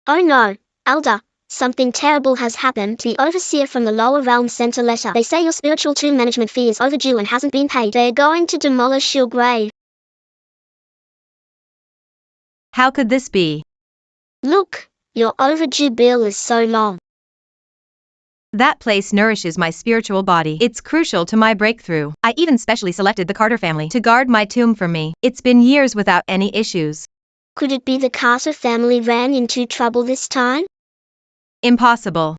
Oh no, Elder. Something terrible has happened. The overseer from the lower realm sent a letter. They say your spiritual tomb management fee is overdue and hasn't been paid. They're going to demolish your grave. How could this be? Look, your overdue bill is so long. That place nourishes my spiritual body. It's crucial to my breakthrough. I even specially selected the Carter family to guard my tomb for me. It's been years without any issues. Could it be the Carter family ran into trouble this time? Impossible.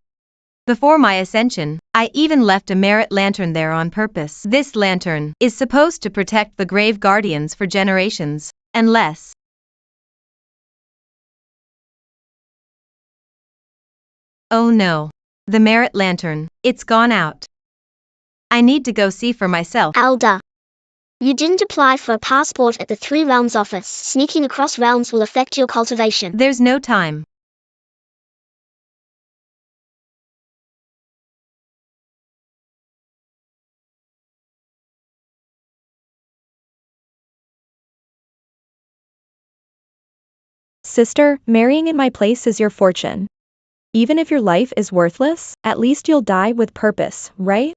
Before my ascension, I even left a merit lantern there on purpose. This lantern is supposed to protect the grave guardians for generations, unless oh no. The merit lantern, it's gone out. I need to go see for myself. Elder. You didn't apply for a passport at the Three Realms office. Sneaking across realms will affect your cultivation. There's no time. Sister, marrying in my place is your fortune. Even if your life is worthless, at least you'll die with purpose, right?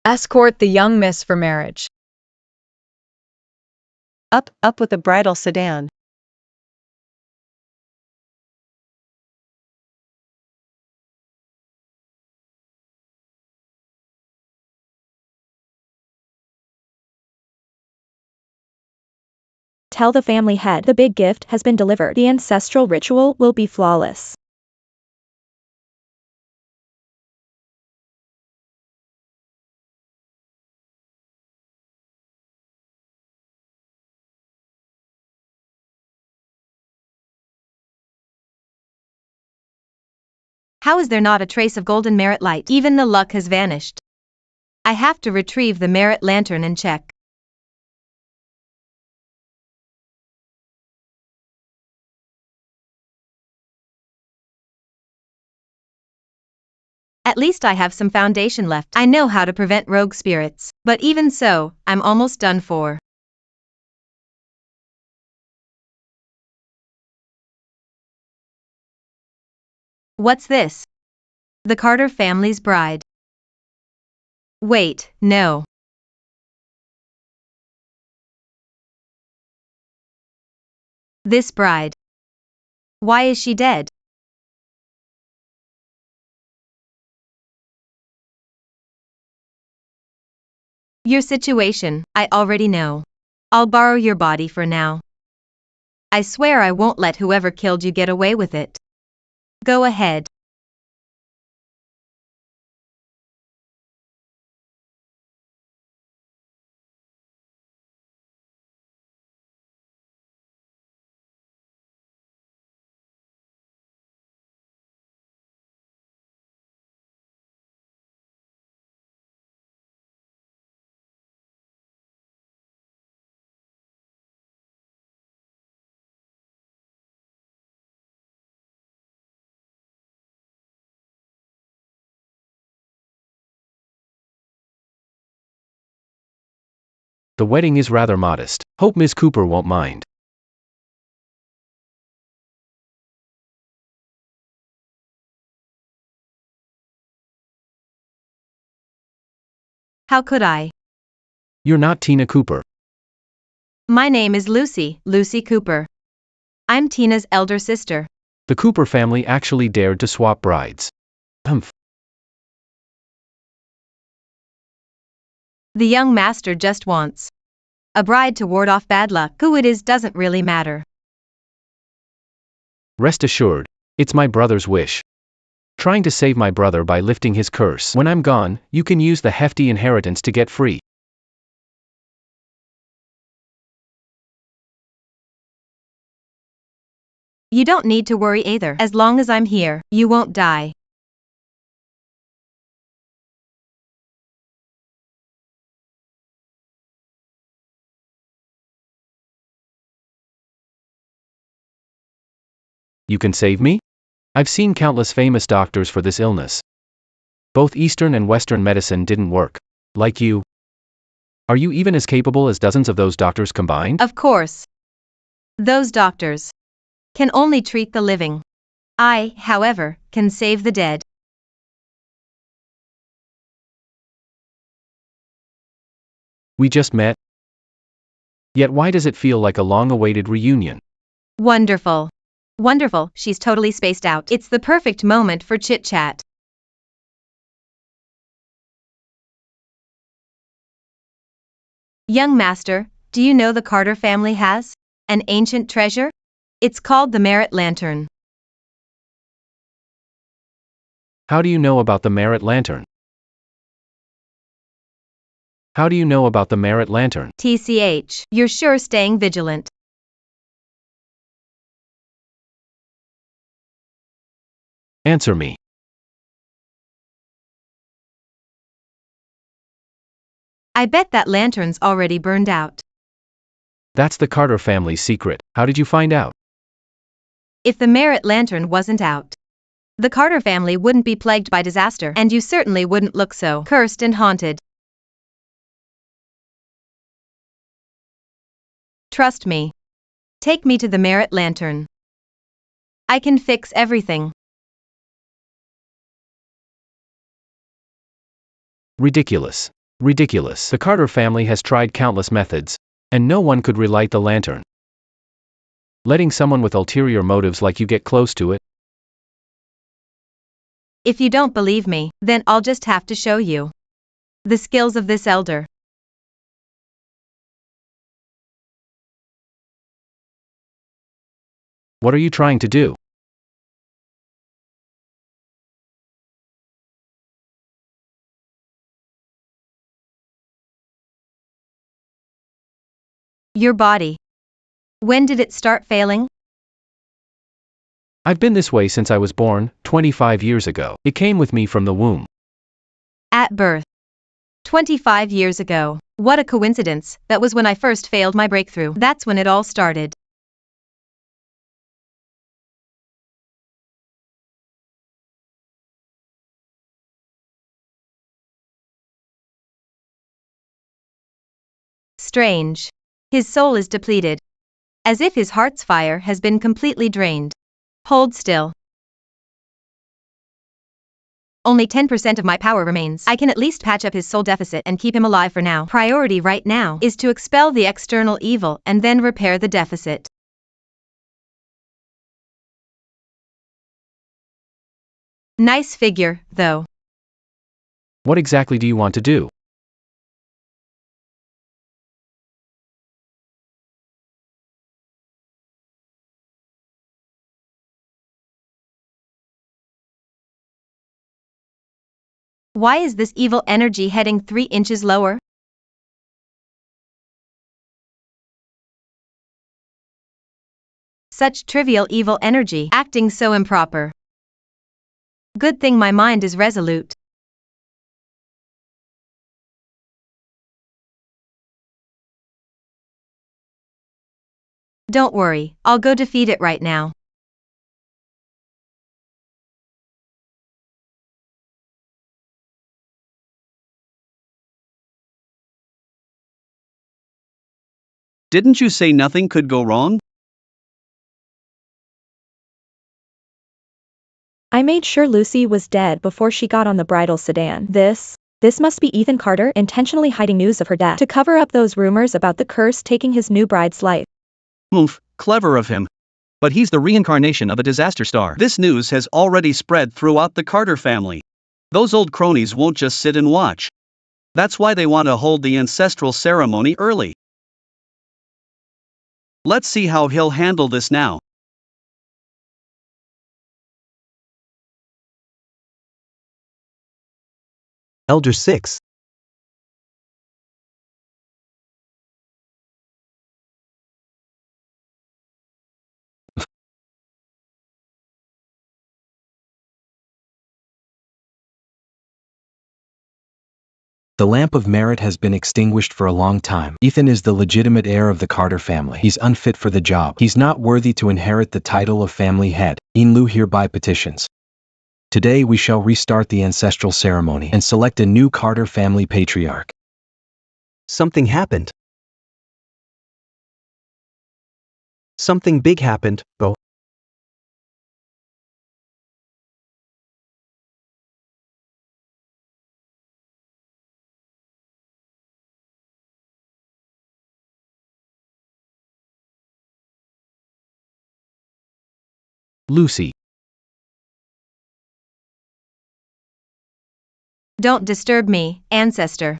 Escort the young miss for marriage. Up with the bridal sedan. Tell the family head the big gift has been delivered. The ancestral ritual will be flawless. How is there not a trace of golden merit light? Even the luck has vanished. I have to retrieve the merit lantern and check. At least I have some foundation left. I know how to prevent rogue spirits, but even so, I'm almost done for. What's this? The Carter family's bride. Wait, no. This bride. Why is she dead? Your situation, I already know. I'll borrow your body for now. I swear I won't let whoever killed you get away with it. Go ahead. The wedding is rather modest. Hope Miss Cooper won't mind. How could I? You're not Tina Cooper. My name is Lucy Cooper. I'm Tina's elder sister. The Cooper family actually dared to swap brides. Humph. The young master just wants a bride to ward off bad luck. Who it is doesn't really matter. Rest assured, it's my brother's wish. Trying to save my brother by lifting his curse. When I'm gone, you can use the hefty inheritance to get free. You don't need to worry either. As long as I'm here, you won't die. You can save me? I've seen countless famous doctors for this illness. Both Eastern and Western medicine didn't work. Like you. Are you even as capable as dozens of those doctors combined? Of course. Those doctors can only treat the living. I, however, can save the dead. We just met. Yet why does it feel like a long-awaited reunion? Wonderful. Wonderful, she's totally spaced out. It's the perfect moment for chit-chat. Young master, do you know the Carter family has an ancient treasure? It's called the Merit Lantern. How do you know about the Merit Lantern? How do you know about the Merit Lantern? TCH, you're sure staying vigilant. Answer me. I bet that lantern's already burned out. That's the Carter family's secret. How did you find out? If the Merit Lantern wasn't out, the Carter family wouldn't be plagued by disaster, and you certainly wouldn't look so cursed and haunted. Trust me. Take me to the Merit Lantern. I can fix everything. Ridiculous. Ridiculous. The Carter family has tried countless methods, and no one could relight the lantern. Letting someone with ulterior motives like you get close to it? If you don't believe me, then I'll just have to show you the skills of this elder. What are you trying to do? Your body. When did it start failing? I've been this way since I was born, 25 years ago. It came with me from the womb. At birth. 25 years ago. What a coincidence, that was when I first failed my breakthrough. That's when it all started. Strange. His soul is depleted. As if his heart's fire has been completely drained. Hold still. Only 10% of my power remains. I can at least patch up his soul deficit and keep him alive for now. Priority right now is to expel the external evil and then repair the deficit. Nice figure, though. What exactly do you want to do? Why is this evil energy heading 3 inches lower? Such trivial evil energy, acting so improper. Good thing my mind is resolute. Don't worry, I'll go defeat it right now. Didn't you say nothing could go wrong? I made sure Lucy was dead before she got on the bridal sedan. This must be Ethan Carter intentionally hiding news of her death to cover up those rumors about the curse taking his new bride's life. Oomph, clever of him. But he's the reincarnation of a disaster star. This news has already spread throughout the Carter family. Those old cronies won't just sit and watch. That's why they want to hold the ancestral ceremony early. Let's see how he'll handle this now. Elder 6. The lamp of merit has been extinguished for a long time. Ethan is the legitimate heir of the Carter family. He's unfit for the job. He's not worthy to inherit the title of family head. Inlu hereby petitions. Today we shall restart the ancestral ceremony and select a new Carter family patriarch. Something happened. Something big happened, bro. Lucy. Don't disturb me, Ancestor.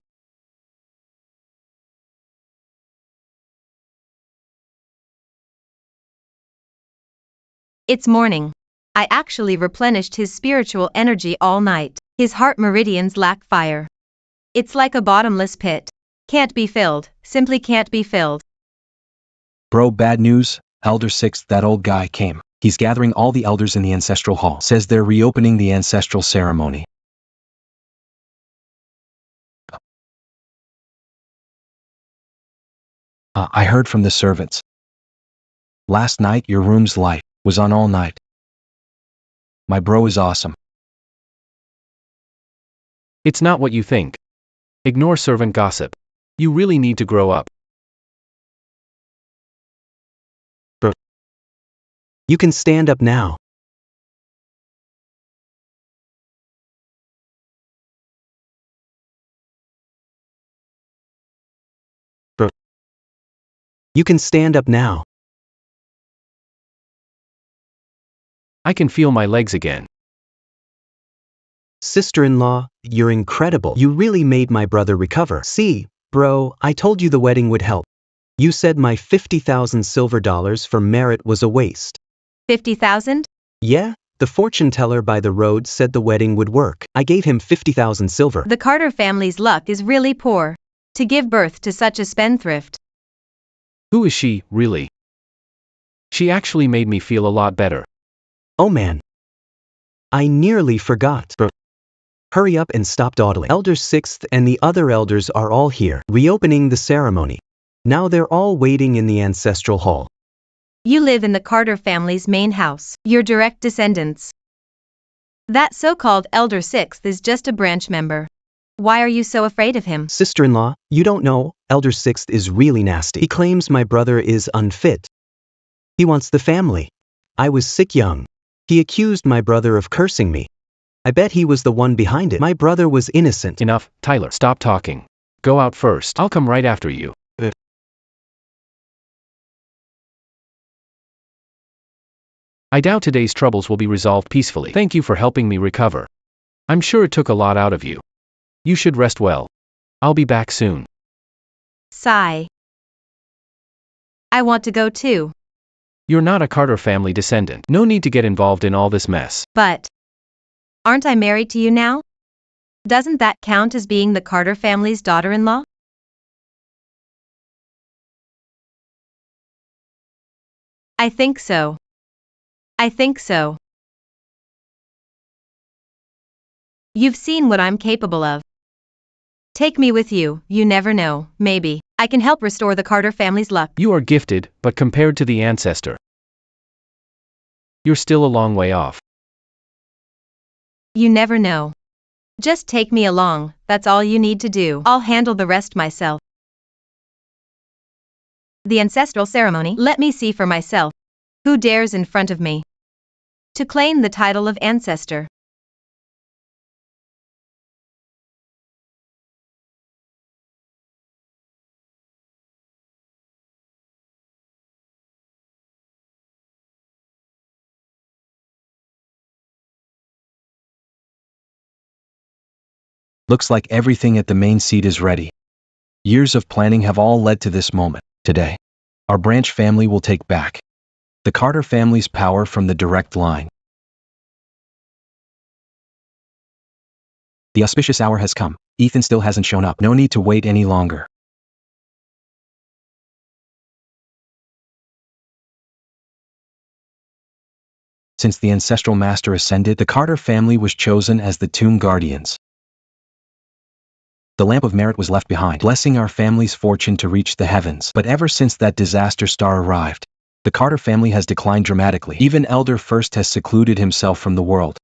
It's morning. I actually replenished his spiritual energy all night. His heart meridians lack fire. It's like a bottomless pit. Can't be filled, simply can't be filled. Bro, bad news. Elder Sixth, that old guy came. He's gathering all the elders in the ancestral hall. Says they're reopening the ancestral ceremony. I heard from the servants. Last night your room's light was on all night. My bro is awesome. It's not what you think. Ignore servant gossip. You really need to grow up. Bro. You can stand up now. Bro. You can stand up now. I can feel my legs again. Sister-in-law, you're incredible. You really made my brother recover. See, bro, I told you the wedding would help. You said my 50,000 silver dollars for merit was a waste. 50,000? Yeah, the fortune teller by the road said the wedding would work. I gave him 50,000 silver. The Carter family's luck is really poor. To give birth to such a spendthrift. Who is she, really? She actually made me feel a lot better. Oh man. I nearly forgot. Bro. Hurry up and stop dawdling. Elder Sixth and the other elders are all here, reopening the ceremony. Now they're all waiting in the ancestral hall. You live in the Carter family's main house. You're direct descendants. That so-called Elder Sixth is just a branch member. Why are you so afraid of him? Sister-in-law, you don't know, Elder Sixth is really nasty. He claims my brother is unfit. He wants the family. I was sick young. He accused my brother of cursing me. I bet he was the one behind it. My brother was innocent. Enough, Tyler, stop talking. Go out first. I'll come right after you. I doubt today's troubles will be resolved peacefully. Thank you for helping me recover. I'm sure it took a lot out of you. You should rest well. I'll be back soon. Sigh. I want to go too. You're not a Carter family descendant. No need to get involved in all this mess. But aren't I married to you now? Doesn't that count as being the Carter family's daughter-in-law? I think so. I think so. You've seen what I'm capable of. Take me with you, you never know, maybe I can help restore the Carter family's luck. You are gifted, but compared to the Ancestor, you're still a long way off. You never know. Just take me along, that's all you need to do. I'll handle the rest myself. The ancestral ceremony, let me see for myself. Who dares in front of me to claim the title of Ancestor? Looks like everything at the main seat is ready. Years of planning have all led to this moment. Today, our branch family will take back the Carter family's power from the direct line. The auspicious hour has come. Ethan still hasn't shown up. No need to wait any longer. Since the ancestral master ascended, the Carter family was chosen as the tomb guardians. The lamp of merit was left behind, blessing our family's fortune to reach the heavens. But ever since that disaster star arrived, the Carter family has declined dramatically. Even Elder First has secluded himself from the world.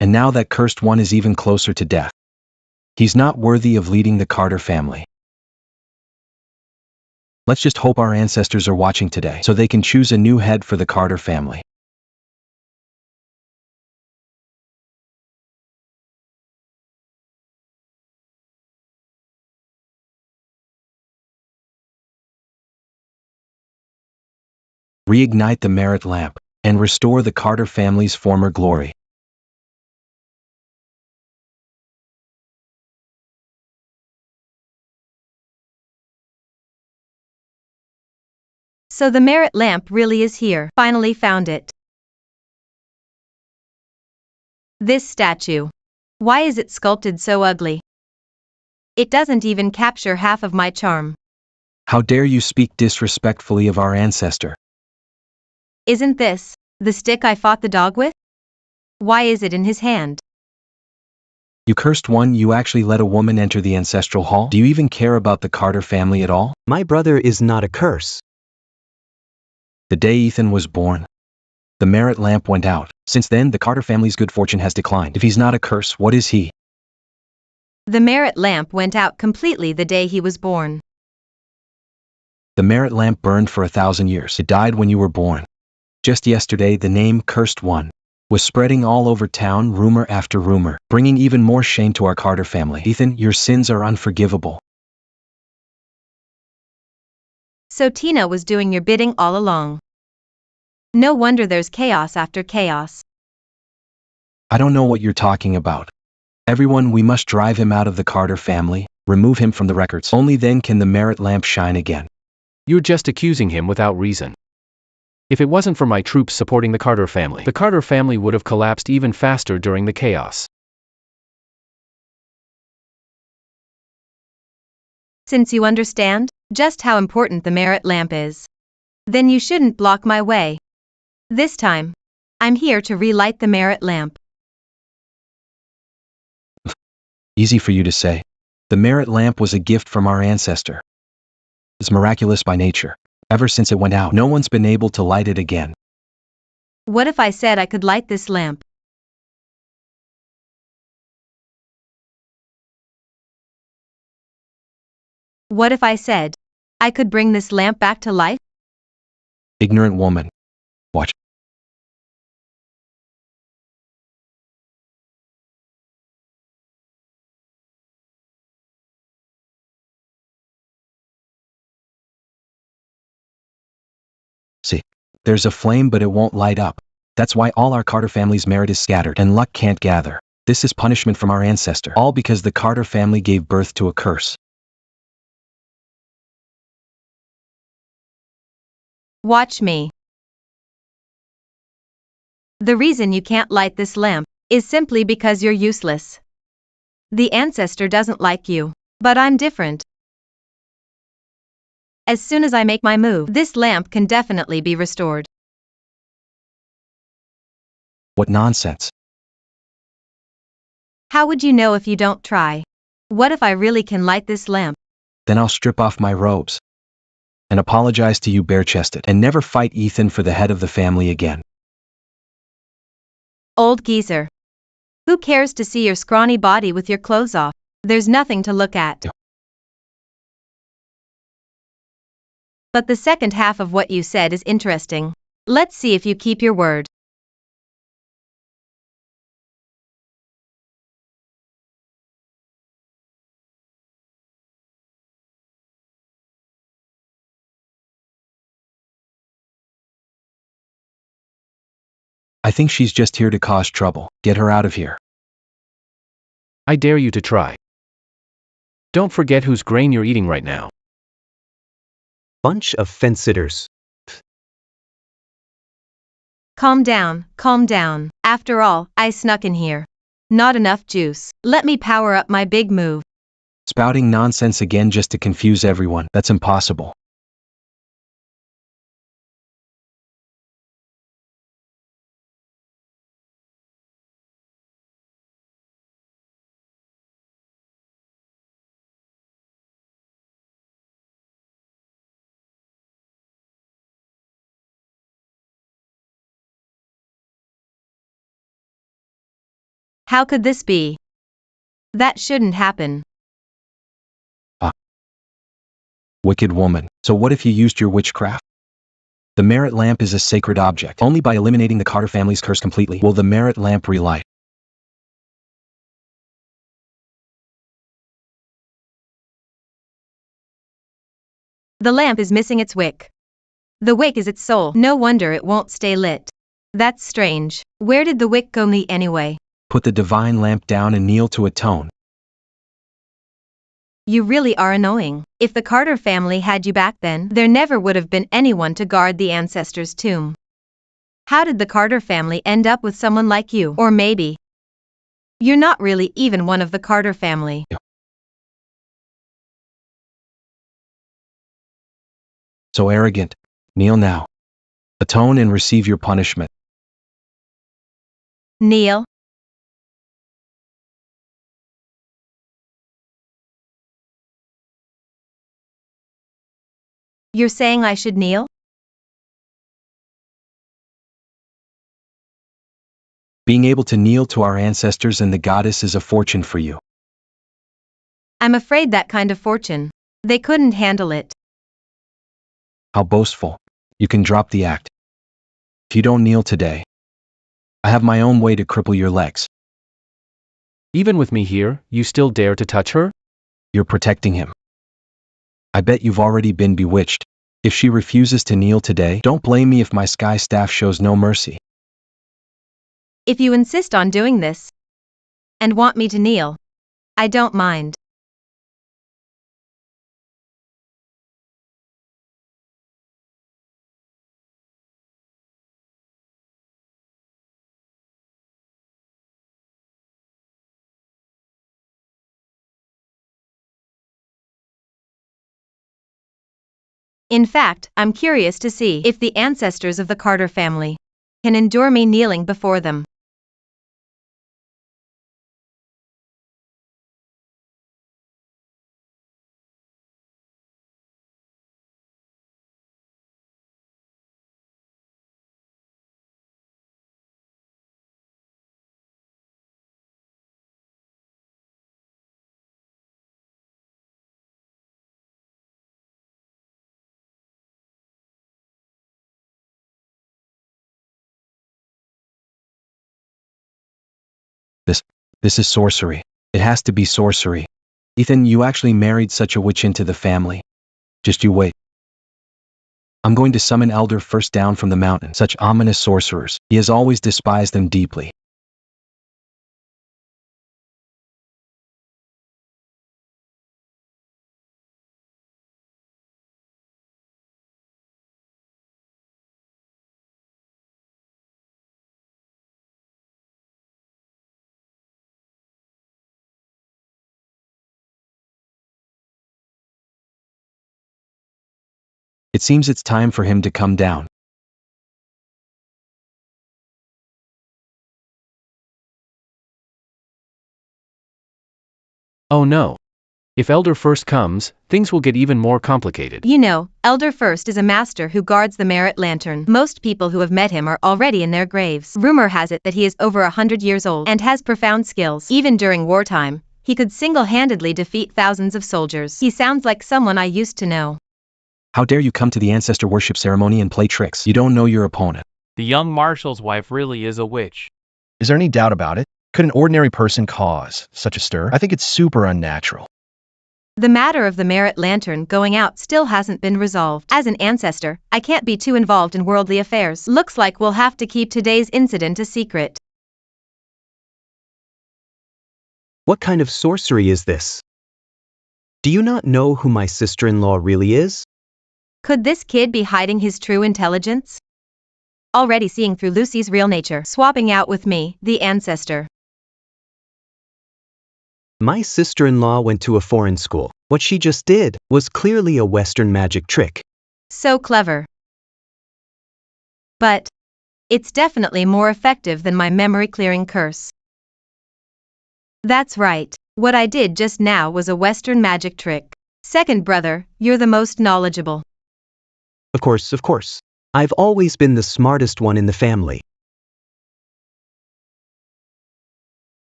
And now that cursed one is even closer to death. He's not worthy of leading the Carter family. Let's just hope our ancestors are watching today, so they can choose a new head for the Carter family. Reignite the merit lamp, and restore the Carter family's former glory. So the merit lamp really is here. Finally found it. This statue. Why is it sculpted so ugly? It doesn't even capture half of my charm. How dare you speak disrespectfully of our ancestor? Isn't this the stick I fought the dog with? Why is it in his hand? You cursed one, you actually let a woman enter the ancestral hall? Do you even care about the Carter family at all? My brother is not a curse. The day Ethan was born, the merit lamp went out. Since then, the Carter family's good fortune has declined. If he's not a curse, what is he? The merit lamp went out completely the day he was born. The merit lamp burned for 1,000 years. It died when you were born. Just yesterday, the name Cursed One was spreading all over town, rumor after rumor, bringing even more shame to our Carter family. Ethan, your sins are unforgivable. So Tina was doing your bidding all along. No wonder there's chaos after chaos. I don't know what you're talking about. Everyone, we must drive him out of the Carter family, remove him from the records. Only then can the merit lamp shine again. You're just accusing him without reason. If it wasn't for my troops supporting the Carter family would have collapsed even faster during the chaos. Since you understand just how important the merit lamp is, then you shouldn't block my way. This time, I'm here to relight the merit lamp. Easy for you to say. The merit lamp was a gift from our ancestor. It's miraculous by nature. Ever since it went out, no one's been able to light it again. What if I said I could light this lamp? What if I said I could bring this lamp back to life? Ignorant woman. Watch. See, there's a flame but it won't light up. That's why all our Carter family's merit is scattered and luck can't gather. This is punishment from our ancestor, all because the Carter family gave birth to a curse. Watch me. The reason you can't light this lamp is simply because you're useless. The ancestor doesn't like you, but I'm different. As soon as I make my move, this lamp can definitely be restored. What nonsense. How would you know if you don't try? What if I really can light this lamp? Then I'll strip off my robes and apologize to you bare-chested and never fight Ethan for the head of the family again. Old geezer. Who cares to see your scrawny body with your clothes off? There's nothing to look at. But the second half of what you said is interesting. Let's see if you keep your word. I think she's just here to cause trouble. Get her out of here. I dare you to try. Don't forget whose grain you're eating right now. Bunch of fence-sitters. Calm down, calm down. After all, I snuck in here. Not enough juice. Let me power up my big move. Spouting nonsense again just to confuse everyone. That's impossible. How could this be? That shouldn't happen. Wicked woman. So what if you used your witchcraft? The merit lamp is a sacred object. Only by eliminating the Carter family's curse completely will the merit lamp relight. The lamp is missing its wick. The wick is its soul. No wonder it won't stay lit. That's strange. Where did the wick go anyway? Put the divine lamp down and kneel to atone. You really are annoying. If the Carter family had you back then, there never would have been anyone to guard the ancestor's tomb. How did the Carter family end up with someone like you? Or maybe you're not really even one of the Carter family. So arrogant. Kneel now. Atone and receive your punishment. Kneel. You're saying I should kneel? Being able to kneel to our ancestors and the goddess is a fortune for you. I'm afraid that kind of fortune. They couldn't handle it. How boastful. You can drop the act. If you don't kneel today, I have my own way to cripple your legs. Even with me here, you still dare to touch her? You're protecting him. I bet you've already been bewitched. If she refuses to kneel today, don't blame me if my sky staff shows no mercy. If you insist on doing this and want me to kneel, I don't mind. In fact, I'm curious to see if the ancestors of the Carter family can endure me kneeling before them. This is sorcery. It has to be sorcery. Ethan, you actually married such a witch into the family. Just you wait. I'm going to summon Elder First down from the mountain. Such ominous sorcerers. He has always despised them deeply. It seems it's time for him to come down. Oh no. If Elder First comes, things will get even more complicated. You know, Elder First is a master who guards the merit lantern. Most people who have met him are already in their graves. Rumor has it that he is over 100 years old and has profound skills. Even during wartime, he could single-handedly defeat thousands of soldiers. He sounds like someone I used to know. How dare you come to the ancestor worship ceremony and play tricks? You don't know your opponent. The young marshal's wife really is a witch. Is there any doubt about it? Could an ordinary person cause such a stir? I think it's super unnatural. The matter of the merit lantern going out still hasn't been resolved. As an ancestor, I can't be too involved in worldly affairs. Looks like we'll have to keep today's incident a secret. What kind of sorcery is this? Do you not know who my sister-in-law really is? Could this kid be hiding his true intelligence? Already seeing through Lucy's real nature, swapping out with me, the ancestor. My sister-in-law went to a foreign school. What she just did was clearly a Western magic trick. So clever. But it's definitely more effective than my memory-clearing curse. That's right. What I did just now was a Western magic trick. Second brother, you're the most knowledgeable. Of course. I've always been the smartest one in the family.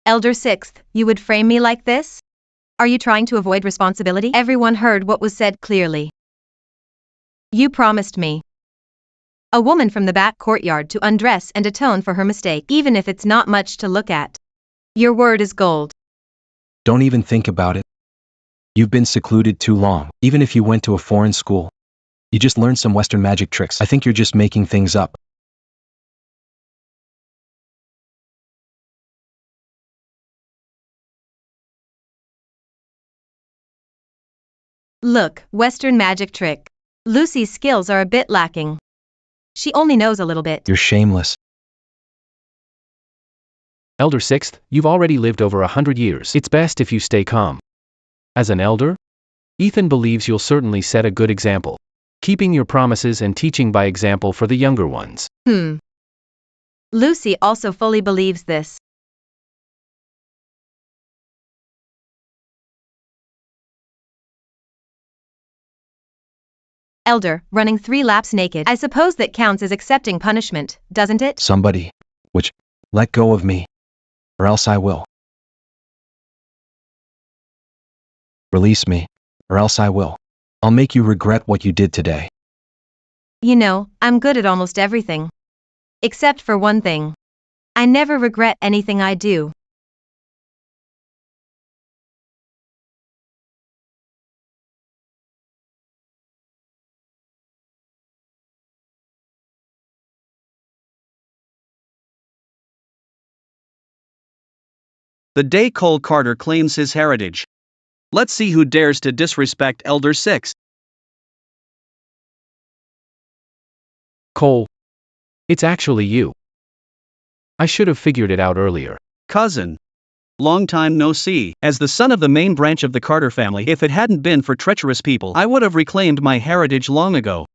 Elder Sixth, you would frame me like this? Are you trying to avoid responsibility? Everyone heard what was said clearly. You promised me. A woman from the back courtyard to undress and atone for her mistake, even if it's not much to look at. Your word is gold. Don't even think about it. You've been secluded too long, even if you went to a foreign school. You just learned some Western magic tricks. I think you're just making things up. Look, Western magic trick. Lucy's skills are a bit lacking. She only knows a little bit. You're shameless. Elder Sixth, you've already lived over 100 years. It's best if you stay calm. As an elder, Ethan believes you'll certainly set a good example, keeping your promises and teaching by example for the younger ones. Lucy also fully believes this. Elder, running 3 laps naked. I suppose that counts as accepting punishment, doesn't it? Somebody, let go of me, or else I will. Release me, or else I will. I'll make you regret what you did today. You know, I'm good at almost everything. Except for one thing. I never regret anything I do. The day Cole Carter claims his heritage. Let's see who dares to disrespect Elder Six. Cole. It's actually you. I should have figured it out earlier. Cousin. Long time no see. As the son of the main branch of the Carter family, if it hadn't been for treacherous people, I would have reclaimed my heritage long ago.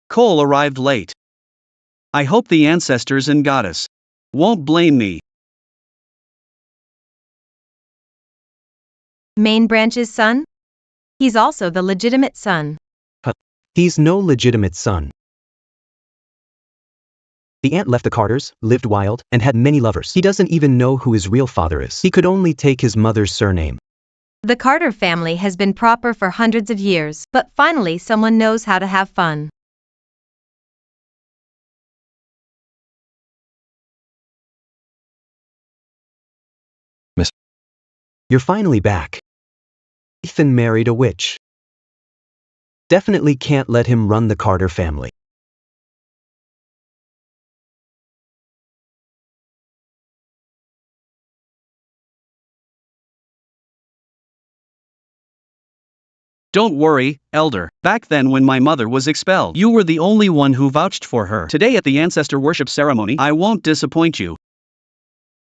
Cole arrived late. I hope the ancestors and goddess won't blame me. Main branch's son? He's also the legitimate son. He's no legitimate son. The aunt left the Carters, lived wild, and had many lovers. He doesn't even know who his real father is. He could only take his mother's surname. The Carter family has been proper for hundreds of years, but finally someone knows how to have fun. Miss. You're finally back. Ethan married a witch. Definitely can't let him run the Carter family. Don't worry, Elder. Back then when my mother was expelled, you were the only one who vouched for her. Today at the Ancestor worship ceremony, I won't disappoint you.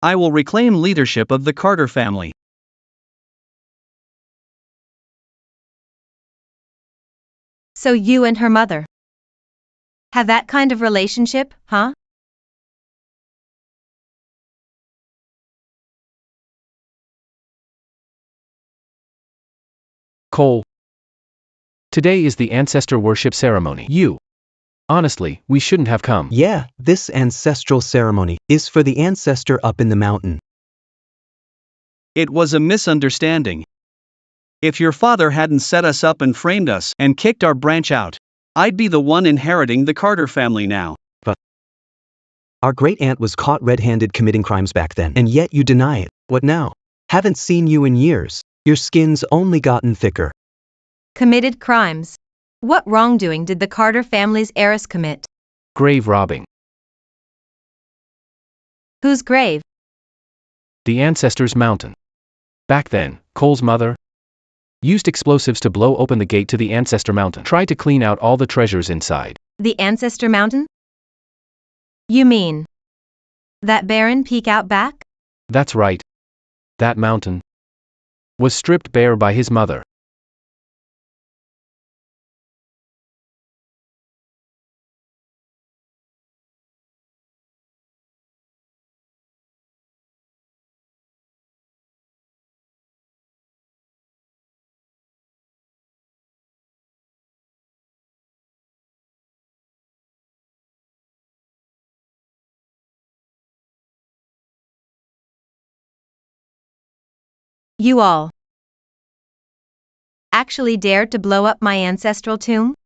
I will reclaim leadership of the Carter family. So you and her mother have that kind of relationship, huh? Cole. Today is the ancestor worship ceremony. Honestly, we shouldn't have come. Yeah, this ancestral ceremony is for the ancestor up in the mountain. It was a misunderstanding. If your father hadn't set us up and framed us and kicked our branch out, I'd be the one inheriting the Carter family now. But our great-aunt was caught red-handed committing crimes back then, and yet you deny it. What now? Haven't seen you in years. Your skin's only gotten thicker. Committed crimes. What wrongdoing did the Carter family's heiress commit? Grave robbing. Whose grave? The ancestor's mountain. Back then, Cole's mother used explosives to blow open the gate to the ancestor mountain. Tried to clean out all the treasures inside. The Ancestor Mountain? You mean that barren peak out back? That's right. That mountain was stripped bare by his mother. You all actually dared to blow up my ancestral tomb?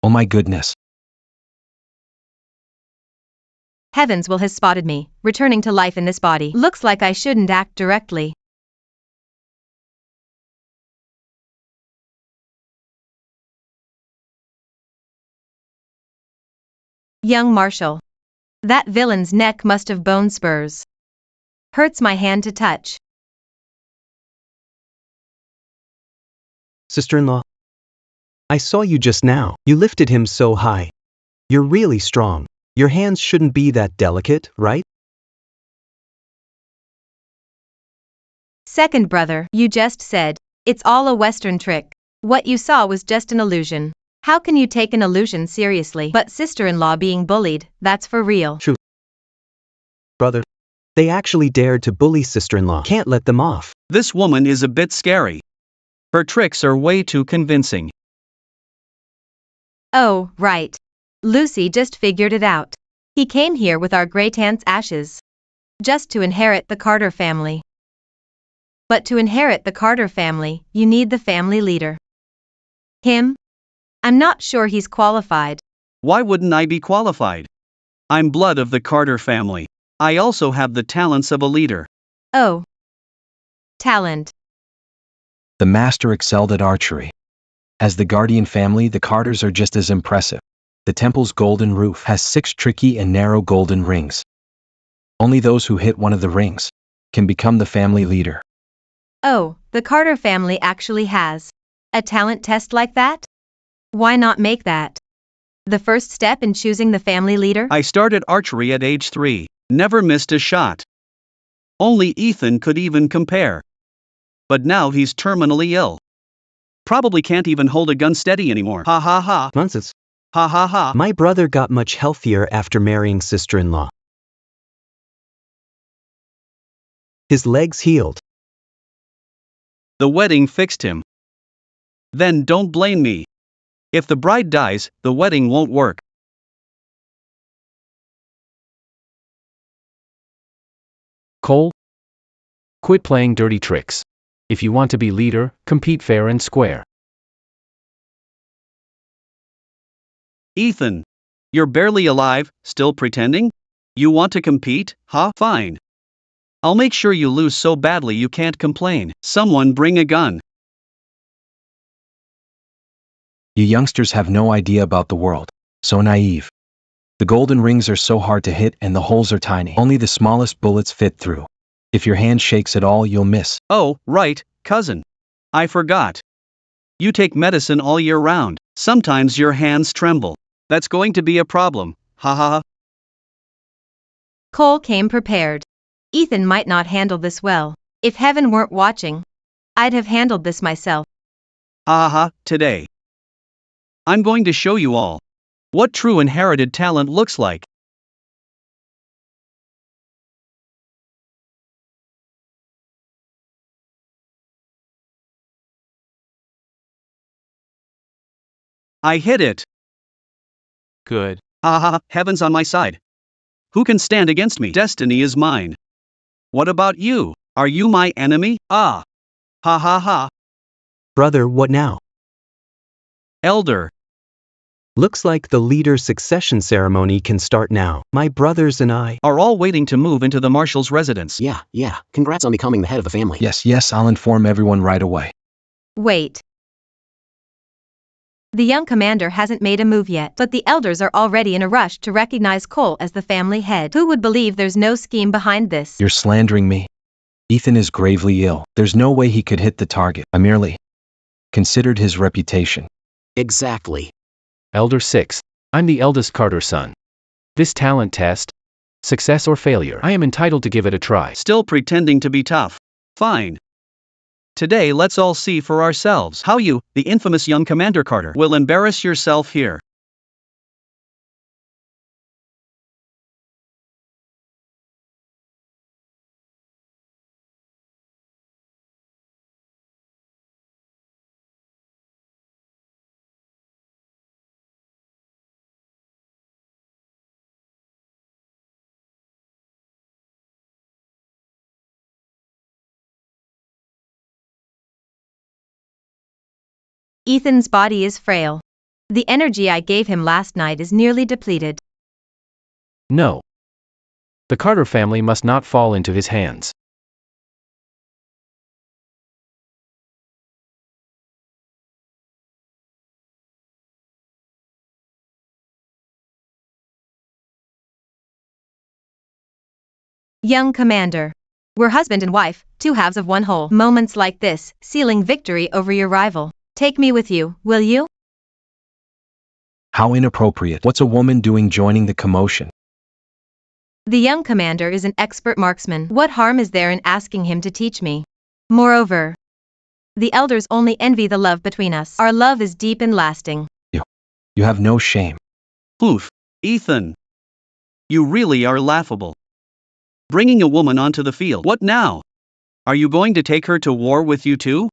Oh my goodness. Heavens will has spotted me, returning to life in this body. Looks like I shouldn't act directly. Young Marshal. That villain's neck must have bone spurs. Hurts my hand to touch. Sister-in-law, I saw you just now. You lifted him so high. You're really strong. Your hands shouldn't be that delicate, right? Second brother, you just said, it's all a Western trick. What you saw was just an illusion. How can you take an illusion seriously? But sister-in-law being bullied, that's for real. True. Brother, they actually dared to bully sister-in-law. Can't let them off. This woman is a bit scary. Her tricks are way too convincing. Oh, right. Lucy just figured it out. He came here with our great-aunt's ashes. Just to inherit the Carter family. But to inherit the Carter family, you need the family leader. Him? I'm not sure he's qualified. Why wouldn't I be qualified? I'm blood of the Carter family. I also have the talents of a leader. Oh. Talent. The master excelled at archery. As the guardian family, the Carters are just as impressive. The temple's golden roof has 6 tricky and narrow golden rings. Only those who hit one of the rings can become the family leader. Oh, the Carter family actually has a talent test like that? Why not make that the first step in choosing the family leader? I started archery at age 3, never missed a shot. Only Ethan could even compare. But now he's terminally ill. Probably can't even hold a gun steady anymore. Ha ha ha. Nonsense. Ha ha ha. My brother got much healthier after marrying sister-in-law. His legs healed. The wedding fixed him. Then don't blame me. If the bride dies, the wedding won't work. Cole? Quit playing dirty tricks. If you want to be leader, compete fair and square. Ethan. You're barely alive, still pretending? You want to compete, huh? Fine. I'll make sure you lose so badly you can't complain. Someone bring a gun. You youngsters have no idea about the world. So naive. The golden rings are so hard to hit and the holes are tiny. Only the smallest bullets fit through. If your hand shakes at all, you'll miss. Oh, right, cousin. I forgot. You take medicine all year round. Sometimes your hands tremble. That's going to be a problem. Ha ha ha. Cole came prepared. Ethan might not handle this well. If heaven weren't watching, I'd have handled this myself. Ha ha ha, today. I'm going to show you all what true inherited talent looks like. I hit it. Good. Ha ha ha, heaven's on my side. Who can stand against me? Destiny is mine. What about you? Are you my enemy? Ah. Ha ha ha. Brother, what now? Elder. Looks like the leader succession ceremony can start now. My brothers and I are all waiting to move into the marshal's residence. Yeah. Congrats on becoming the head of the family. Yes, I'll inform everyone right away. Wait. The young commander hasn't made a move yet, but the elders are already in a rush to recognize Cole as the family head. Who would believe there's no scheme behind this? You're slandering me. Ethan is gravely ill. There's no way he could hit the target. I merely considered his reputation. Exactly. Elder 6. I'm the eldest Carter son. This talent test, success or failure, I am entitled to give it a try. Still pretending to be tough. Fine. Today let's all see for ourselves how you, the infamous young Commander Carter, will embarrass yourself here. Ethan's body is frail. The energy I gave him last night is nearly depleted. No. The Carter family must not fall into his hands. Young commander. We're husband and wife, two halves of one whole. Moments like this, sealing victory over your rival. Take me with you, will you? How inappropriate. What's a woman doing joining the commotion? The young commander is an expert marksman. What harm is there in asking him to teach me? Moreover, the elders only envy the love between us. Our love is deep and lasting. You have no shame. Oof. Ethan. You really are laughable. Bringing a woman onto the field. What now? Are you going to take her to war with you too?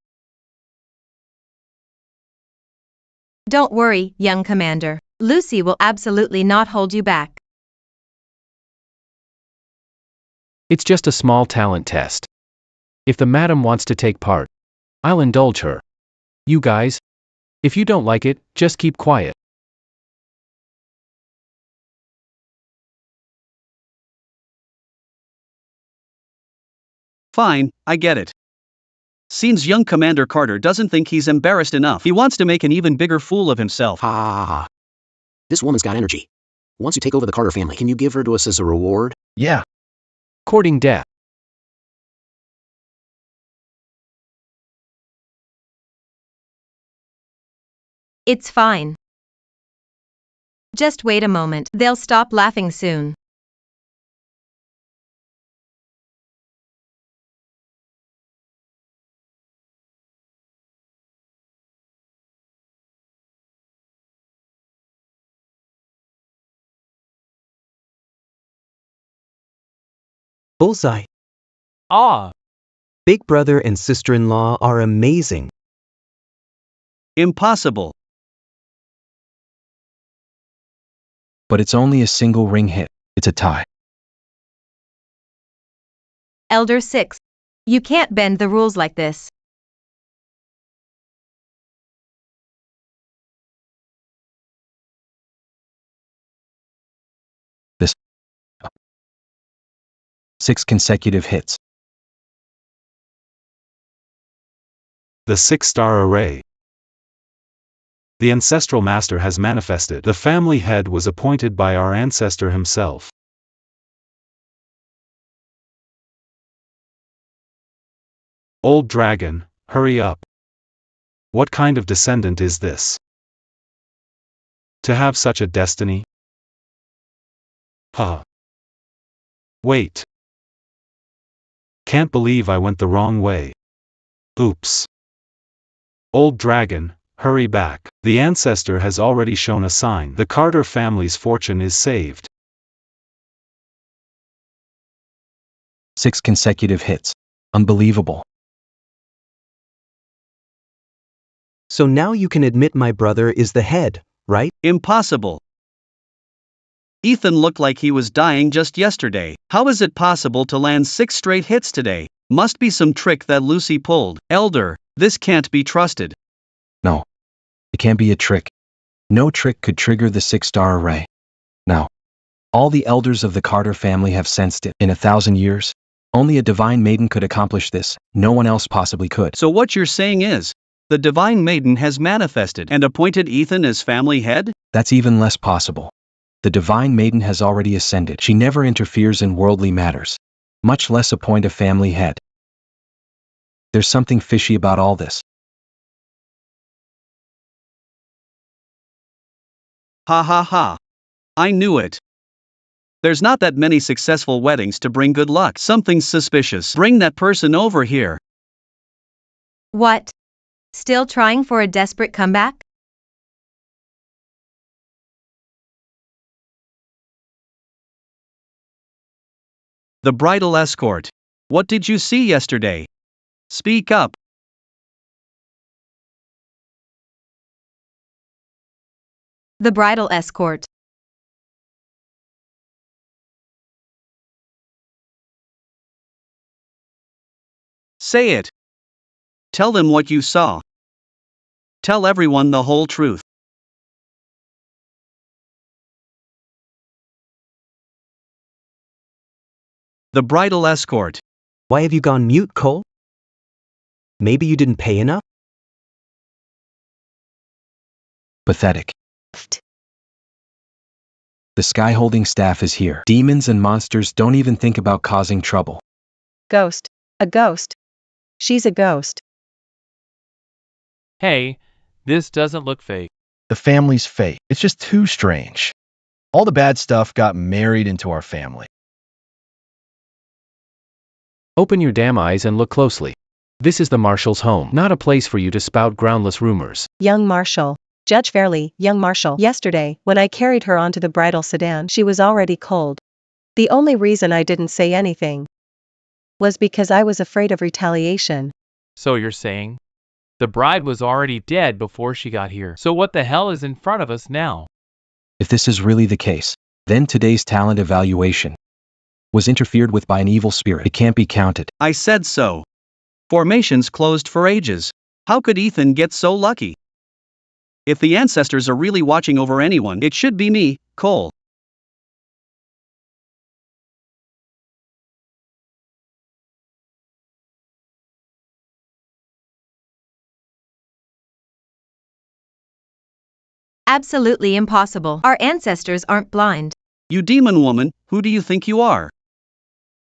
Don't worry, young commander. Lucy will absolutely not hold you back. It's just a small talent test. If the madam wants to take part, I'll indulge her. You guys, if you don't like it, just keep quiet. Fine, I get it. Seems young Commander Carter doesn't think he's embarrassed enough. He wants to make an even bigger fool of himself. Ha ha ha ha. This woman's got energy. Once you take over the Carter family, can you give her to us as a reward? Yeah. Courting death. It's fine. Just wait a moment, they'll stop laughing soon. Bullseye. Ah. Big brother and sister-in-law are amazing. Impossible. But it's only a single ring hit. It's a tie. Elder 6. You can't bend the rules like this. This. 6 consecutive hits. The 6-star array. The ancestral master has manifested. The family head was appointed by our ancestor himself. Old dragon, hurry up. What kind of descendant is this? To have such a destiny? Huh. Wait. Can't believe I went the wrong way. Oops. Old dragon, hurry back. The ancestor has already shown a sign. The Carter family's fortune is saved. 6 consecutive hits. Unbelievable. So now you can admit my brother is the head, right? Impossible. Ethan looked like he was dying just yesterday. How is it possible to land 6 straight hits today? Must be some trick that Lucy pulled. Elder, this can't be trusted. No. It can't be a trick. No trick could trigger the 6-star array. Now, all the elders of the Carter family have sensed it. In 1,000 years, only a divine maiden could accomplish this. No one else possibly could. So what you're saying is, the divine maiden has manifested and appointed Ethan as family head? That's even less possible. The divine maiden has already ascended. She never interferes in worldly matters, much less appoint a family head. There's something fishy about all this. Ha ha ha. I knew it. There's not that many successful weddings to bring good luck. Something's suspicious. Bring that person over here. What? Still trying for a desperate comeback? The bridal escort. What did you see yesterday? Speak up. The bridal escort. Say it. Tell them what you saw. Tell everyone the whole truth. The bridal escort. Why have you gone mute, Cole? Maybe you didn't pay enough? Pathetic. The sky-holding staff is here. Demons and monsters don't even think about causing trouble. Ghost. A ghost. She's a ghost. Hey, this doesn't look fake. The family's fate. It's just too strange. All the bad stuff got married into our family. Open your damn eyes and look closely. This is the Marshal's home, not a place for you to spout groundless rumors. Young Marshal. Judge Fairley, young Marshal. Yesterday, when I carried her onto the bridal sedan, she was already cold. The only reason I didn't say anything was because I was afraid of retaliation. So you're saying? The bride was already dead before she got here. So what the hell is in front of us now? If this is really the case, then today's talent evaluation was interfered with by an evil spirit. It can't be counted. I said so. Formations closed for ages. How could Ethan get so lucky? If the ancestors are really watching over anyone, it should be me, Cole. Absolutely impossible. Our ancestors aren't blind. You demon woman, who do you think you are?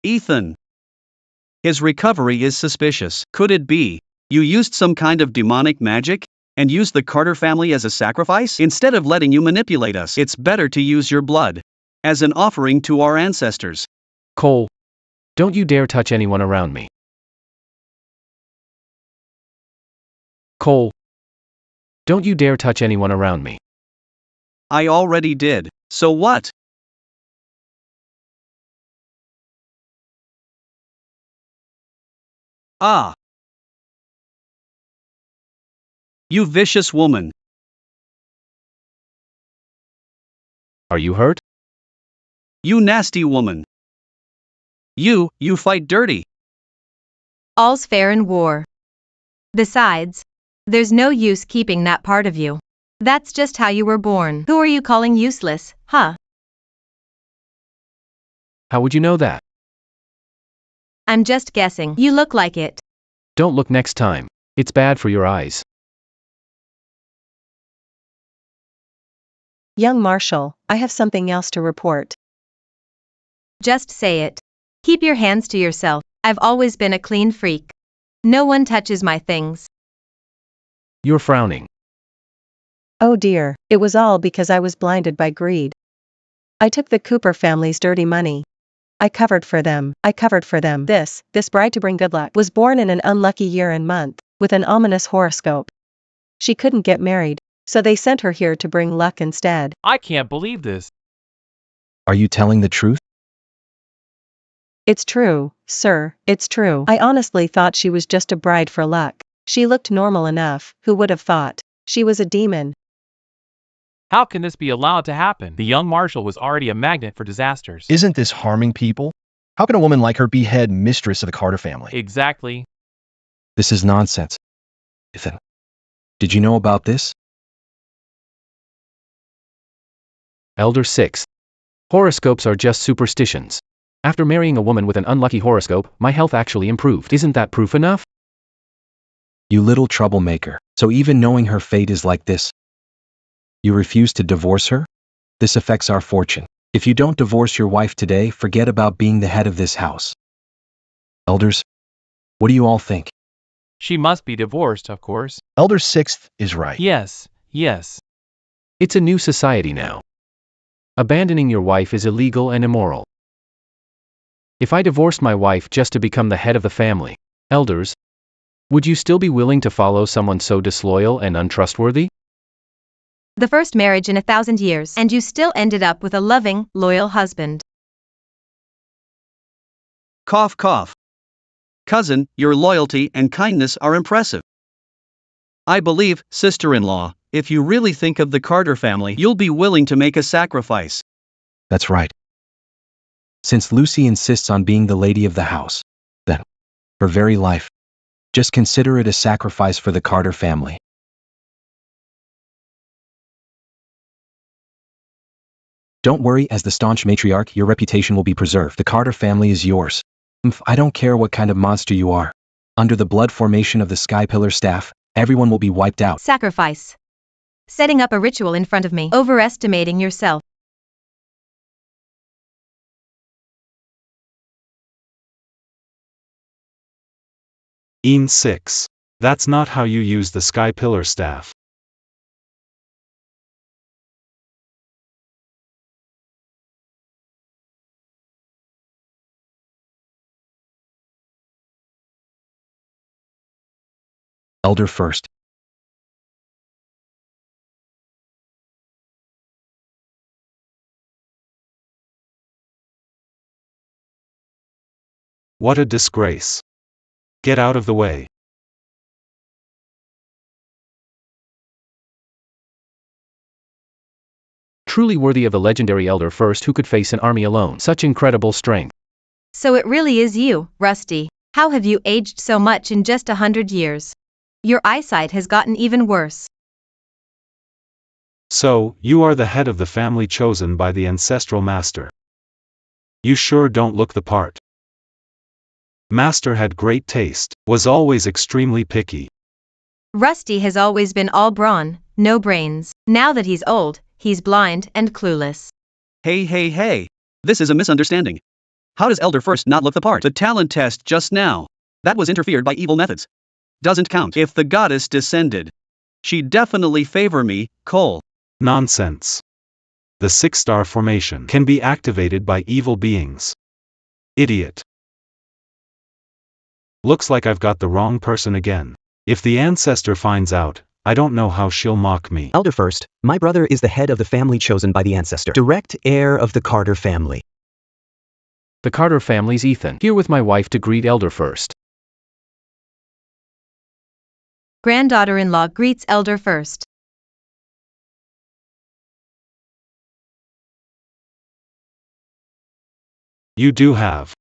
Ethan. His recovery is suspicious. Could it be you used some kind of demonic magic and used the Carter family as a sacrifice? Instead of letting you manipulate us, it's better to use your blood as an offering to our ancestors. Cole, don't you dare touch anyone around me. Cole, don't you dare touch anyone around me. I already did. So what? Ah. You vicious woman. Are you hurt? You nasty woman. You fight dirty. All's fair in war. Besides, there's no use keeping that part of you. That's just how you were born. Who are you calling useless, huh? How would you know that? I'm just guessing. You look like it. Don't look next time. It's bad for your eyes. Young Marshal, I have something else to report. Just say it. Keep your hands to yourself. I've always been a clean freak. No one touches my things. You're frowning. Oh dear, it was all because I was blinded by greed. I took the Cooper family's dirty money. I covered for them. This bride to bring good luck was born in an unlucky year and month, with an ominous horoscope. She couldn't get married, so they sent her here to bring luck instead. I can't believe this. Are you telling the truth? It's true, sir, it's true. I honestly thought she was just a bride for luck. She looked normal enough, who would have thought? She was a demon. How can this be allowed to happen? The young Marshal was already a magnet for disasters. Isn't this harming people? How can a woman like her be head mistress of the Carter family? Exactly. This is nonsense. Ethan, did you know about this? Elder 6. Horoscopes are just superstitions. After marrying a woman with an unlucky horoscope, my health actually improved. Isn't that proof enough? You little troublemaker. So even knowing her fate is like this, you refuse to divorce her? This affects our fortune. If you don't divorce your wife today, forget about being the head of this house. Elders, what do you all think? She must be divorced, of course. Elder Sixth is right. Yes. It's a new society now. Abandoning your wife is illegal and immoral. If I divorced my wife just to become the head of the family, elders, would you still be willing to follow someone so disloyal and untrustworthy? The first marriage in 1,000 years, and you still ended up with a loving, loyal husband. Cough cough. Cousin, your loyalty and kindness are impressive. I believe, sister-in-law, if you really think of the Carter family, you'll be willing to make a sacrifice. That's right. Since Lucy insists on being the lady of the house, then, her very life, just consider it a sacrifice for the Carter family. Don't worry, as the staunch matriarch, your reputation will be preserved. The Carter family is yours. I don't care what kind of monster you are. Under the blood formation of the Sky Pillar staff, everyone will be wiped out. Sacrifice. Setting up a ritual in front of me. Overestimating yourself. EN6. That's not how you use the Sky Pillar staff. Elder first. What a disgrace. Get out of the way. Truly worthy of a legendary elder first who could face an army alone. Such incredible strength. So it really is you, Rusty. How have you aged so much in just 100 years? Your eyesight has gotten even worse. So, you are the head of the family chosen by the ancestral master. You sure don't look the part. Master had great taste, was always extremely picky. Rusty has always been all brawn, no brains. Now that he's old, he's blind and clueless. Hey. This is a misunderstanding. How does Elder First not look the part? The talent test just now. That was interfered by evil methods. Doesn't count. If the goddess descended, she'd definitely favor me, Cole. Nonsense. The 6-star formation can be activated by evil beings. Idiot. Looks like I've got the wrong person again. If the ancestor finds out, I don't know how she'll mock me. Elder First, my brother is the head of the family chosen by the ancestor. Direct heir of the Carter family. The Carter family's Ethan. Here with my wife to greet Elder First. Granddaughter-in-law greets Elder First. You do have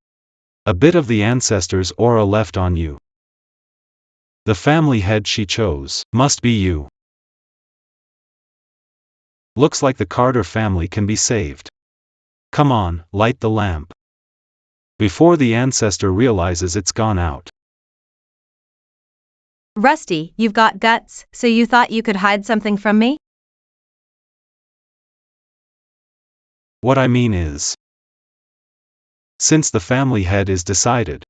a bit of the ancestor's aura left on you. The family head she chose must be you. Looks like the Carter family can be saved. Come on, light the lamp. Before the ancestor realizes it's gone out. Rusty, you've got guts, so you thought you could hide something from me? What I mean is, since the family head is decided,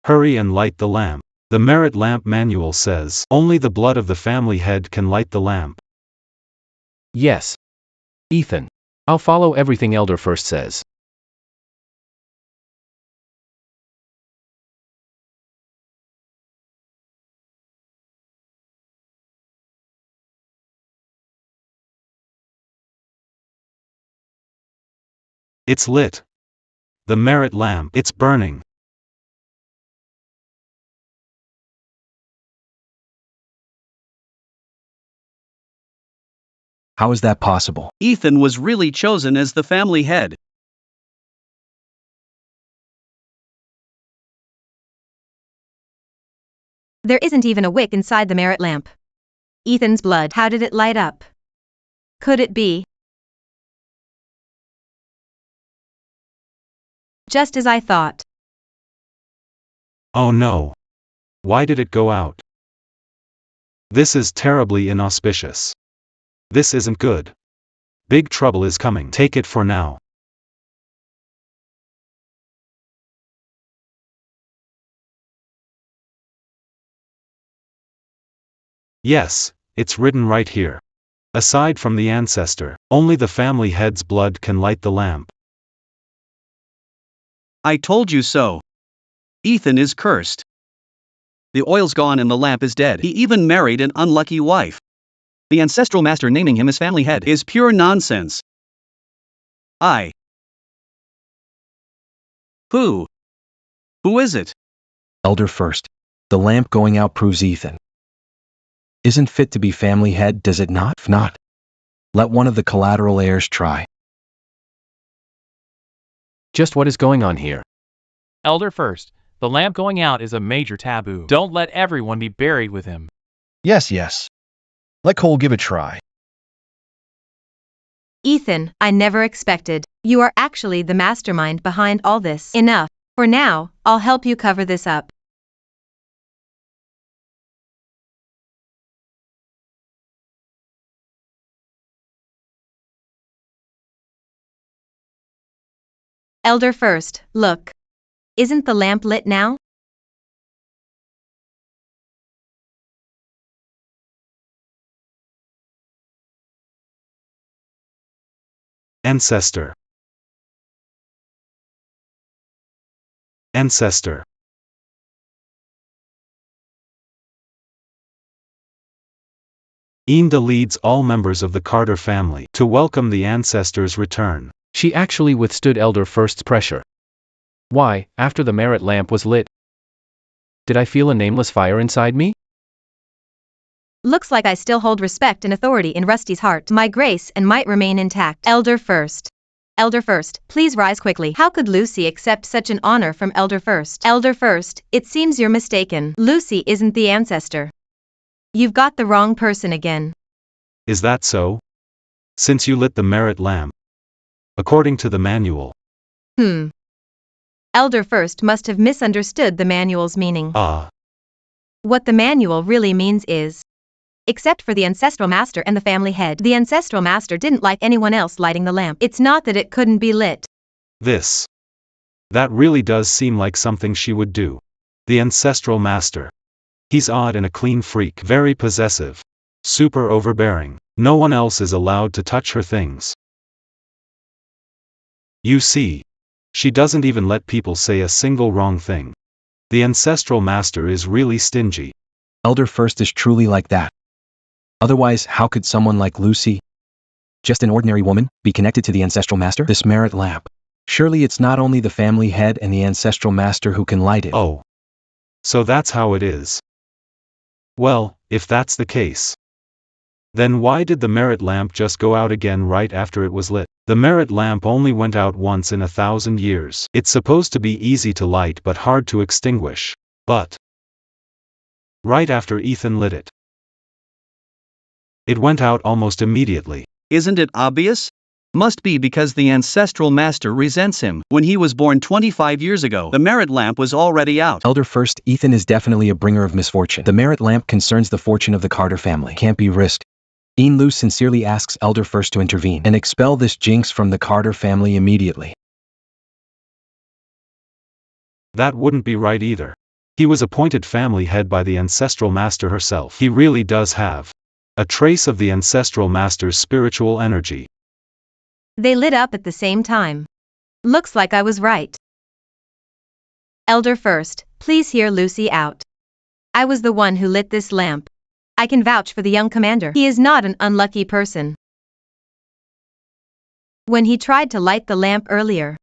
hurry and light the lamp. The merit lamp manual says, only the blood of the family head can light the lamp. Yes. Ethan. I'll follow everything Elder First says. It's lit. The merit lamp, it's burning. How is that possible? Ethan was really chosen as the family head. There isn't even a wick inside the merit lamp. Ethan's blood, how did it light up? Could it be? Just as I thought. Oh no. Why did it go out? This is terribly inauspicious. This isn't good. Big trouble is coming. Take it for now. Yes, it's written right here. Aside from the ancestor, only the family head's blood can light the lamp. I told you so. Ethan is cursed. The oil's gone and the lamp is dead. He even married an unlucky wife. The ancestral master naming him as family head is pure nonsense. Who? Who is it? Elder First. The lamp going out proves Ethan isn't fit to be family head, does it not? If not, let one of the collateral heirs try. Just what is going on here? Elder First, the lamp going out is a major taboo. Don't let everyone be buried with him. Yes. Let Cole give it a try. Ethan, I never expected. You are actually the mastermind behind all this. Enough. For now, I'll help you cover this up. Elder first, look. Isn't the lamp lit now? Ancestor. Ancestor. EDSA leads all members of the Carter family to welcome the ancestor's return. She actually withstood Elder First's pressure. Why, after the merit lamp was lit, did I feel a nameless fire inside me? Looks like I still hold respect and authority in Rusty's heart. My grace and might remain intact. Elder first. Elder first, please rise quickly. How could Lucy accept such an honor from Elder first? Elder first, it seems you're mistaken. Lucy isn't the ancestor. You've got the wrong person again. Is that so? Since you lit the merit lamp. According to the manual. Elder first must have misunderstood the manual's meaning. What the manual really means is, except for the ancestral master and the family head, the ancestral master didn't like anyone else lighting the lamp. It's not that it couldn't be lit. That really does seem like something she would do. The ancestral master. He's odd and a clean freak, very possessive, super overbearing. No one else is allowed to touch her things. You see, she doesn't even let people say a single wrong thing. The ancestral master is really stingy. Elder First is truly like that. Otherwise, how could someone like Lucy, just an ordinary woman, be connected to the ancestral master? This merit lamp. Surely it's not only the family head and the ancestral master who can light it. Oh. So that's how it is. Well, if that's the case, then why did the merit lamp just go out again right after it was lit? The merit lamp only went out once in 1,000 years. It's supposed to be easy to light but hard to extinguish. But right after Ethan lit it, it went out almost immediately. Isn't it obvious? Must be because the ancestral master resents him. When he was born 25 years ago, the merit lamp was already out. Elder First, Ethan is definitely a bringer of misfortune. The merit lamp concerns the fortune of the Carter family. Can't be risked. Lu sincerely asks Elder First to intervene and expel this jinx from the Carter family immediately. That wouldn't be right either. He was appointed family head by the ancestral master herself. He really does have a trace of the ancestral master's spiritual energy. They lit up at the same time. Looks like I was right. Elder first, please hear Lucy out. I was the one who lit this lamp. I can vouch for the young commander. He is not an unlucky person. When he tried to light the lamp earlier,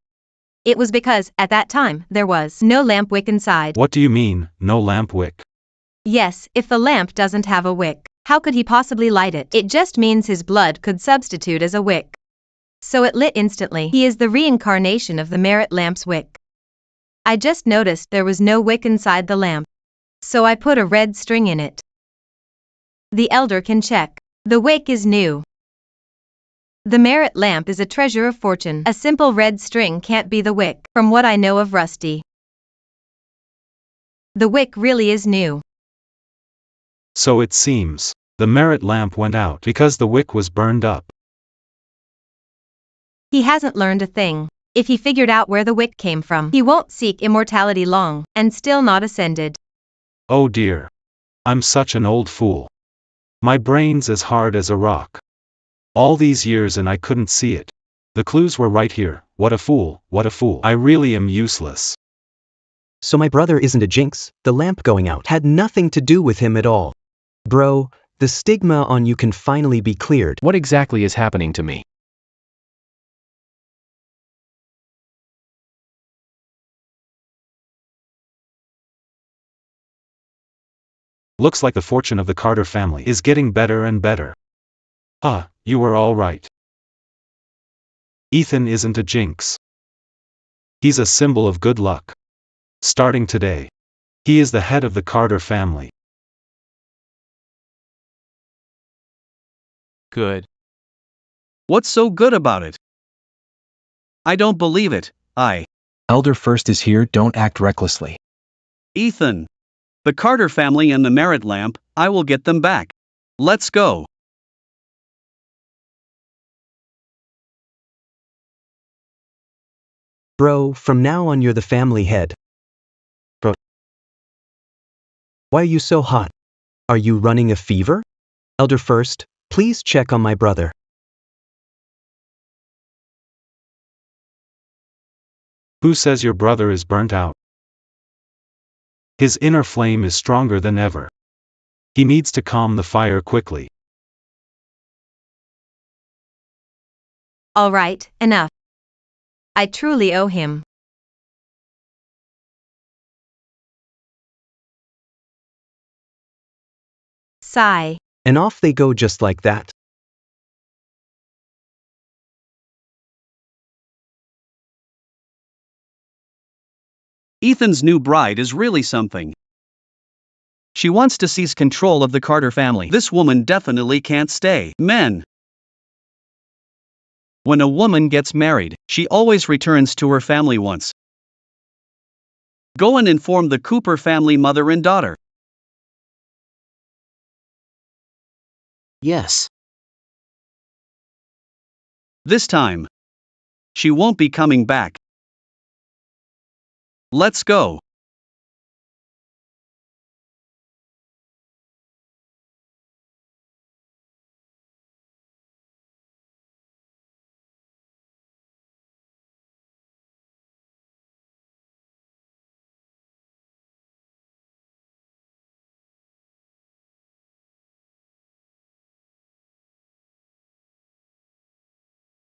it was because, at that time, there was no lamp wick inside. What do you mean, no lamp wick? Yes, if the lamp doesn't have a wick, how could he possibly light it? It just means his blood could substitute as a wick. So it lit instantly. He is the reincarnation of the merit lamp's wick. I just noticed there was no wick inside the lamp, so I put a red string in it. The elder can check. The wick is new. The merit lamp is a treasure of fortune. A simple red string can't be the wick, from what I know of Rusty. The wick really is new. So it seems, the merit lamp went out because the wick was burned up. He hasn't learned a thing. If he figured out where the wick came from, he won't seek immortality long, and still not ascended. Oh dear. I'm such an old fool. My brain's as hard as a rock. All these years and I couldn't see it. The clues were right here. What a fool, what a fool. I really am useless. So my brother isn't a jinx. The lamp going out had nothing to do with him at all. Bro, the stigma on you can finally be cleared. What exactly is happening to me? Looks like the fortune of the Carter family is getting better and better. You were all right. Ethan isn't a jinx. He's a symbol of good luck. Starting today, he is the head of the Carter family. Good. What's so good about it? I don't believe it. Elder First is here, don't act recklessly. Ethan. The Carter family and the Merritt lamp, I will get them back. Let's go. Bro, from now on you're the family head. Bro. Why are you so hot? Are you running a fever? Elder First, please check on my brother. Who says your brother is burnt out? His inner flame is stronger than ever. He needs to calm the fire quickly. All right, enough. I truly owe him. Sigh. And off they go just like that. Ethan's new bride is really something. She wants to seize control of the Carter family. This woman definitely can't stay. Men. When a woman gets married, she always returns to her family once. Go and inform the Cooper family mother and daughter. Yes. This time, she won't be coming back. Let's go.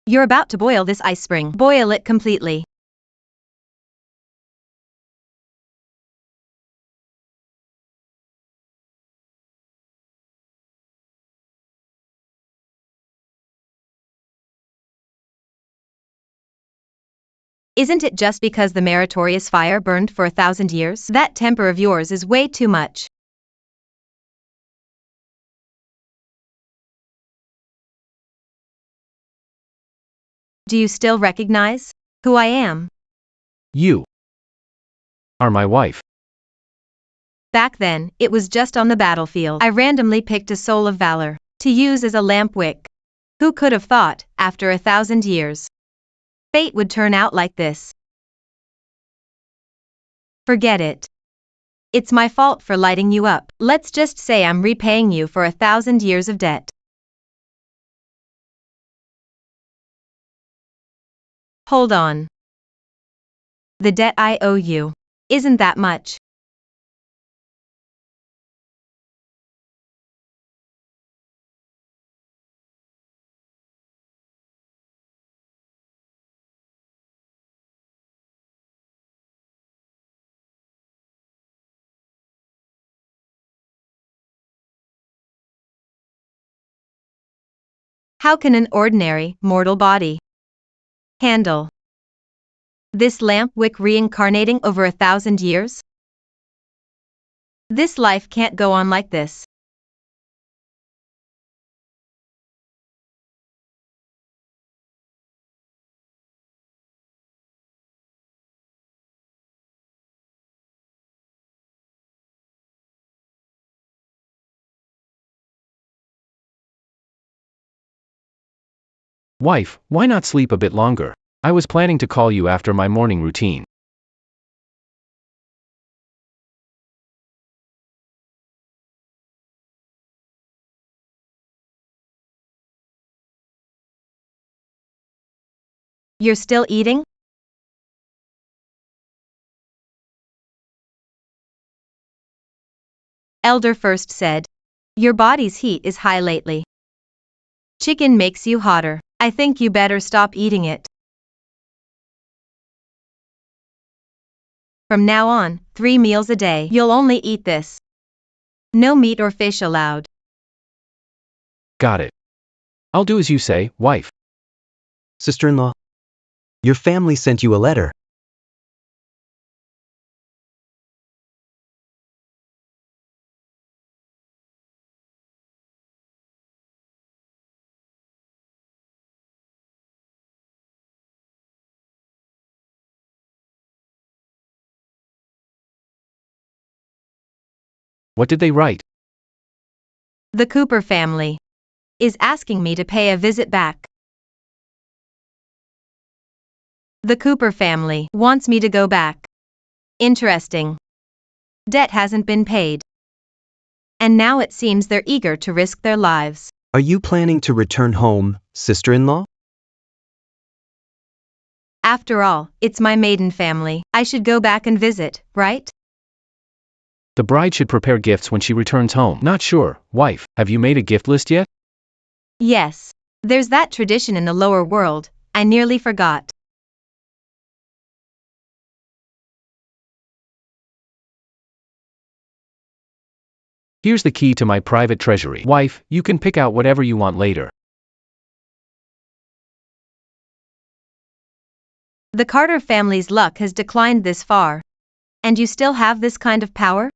You're about to boil this ice spring. Boil it completely. Isn't it just because the meritorious fire burned for 1,000 years? That temper of yours is way too much. Do you still recognize who I am? You are my wife. Back then, it was just on the battlefield. I randomly picked a soul of valor to use as a lamp wick. Who could have thought, after 1,000 years, fate would turn out like this? Forget it. It's my fault for lighting you up. Let's just say I'm repaying you for 1,000 years of debt. Hold on. The debt I owe you isn't that much. How can an ordinary, mortal body handle this lamp wick reincarnating over 1,000 years? This life can't go on like this. Wife, why not sleep a bit longer? I was planning to call you after my morning routine. You're still eating? Elder First said. Your body's heat is high lately. Chicken makes you hotter. I think you better stop eating it. From now on, 3 meals a day. You'll only eat this. No meat or fish allowed. Got it. I'll do as you say, wife. Sister-in-law, your family sent you a letter. What did they write? The Cooper family is asking me to pay a visit back. The Cooper family wants me to go back. Interesting. Debt hasn't been paid. And now it seems they're eager to risk their lives. Are you planning to return home, sister-in-law? After all, it's my maiden family. I should go back and visit, right? The bride should prepare gifts when she returns home. Not sure, wife, have you made a gift list yet? Yes. There's that tradition in the lower world, I nearly forgot. Here's the key to my private treasury. Wife, you can pick out whatever you want later. The Carter family's luck has declined this far. And you still have this kind of power?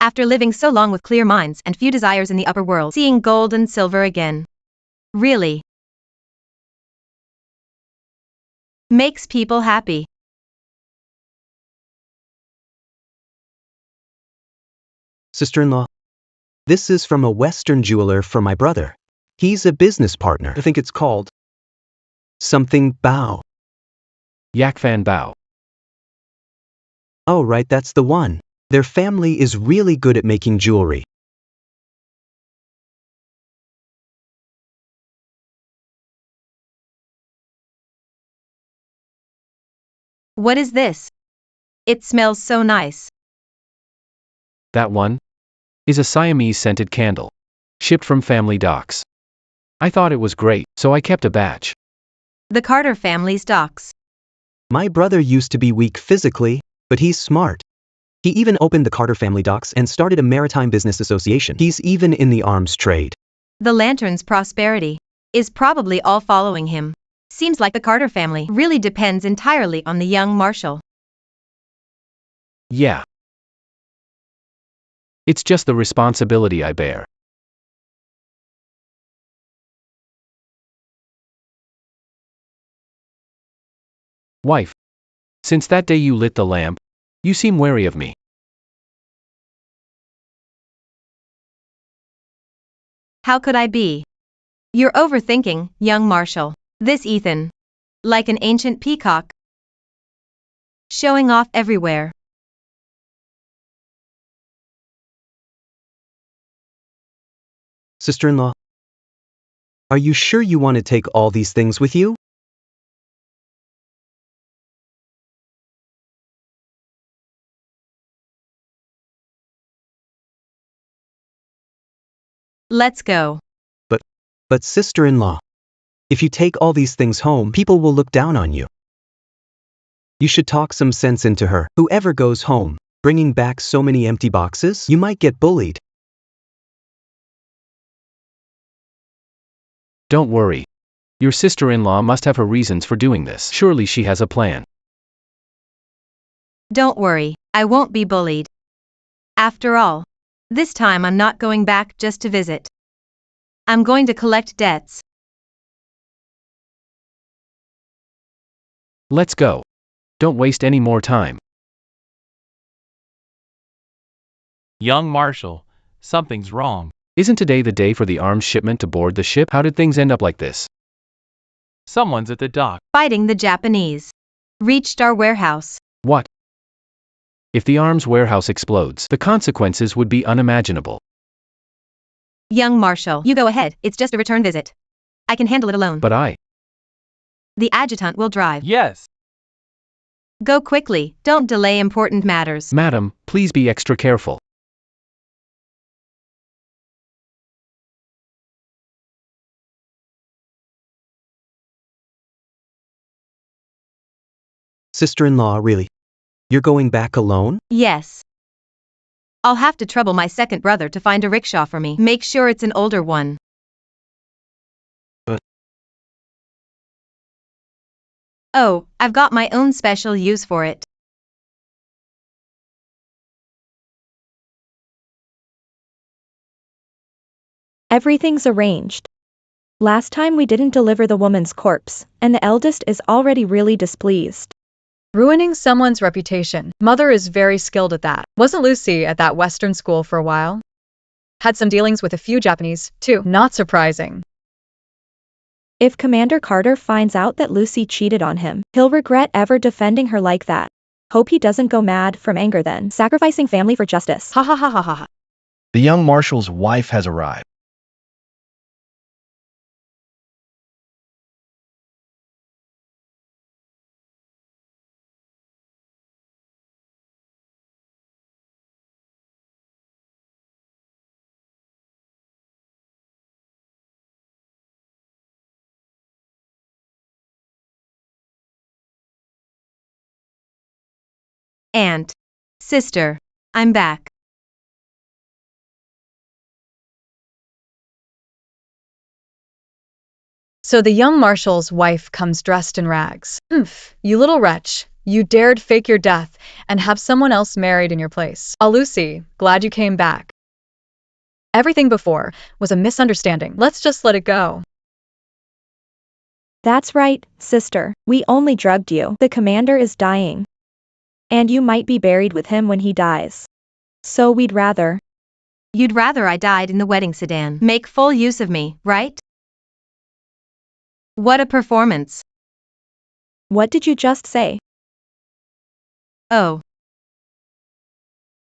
After living so long with clear minds and few desires in the upper world, seeing gold and silver again. Really makes people happy. Sister-in-law, this is from a Western jeweler for my brother. He's a business partner. I think it's called something Bao. Yak Fan Bao. Oh, right, that's the one. Their family is really good at making jewelry. What is this? It smells so nice. That one is a Siamese scented candle, shipped from family docks. I thought it was great, so I kept a batch. The Carter family's docks. My brother used to be weak physically, but he's smart. He even opened the Carter family docks and started a maritime business association. He's even in the arms trade. The lantern's prosperity is probably all following him. Seems like the Carter family really depends entirely on the young Marshall. Yeah. It's just the responsibility I bear. Wife, since that day you lit the lamp, you seem wary of me. How could I be? You're overthinking, young Marshall. This Ethan. Like an ancient peacock. Showing off everywhere. Sister-in-law, are you sure you want to take all these things with you? Let's go. But sister-in-law, if you take all these things home, people will look down on you. You should talk some sense into her. Whoever goes home, bringing back so many empty boxes, you might get bullied. Don't worry. Your sister-in-law must have her reasons for doing this. Surely she has a plan. Don't worry, I won't be bullied. After all, this time I'm not going back just to visit. I'm going to collect debts. Let's go. Don't waste any more time. Young Marshall, something's wrong. Isn't today the day for the arms shipment to board the ship? How did things end up like this? Someone's at the dock. Fighting the Japanese. Reached our warehouse. What? If the arms warehouse explodes, the consequences would be unimaginable. Young Marshall, you go ahead, it's just a return visit. I can handle it alone. But The adjutant will drive. Yes. Go quickly, don't delay important matters. Madam, please be extra careful. Sister-in-law, really? You're going back alone? Yes. I'll have to trouble my second brother to find a rickshaw for me. Make sure it's an older one. But oh, I've got my own special use for it. Everything's arranged. Last time we didn't deliver the woman's corpse, and the eldest is already really displeased. Ruining someone's reputation. Mother is very skilled at that. Wasn't Lucy at that Western school for a while? Had some dealings with a few Japanese, too. Not surprising. If Commander Carter finds out that Lucy cheated on him, he'll regret ever defending her like that. Hope he doesn't go mad from anger then. Sacrificing family for justice. Ha ha ha ha ha ha. The young marshal's wife has arrived. Aunt. Sister. I'm back. So the young marshal's wife comes dressed in rags. You little wretch. You dared fake your death and have someone else married in your place. Lucy, glad you came back. Everything before was a misunderstanding. Let's just let it go. That's right, sister. We only drugged you. The commander is dying. And you might be buried with him when he dies. So we'd rather. You'd rather I died in the wedding sedan. Make full use of me, right? What a performance. What did you just say? Oh.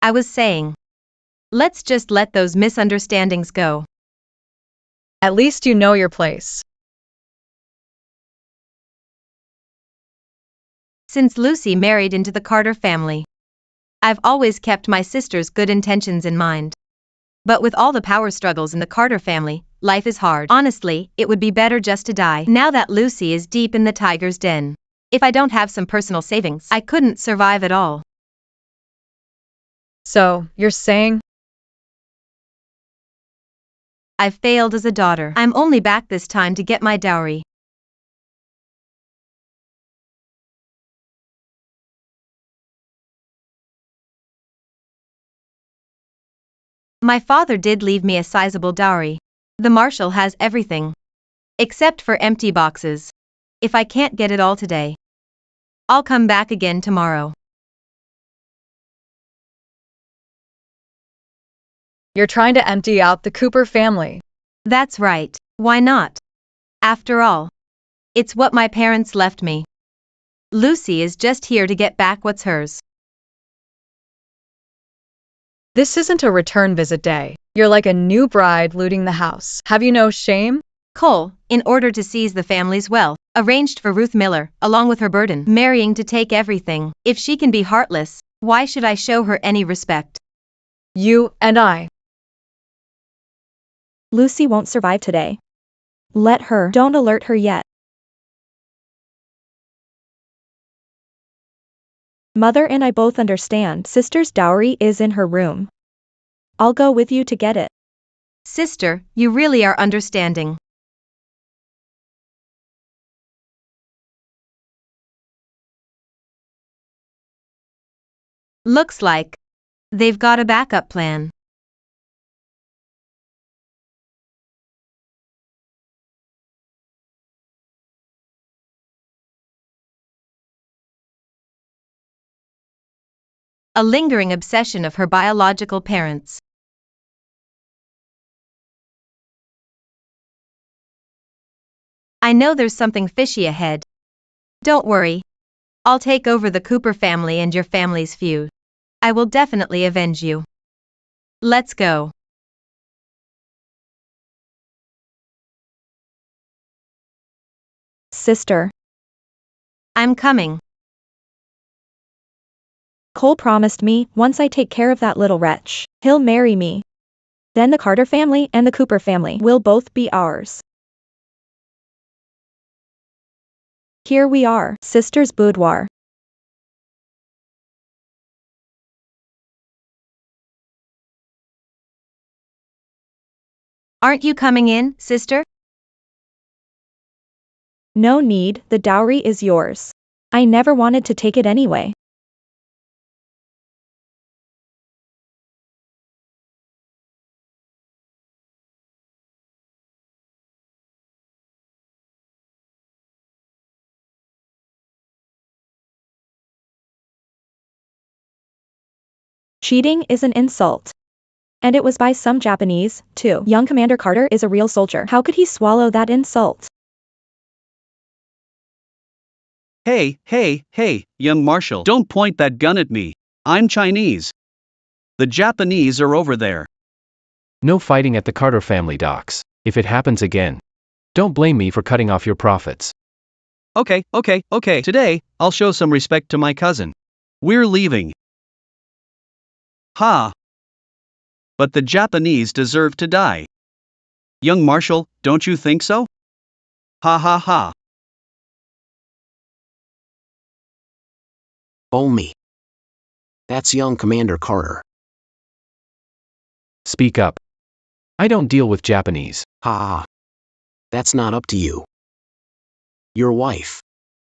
I was saying. Let's just let those misunderstandings go. At least you know your place. Since Lucy married into the Carter family, I've always kept my sister's good intentions in mind. But with all the power struggles in the Carter family, life is hard. Honestly, it would be better just to die. Now that Lucy is deep in the tiger's den. If I don't have some personal savings, I couldn't survive at all. So, you're saying? I've failed as a daughter. I'm only back this time to get my dowry. My father did leave me a sizable dowry. The marshal has everything. Except for empty boxes. If I can't get it all today, I'll come back again tomorrow. You're trying to empty out the Cooper family. That's right. Why not? After all, it's what my parents left me. Lucy is just here to get back what's hers. This isn't a return visit day. You're like a new bride looting the house. Have you no shame? Cole, in order to seize the family's wealth, arranged for Ruth Miller, along with her burden, marrying to take everything. If she can be heartless, why should I show her any respect? You and I. Lucy won't survive today. Let her. Don't alert her yet. Mother and I both understand. Sister's dowry is in her room. I'll go with you to get it. Sister, you really are understanding. Looks like they've got a backup plan. A lingering obsession of her biological parents. I know there's something fishy ahead. Don't worry. I'll take over the Cooper family and your family's feud. I will definitely avenge you. Let's go. Sister. I'm coming. Cole promised me, once I take care of that little wretch, he'll marry me. Then the Carter family and the Cooper family will both be ours. Here we are, sister's boudoir. Aren't you coming in, sister? No need, the dowry is yours. I never wanted to take it anyway. Cheating is an insult. And it was by some Japanese, too. Young Commander Carter is a real soldier. How could he swallow that insult? Hey, hey, hey, young Marshal. Don't point that gun at me. I'm Chinese. The Japanese are over there. No fighting at the Carter family docks. If it happens again, don't blame me for cutting off your profits. Okay. Today, I'll show some respect to my cousin. We're leaving. Ha! But the Japanese deserve to die. Young Marshal, don't you think so? Ha ha ha. Oh me. That's young Commander Carter. Speak up. I don't deal with Japanese. Ha. That's not up to you. Your wife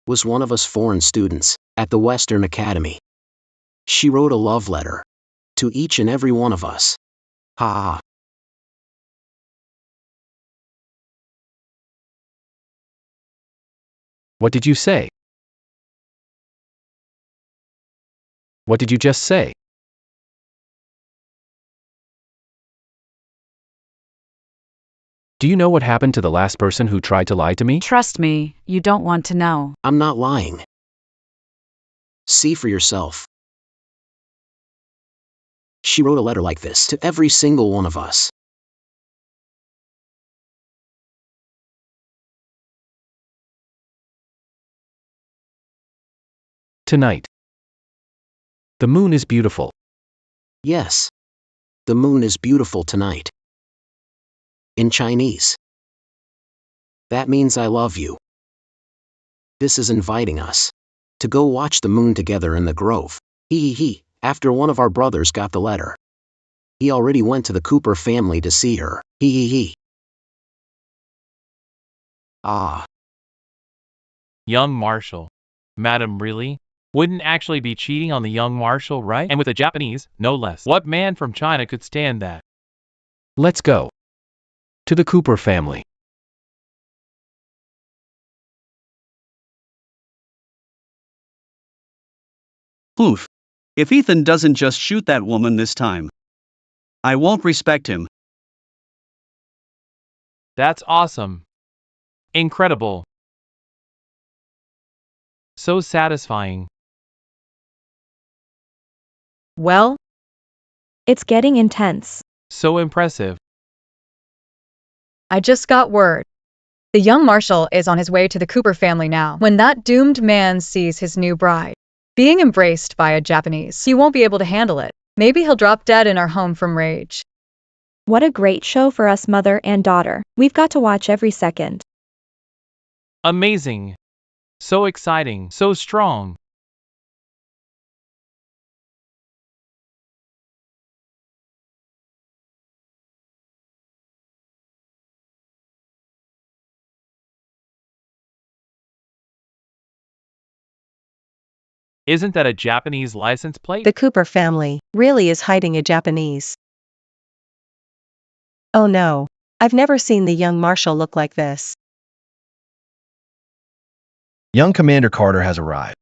was one of us foreign students at the Western Academy. She wrote a love letter to each and every one of us. Ha. What did you say? What did you just say? Do you know what happened to the last person who tried to lie to me? Trust me, you don't want to know. I'm not lying. See for yourself. She wrote a letter like this to every single one of us. Tonight. The moon is beautiful. Yes. The moon is beautiful tonight. In Chinese. That means I love you. This is inviting us to go watch the moon together in the grove. He. After one of our brothers got the letter, he already went to the Cooper family to see her. He. Ah. Young Marshal. Madam, really? Wouldn't actually be cheating on the young Marshal, right? And with a Japanese, no less. What man from China could stand that? Let's go. To the Cooper family. Oof. If Ethan doesn't just shoot that woman this time, I won't respect him. That's awesome. Incredible. So satisfying. Well, it's getting intense. So impressive. I just got word. The young Marshal is on his way to the Cooper family now. When that doomed man sees his new bride being embraced by a Japanese, he won't be able to handle it. Maybe he'll drop dead in our home from rage. What a great show for us mother and daughter. We've got to watch every second. Amazing. So exciting. So strong. Isn't that a Japanese license plate? The Cooper family really is hiding a Japanese. Oh no. I've never seen the young Marshal look like this. Young Commander Carter has arrived.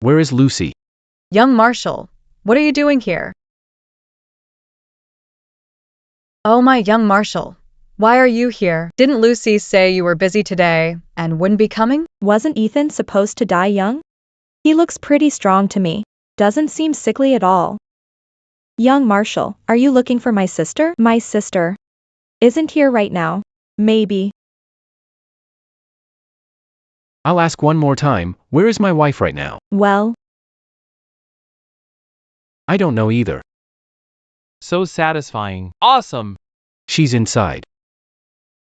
Where is Lucy? Young Marshal, what are you doing here? Oh my young Marshal, why are you here? Didn't Lucy say you were busy today and wouldn't be coming? Wasn't Ethan supposed to die young? He looks pretty strong to me. Doesn't seem sickly at all. Young Marshal, are you looking for my sister? My sister isn't here right now. Maybe. I'll ask one more time, where is my wife right now? Well, I don't know either. So satisfying. Awesome. She's inside.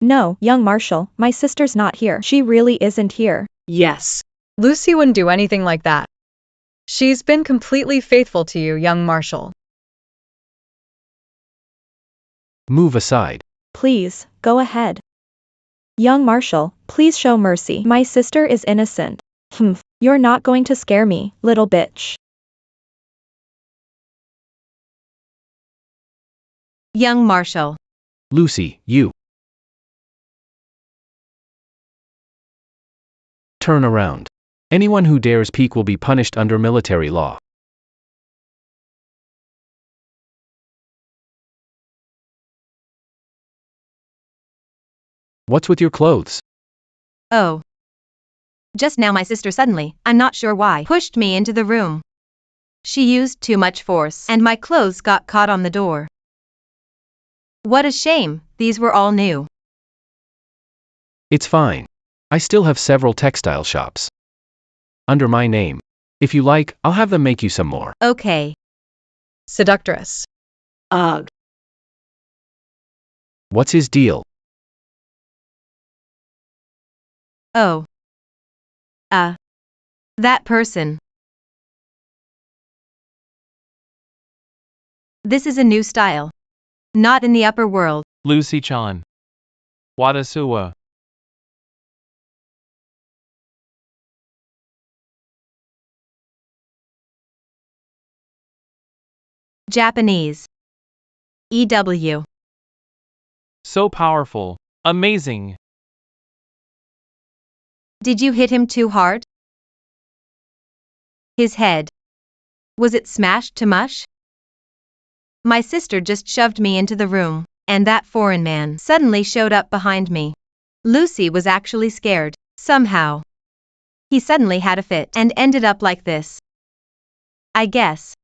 no, young Marshal, my sister's not here. She really isn't here. Yes. Lucy wouldn't do anything like that. She's been completely faithful to you, young Marshal. Move aside. Please, go ahead. Young Marshal, please show mercy. My sister is innocent. You're not going to scare me, little bitch. Young Marshal. Lucy, you. Turn around. Anyone who dares peek will be punished under military law. What's with your clothes? Oh. Just now my sister suddenly, I'm not sure why, pushed me into the room. She used too much force, and my clothes got caught on the door. What a shame, these were all new. It's fine. I still have several textile shops. Under my name. If you like, I'll have them make you some more. Okay. Seductress. Ugh. What's his deal? Oh. That person. This is a new style. Not in the upper world. Lucy-chan. Wadasuwa. Japanese. EW. So powerful. Amazing. Did you hit him too hard? His head. Was it smashed to mush? My sister just shoved me into the room, and that foreign man suddenly showed up behind me. Lucy was actually scared, somehow. He suddenly had a fit and ended up like this. I guess.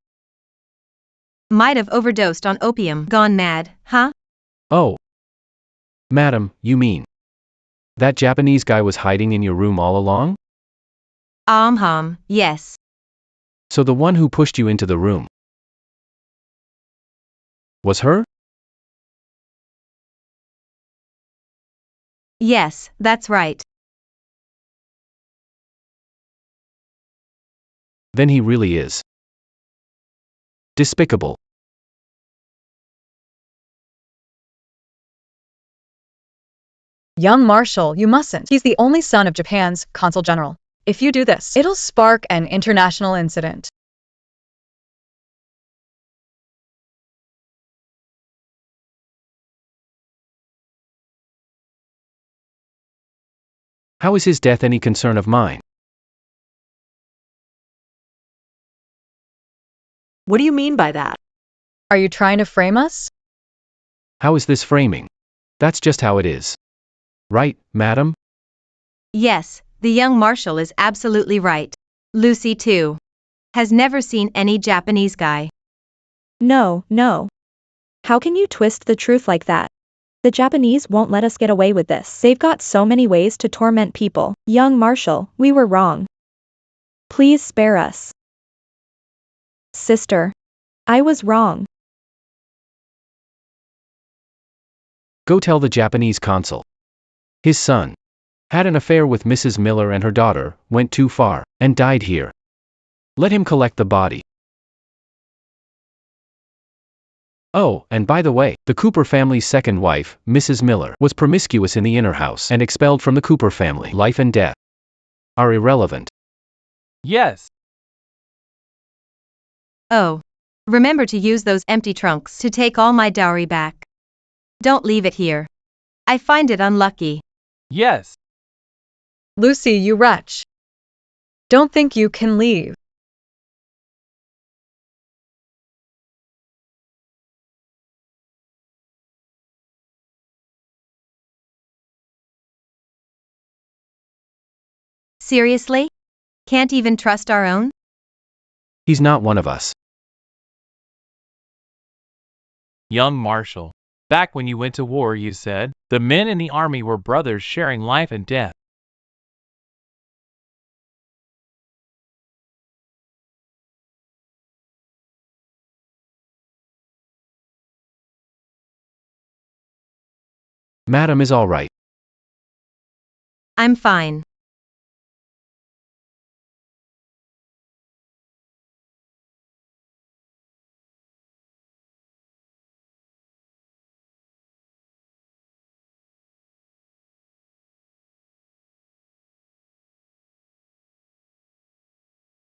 Might have overdosed on opium, gone mad, huh? Oh. Madam, you mean that Japanese guy was hiding in your room all along? Yes. So the one who pushed you into the room was her? Yes, that's right. Then he really is despicable. Young Marshal, you mustn't. He's the only son of Japan's consul general. If you do this, it'll spark an international incident. How is his death any concern of mine? What do you mean by that? Are you trying to frame us? How is this framing? That's just how it is. Right, madam? Yes, the young marshal is absolutely right. Lucy, too. Has never seen any Japanese guy. No. How can you twist the truth like that? The Japanese won't let us get away with this. They've got so many ways to torment people. Young Marshal, we were wrong. Please spare us. Sister. I was wrong. Go tell the Japanese consul. His son had an affair with Mrs. Miller and her daughter, went too far, and died here. Let him collect the body. Oh, and by the way, the Cooper family's second wife, Mrs. Miller, was promiscuous in the inner house and expelled from the Cooper family. Life and death are irrelevant. Yes. Oh. Remember to use those empty trunks to take all my dowry back. Don't leave it here. I find it unlucky. Yes. Lucy, you wretch. Don't think you can leave. Seriously? Can't even trust our own? He's not one of us. Young Marshal. Back when you went to war, you said, the men in the army were brothers sharing life and death. Madam is all right. I'm fine.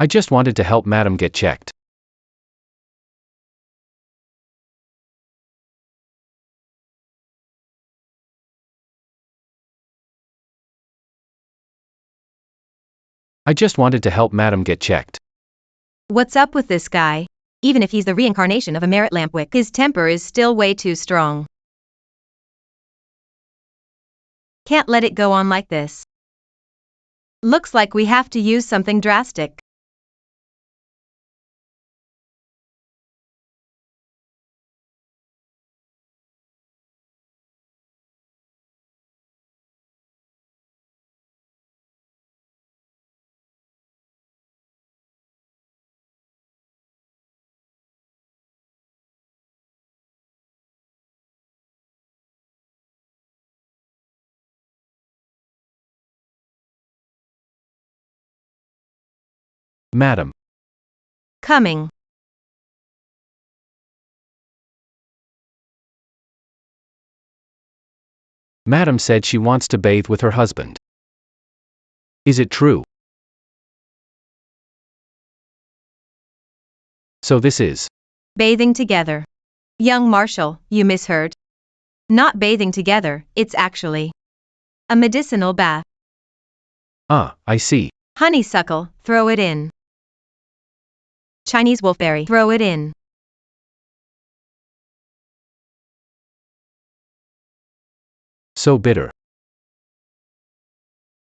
I just wanted to help Madam get checked. I just wanted to help Madam get checked. What's up with this guy? Even if he's the reincarnation of a merit lampwick, his temper is still way too strong. Can't let it go on like this. Looks like we have to use something drastic. Madam. Coming. Madam said she wants to bathe with her husband. Is it true? So this is Bathing together. Young Marshall, you misheard. Not bathing together, it's actually a medicinal bath. I see. Honeysuckle, throw it in. Chinese wolfberry, throw it in. So bitter.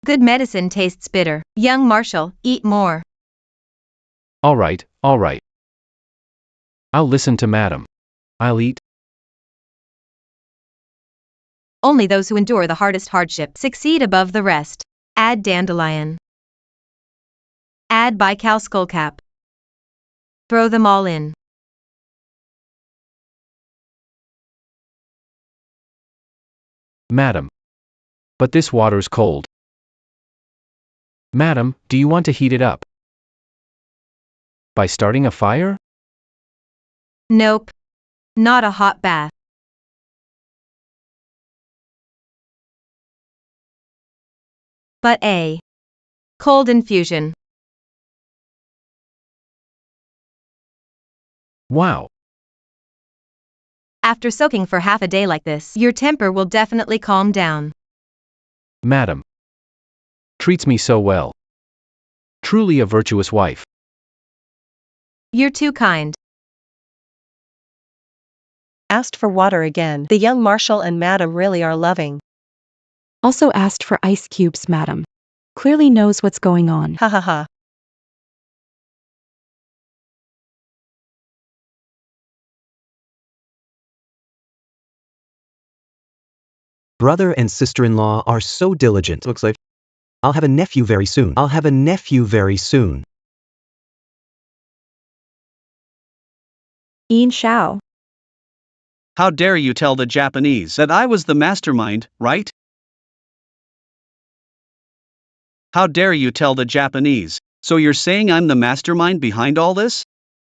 Good medicine tastes bitter. Young Marshall, eat more. All right, all right. I'll listen to Madam. I'll eat. Only those who endure the hardest hardship succeed above the rest. Add dandelion. Add bical skullcap. Throw them all in. Madam. But this water's cold. Madam, do you want to heat it up? By starting a fire? Nope. Not a hot bath. But a cold infusion. Wow. After soaking for half a day like this, your temper will definitely calm down. Madam. Treats me so well. Truly a virtuous wife. You're too kind. Asked for water again. The young Marshal and Madam really are loving. Also asked for ice cubes, madam. Clearly knows what's going on. Ha ha ha. Brother and sister-in-law are so diligent. Looks like I'll have a nephew very soon. I'll have a nephew very soon. Yin Shao. How dare you tell the Japanese that I was the mastermind, right? How dare you tell the Japanese? So you're saying I'm the mastermind behind all this?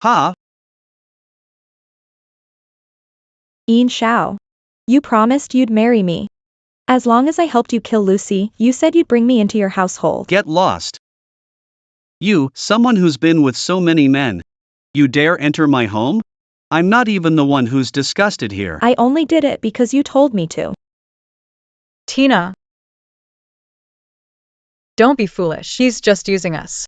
Ha! Yin Shao. You promised you'd marry me. As long as I helped you kill Lucy, you said you'd bring me into your household. Get lost. You, someone who's been with so many men. You dare enter my home? I'm not even the one who's disgusted here. I only did it because you told me to. Tina. Don't be foolish. He's just using us.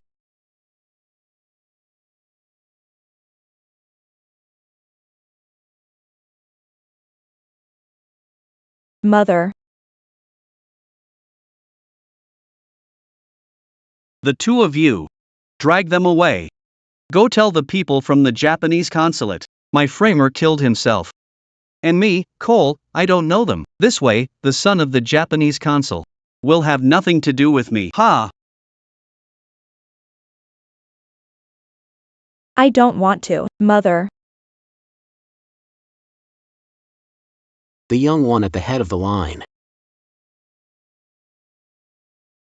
Mother. The two of you. Drag them away. Go tell the people from the Japanese consulate. My framer killed himself. And me, Cole, I don't know them. This way, the son of the Japanese consul will have nothing to do with me. Ha! I don't want to, Mother. The young one at the head of the line.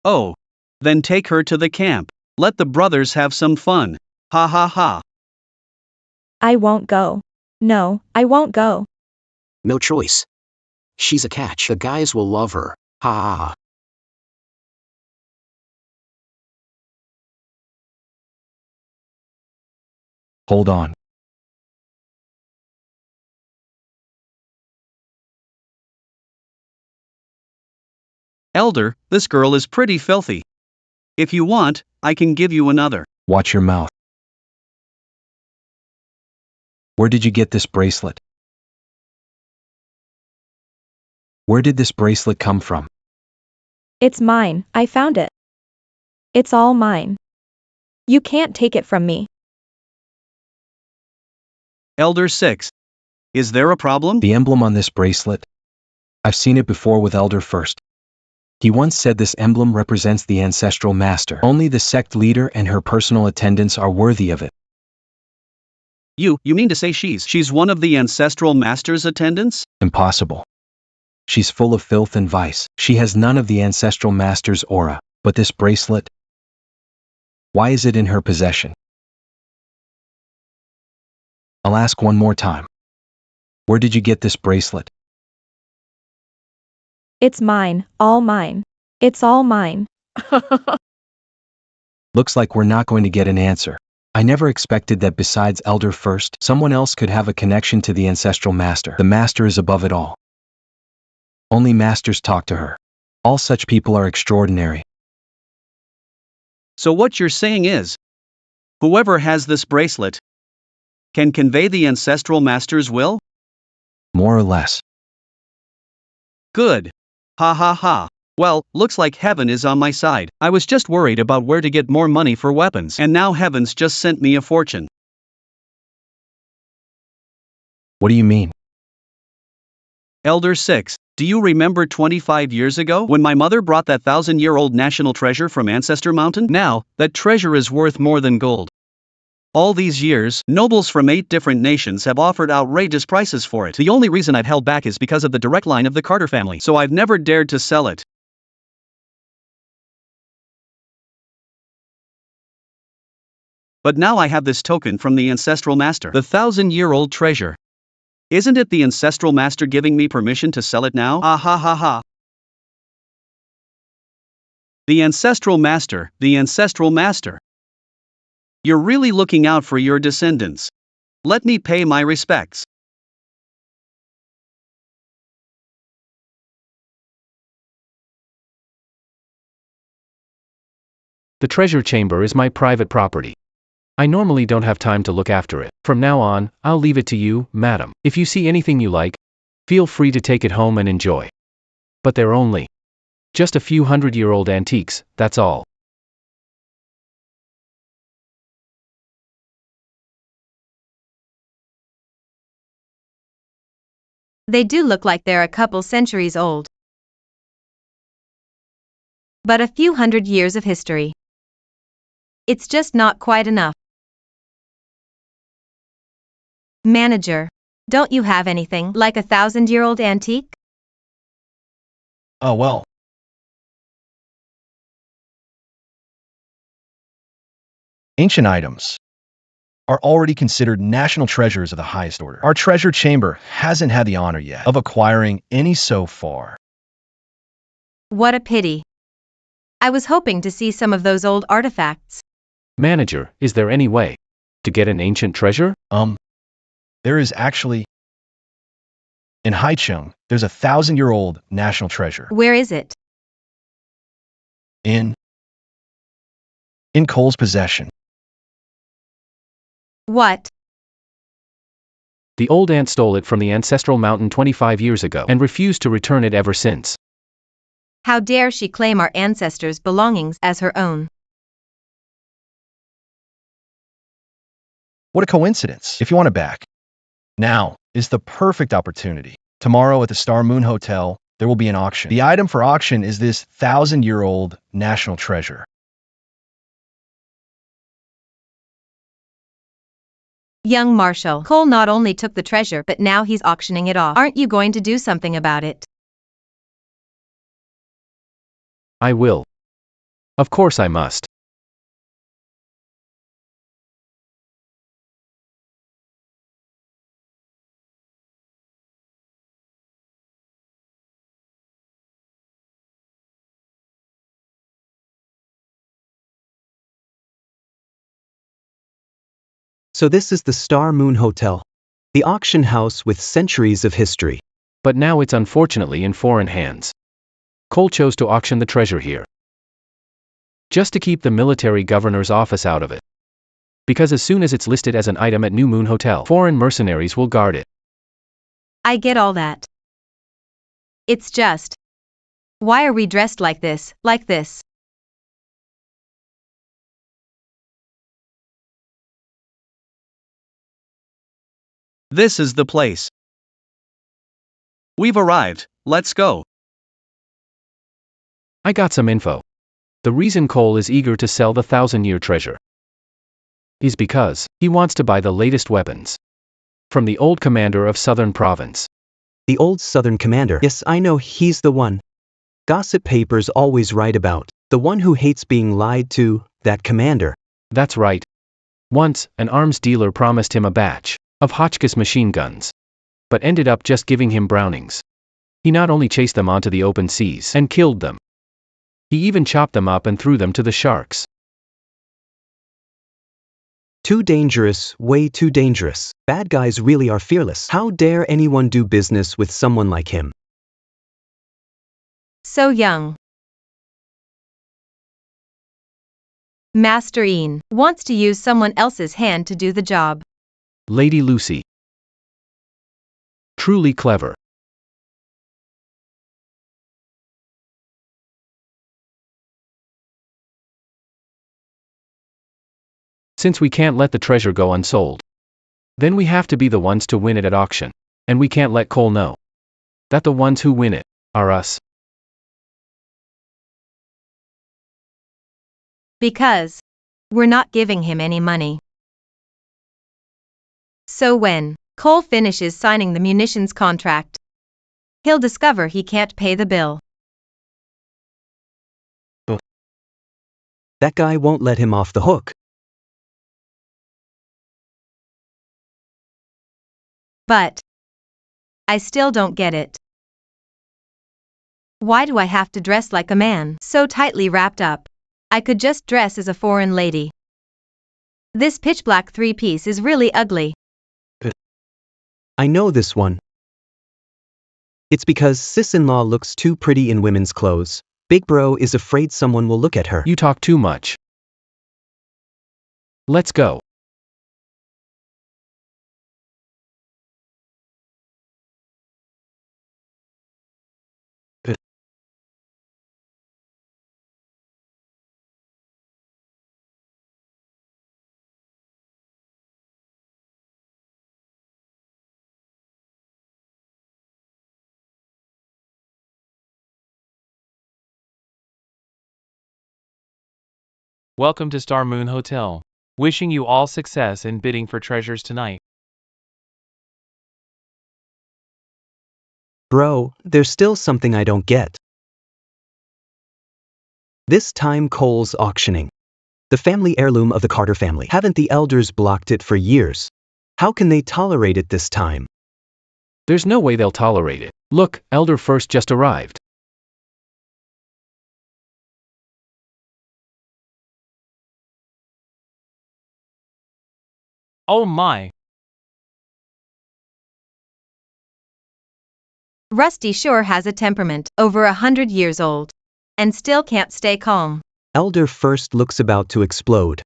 Oh. Then take her to the camp. Let the brothers have some fun. Ha ha ha. I won't go. No, I won't go. No choice. She's a catch. The guys will love her. Ha ha ha. Hold on. Elder, this girl is pretty filthy. If you want, I can give you another. Watch your mouth. Where did you get this bracelet? Where did this bracelet come from? It's mine, I found it. It's all mine. You can't take it from me. Elder 6. Is there a problem? The emblem on this bracelet? I've seen it before with Elder First. He once said this emblem represents the ancestral master. Only the sect leader and her personal attendants are worthy of it. You mean to say she's one of the ancestral master's attendants? Impossible. She's full of filth and vice. She has none of the ancestral master's aura. But this bracelet? Why is it in her possession? I'll ask one more time. Where did you get this bracelet? It's mine, all mine. It's all mine. Looks like we're not going to get an answer. I never expected that besides Elder First, someone else could have a connection to the ancestral master. The master is above it all. Only masters talk to her. All such people are extraordinary. So what you're saying is, whoever has this bracelet can convey the ancestral master's will? More or less. Good. Ha ha ha. Well, looks like heaven is on my side. I was just worried about where to get more money for weapons, and now heaven's just sent me a fortune. What do you mean? Elder 6, do you remember 25 years ago when my mother brought that 1,000-year-old national treasure from Ancestor Mountain? Now, that treasure is worth more than gold. All these years, nobles from 8 different nations have offered outrageous prices for it. The only reason I've held back is because of the direct line of the Carter family, so I've never dared to sell it. But now I have this token from the ancestral master, the 1,000-year-old treasure. Isn't it the ancestral master giving me permission to sell it now? Ah ha ha ha. The ancestral master, the ancestral master. You're really looking out for your descendants. Let me pay my respects. The treasure chamber is my private property. I normally don't have time to look after it. From now on, I'll leave it to you, madam. If you see anything you like, feel free to take it home and enjoy. But they're only just a few 100-year-old antiques, that's all. They do look like they're a couple centuries old. But a few hundred years of history. It's just not quite enough. Manager, don't you have anything like a 1,000-year-old antique? Oh well. Ancient items are already considered national treasures of the highest order. Our treasure chamber hasn't had the honor yet of acquiring any so far. What a pity. I was hoping to see some of those old artifacts. Manager, is there any way to get an ancient treasure? There is actually. In Haicheng, there's a 1,000-year-old national treasure. Where is it? In Cole's possession. What? The old aunt stole it from the ancestral mountain 25 years ago and refused to return it ever since. How dare she claim our ancestors' belongings as her own? What a coincidence. If you want it back, now is the perfect opportunity. Tomorrow at the Star Moon Hotel, there will be an auction. The item for auction is this 1,000-year-old national treasure. Young Marshal, Cole not only took the treasure but now he's auctioning it off. Aren't you going to do something about it? I will. Of course I must. So this is the Star Moon Hotel, the auction house with centuries of history. But now it's unfortunately in foreign hands. Cole chose to auction the treasure here, just to keep the military governor's office out of it. Because as soon as it's listed as an item at New Moon Hotel, foreign mercenaries will guard it. I get all that. It's just, Why are we dressed like this, like this? This is the place. We've arrived, let's go. I got some info. The reason Cole is eager to sell the 1,000-year treasure is because he wants to buy the latest weapons from the old commander of Southern Province. The old Southern commander. Yes, I know, he's the one. Gossip papers always write about. The one who hates being lied to, that commander. That's right. Once, an arms dealer promised him a batch of Hotchkiss machine guns, but ended up just giving him Brownings. He not only chased them onto the open seas and killed them, he even chopped them up and threw them to the sharks. Too dangerous, way too dangerous. Bad guys really are fearless. How dare anyone do business with someone like him? So young. Master Ian wants to use someone else's hand to do the job. Lady Lucy. Truly clever. Since we can't let the treasure go unsold, then we have to be the ones to win it at auction. And we can't let Cole know that the ones who win it are us. Because we're not giving him any money. So when Cole finishes signing the munitions contract, he'll discover he can't pay the bill. That guy won't let him off the hook. But I still don't get it. Why do I have to dress like a man, so tightly wrapped up? I could just dress as a foreign lady. This pitch black three-piece is really ugly. I know this one. It's because sis-in-law looks too pretty in women's clothes. Big bro is afraid someone will look at her. You talk too much. Let's go. Welcome to Star Moon Hotel. Wishing you all success in bidding for treasures tonight. Bro, there's still something I don't get. This time Cole's auctioning the family heirloom of the Carter family. Haven't the elders blocked it for years? How can they tolerate it this time? There's no way they'll tolerate it. Look, Elder First just arrived. Oh my! Rusty sure has a temperament, over 100 years old, and still can't stay calm. Elder First looks about to explode.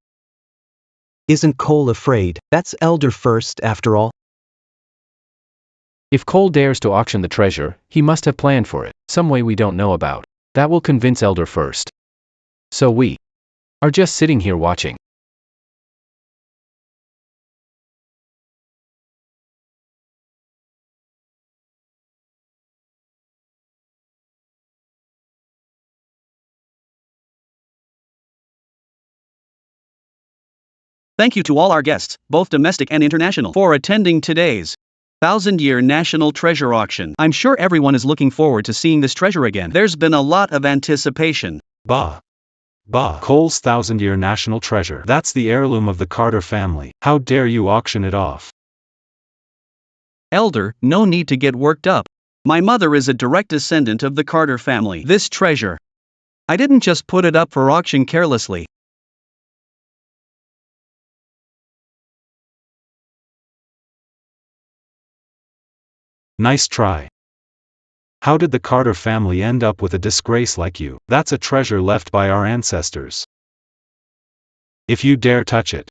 Isn't Cole afraid? That's Elder First after all. If Cole dares to auction the treasure, he must have planned for it, some way we don't know about. That will convince Elder First. So we are just sitting here watching. Thank you to all our guests, both domestic and international, for attending today's 1,000-year National Treasure Auction. I'm sure everyone is looking forward to seeing this treasure again. There's been a lot of anticipation. Bah. Cole's 1,000-year national treasure. That's the heirloom of the Carter family. How dare you auction it off? Elder, no need to get worked up. My mother is a direct descendant of the Carter family. This treasure, I didn't just put it up for auction carelessly. Nice try. How did the Carter family end up with a disgrace like you? That's a treasure left by our ancestors. If you dare touch it,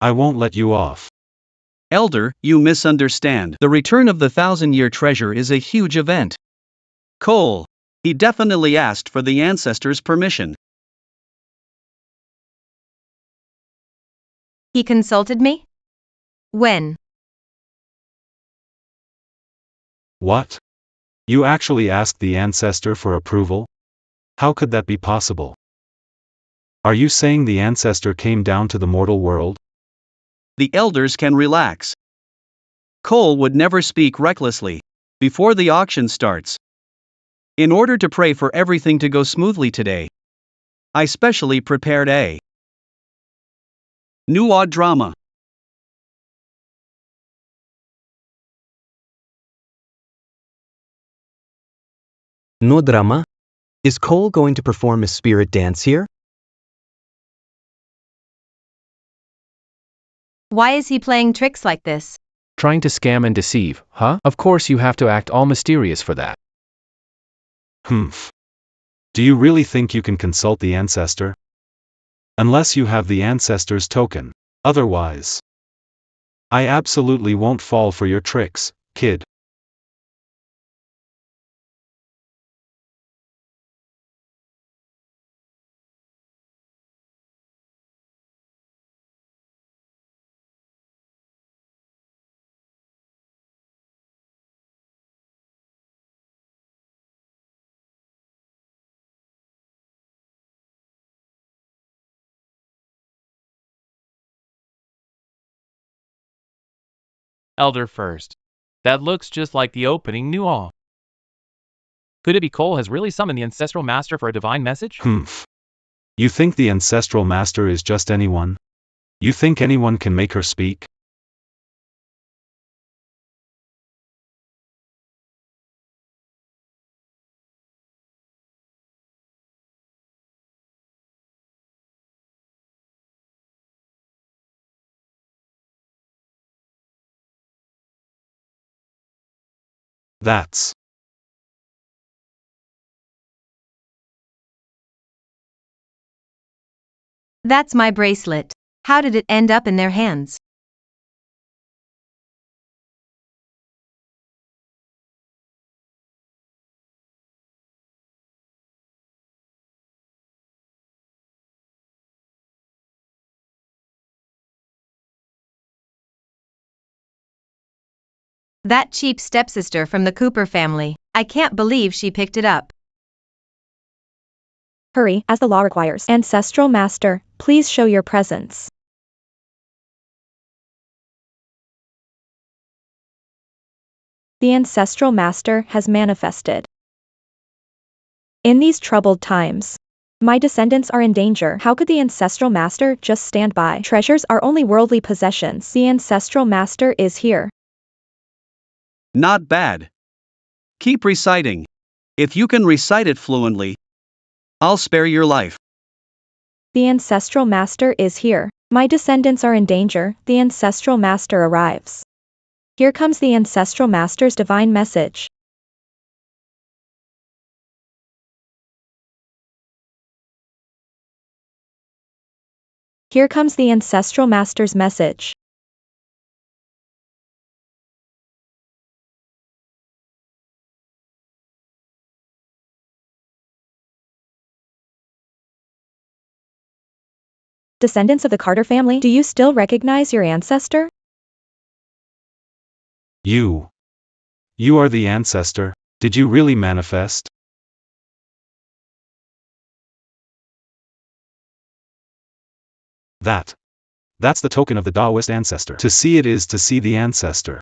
I won't let you off. Elder, you misunderstand. The return of the 1,000-year treasure is a huge event. Cole. He definitely asked for the ancestors' permission. He consulted me? When? What? You actually asked the ancestor for approval? How could that be possible? Are you saying the ancestor came down to the mortal world? The elders can relax. Cole would never speak recklessly before the auction starts. In order to pray for everything to go smoothly today, I specially prepared a new odd drama. No drama? Is Cole going to perform a spirit dance here? Why is he playing tricks like this? Trying to scam and deceive, huh? Of course you have to act all mysterious for that. Humph. Do you really think you can consult the ancestor? Unless you have the ancestor's token. Otherwise, I absolutely won't fall for your tricks, kid. Elder first. That looks just like the opening nual. Could it be Cole has really summoned the ancestral master for a divine message? Humph. You think the ancestral master is just anyone? You think anyone can make her speak? That's my bracelet. How did it end up in their hands? That cheap stepsister from the Cooper family. I can't believe she picked it up. Hurry, as the law requires. Ancestral Master, please show your presence. The Ancestral Master has manifested. In these troubled times, my descendants are in danger. How could the Ancestral Master just stand by? Treasures are only worldly possessions. The Ancestral Master is here. Not bad. Keep reciting. If you can recite it fluently, I'll spare your life. The Ancestral Master is here. My descendants are in danger. The Ancestral Master arrives. Here comes the Ancestral Master's divine message. Here comes the Ancestral Master's message. Descendants of the Carter family, do you still recognize your ancestor? you. You are the ancestor. Did you really manifest? That's the token of the Taoist ancestor. To see it is to see the ancestor.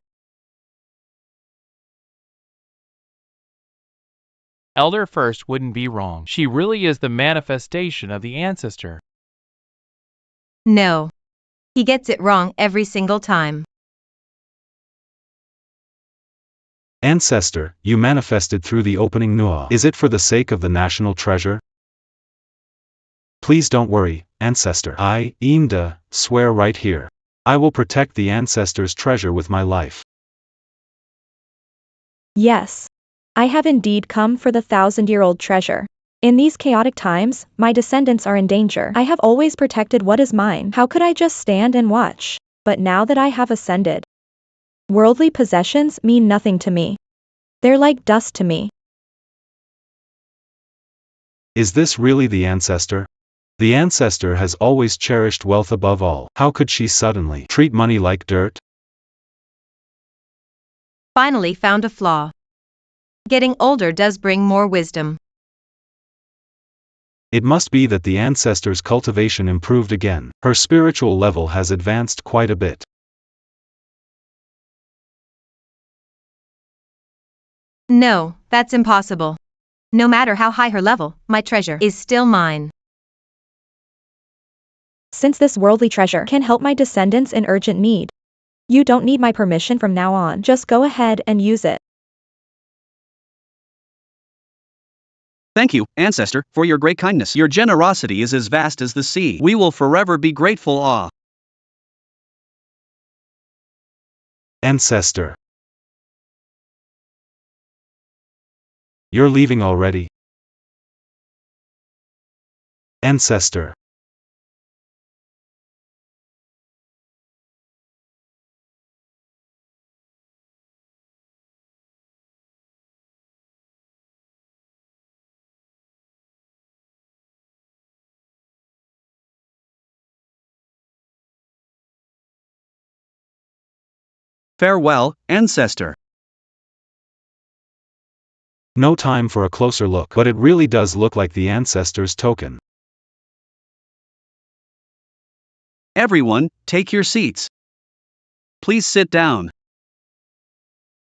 Elder first wouldn't be wrong. She really is the manifestation of the ancestor. No. He gets it wrong every single time. Ancestor, you manifested through the opening Nu'a. Is it for the sake of the national treasure? Please don't worry, ancestor. I, Imda, swear right here. I will protect the ancestor's treasure with my life. Yes. I have indeed come for the 1,000-year-old treasure. In these chaotic times, my descendants are in danger. I have always protected what is mine. How could I just stand and watch? But now that I have ascended, Worldly possessions mean nothing to me. They're like dust to me. Is this really the ancestor? The ancestor has always cherished wealth above all. How could she suddenly treat money like dirt? Finally found a flaw. Getting older does bring more wisdom. It must be that the ancestor's cultivation improved again. Her spiritual level has advanced quite a bit. No, that's impossible. No matter how high her level, my treasure is still mine. Since this worldly treasure can help my descendants in urgent need, you don't need my permission from now on. Just go ahead and use it. Thank you, Ancestor, for your great kindness. Your generosity is as vast as the sea. We will forever be grateful. Ancestor. You're leaving already? Ancestor. Farewell, Ancestor. No time for a closer look, but it really does look like the ancestor's token. Everyone, take your seats. Please sit down.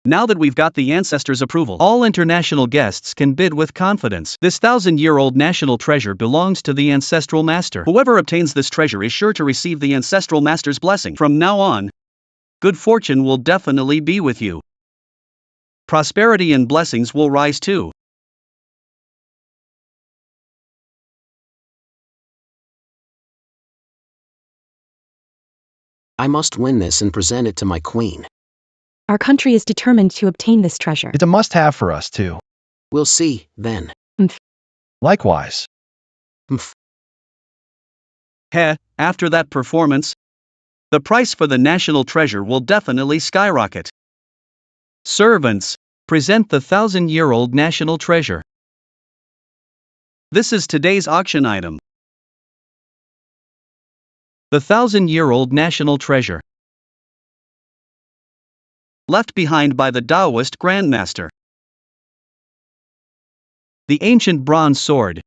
Now that we've got the ancestor's approval, all international guests can bid with confidence. This 1,000-year-old national treasure belongs to the ancestral master. Whoever obtains this treasure is sure to receive the ancestral master's blessing. From now on, good fortune will definitely be with you. Prosperity and blessings will rise too. I must win this and present it to my queen. Our country is determined to obtain this treasure. It's a must-have for us, too. We'll see, then. Likewise. After that performance, the price for the national treasure will definitely skyrocket. Servants, present the 1,000-year-old national treasure. This is today's auction item. The 1,000-year-old national treasure. Left behind by the Taoist Grandmaster. The ancient bronze sword.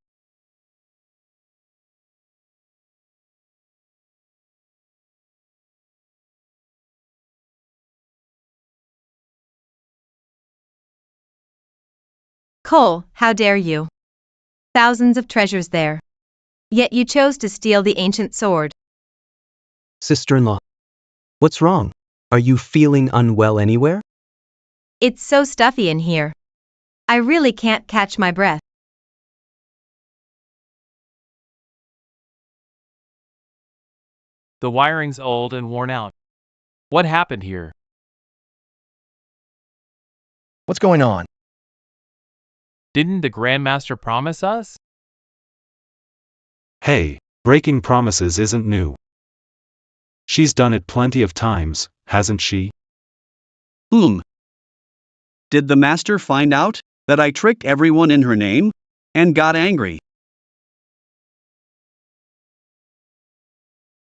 Cole, how dare you? Thousands of treasures there. Yet you chose to steal the ancient sword. Sister-in-law. What's wrong? Are you feeling unwell anywhere? It's so stuffy in here. I really can't catch my breath. The wiring's old and worn out. What happened here? What's going on? Didn't the Grandmaster promise us? Hey, breaking promises isn't new. She's done it plenty of times, hasn't she? Did the master find out that I tricked everyone in her name and got angry?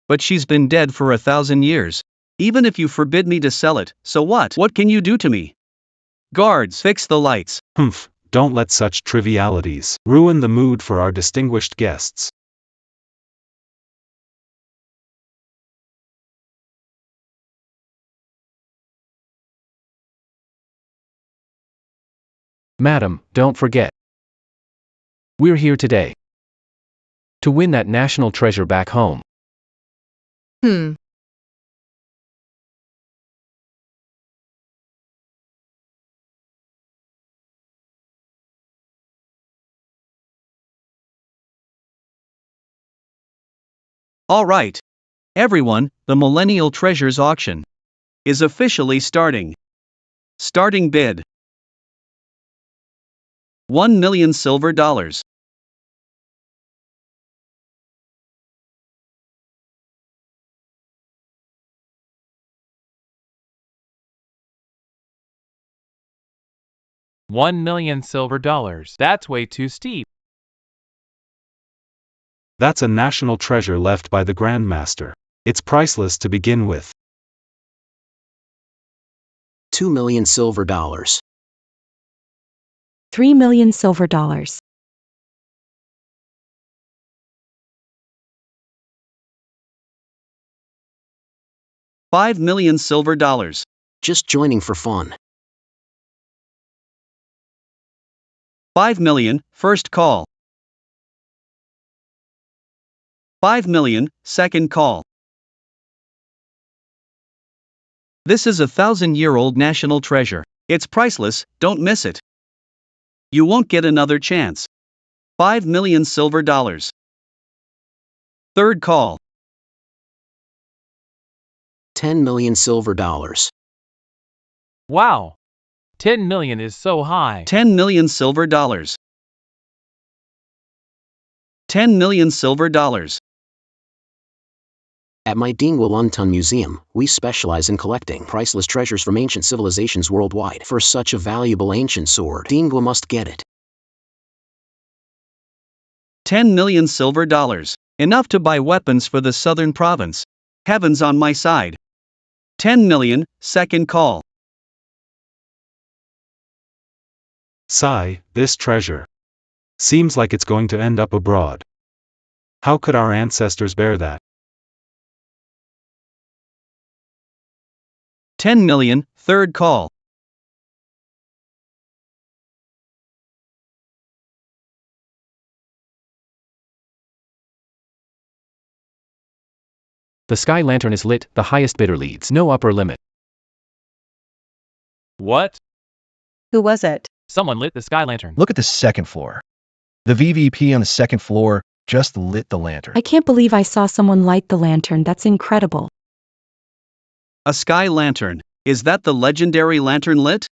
But she's been dead for 1,000 years. Even if you forbid me to sell it, so what? What can you do to me? Guards, fix the lights. Don't let such trivialities ruin the mood for our distinguished guests. Madam, don't forget. We're here today to win that national treasure back home. All right. Everyone, the Millennial Treasures auction is officially starting. Starting bid. 1 million silver dollars. 1,000,000 silver dollars. That's way too steep. That's a national treasure left by the Grandmaster. It's priceless to begin with. 2,000,000 silver dollars. 3 million silver dollars. $5,000,000 silver dollars. Just joining for fun. 5,000,000, first call. 5,000,000, second call. This is a 1,000-year-old national treasure. It's priceless, don't miss it. You won't get another chance. 5,000,000 silver dollars. Third call. 10,000,000 silver dollars. Wow. 10,000,000 is so high. 10,000,000 silver dollars. 10,000,000 silver dollars. At my Dingwaluntan Museum, we specialize in collecting priceless treasures from ancient civilizations worldwide. For such a valuable ancient sword, Dingwa must get it. 10,000,000 silver dollars. Enough to buy weapons for the southern province. Heaven's on my side. 10,000,000, second call. Sigh, this treasure. Seems like it's going to end up abroad. How could our ancestors bear that? 10,000,000, third call. The sky lantern is lit, the highest bidder leads. No upper limit. What? Who was it? Someone lit the sky lantern. Look at the second floor. The VVP on the second floor just lit the lantern. I can't believe I saw someone light the lantern. That's incredible. A sky lantern. Is that the legendary lantern lit?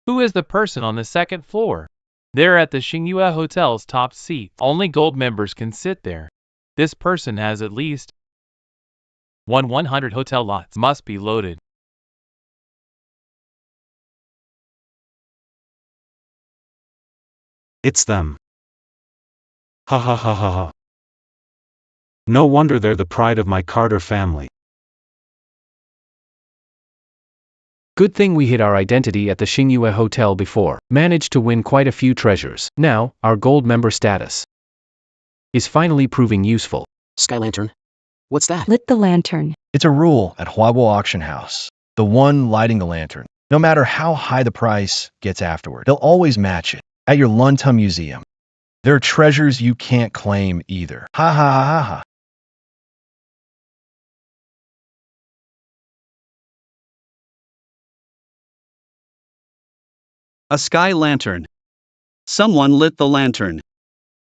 Who is the person on the second floor? They're at the Xingyue Hotel's top seat. Only gold members can sit there. This person has at least 100 hotel lots. Must be loaded. It's them. Ha ha ha ha ha. No wonder they're the pride of my Carter family. Good thing we hid our identity at the Xingyue Hotel before. Managed to win quite a few treasures. Now, our gold member status is finally proving useful. Sky lantern? What's that? Lit the lantern. It's a rule at Huabo Auction House. The one lighting the lantern, no matter how high the price gets afterward, they'll always match it at your Lunta Museum. There are treasures you can't claim either. Ha ha ha ha ha. A sky lantern. Someone lit the lantern.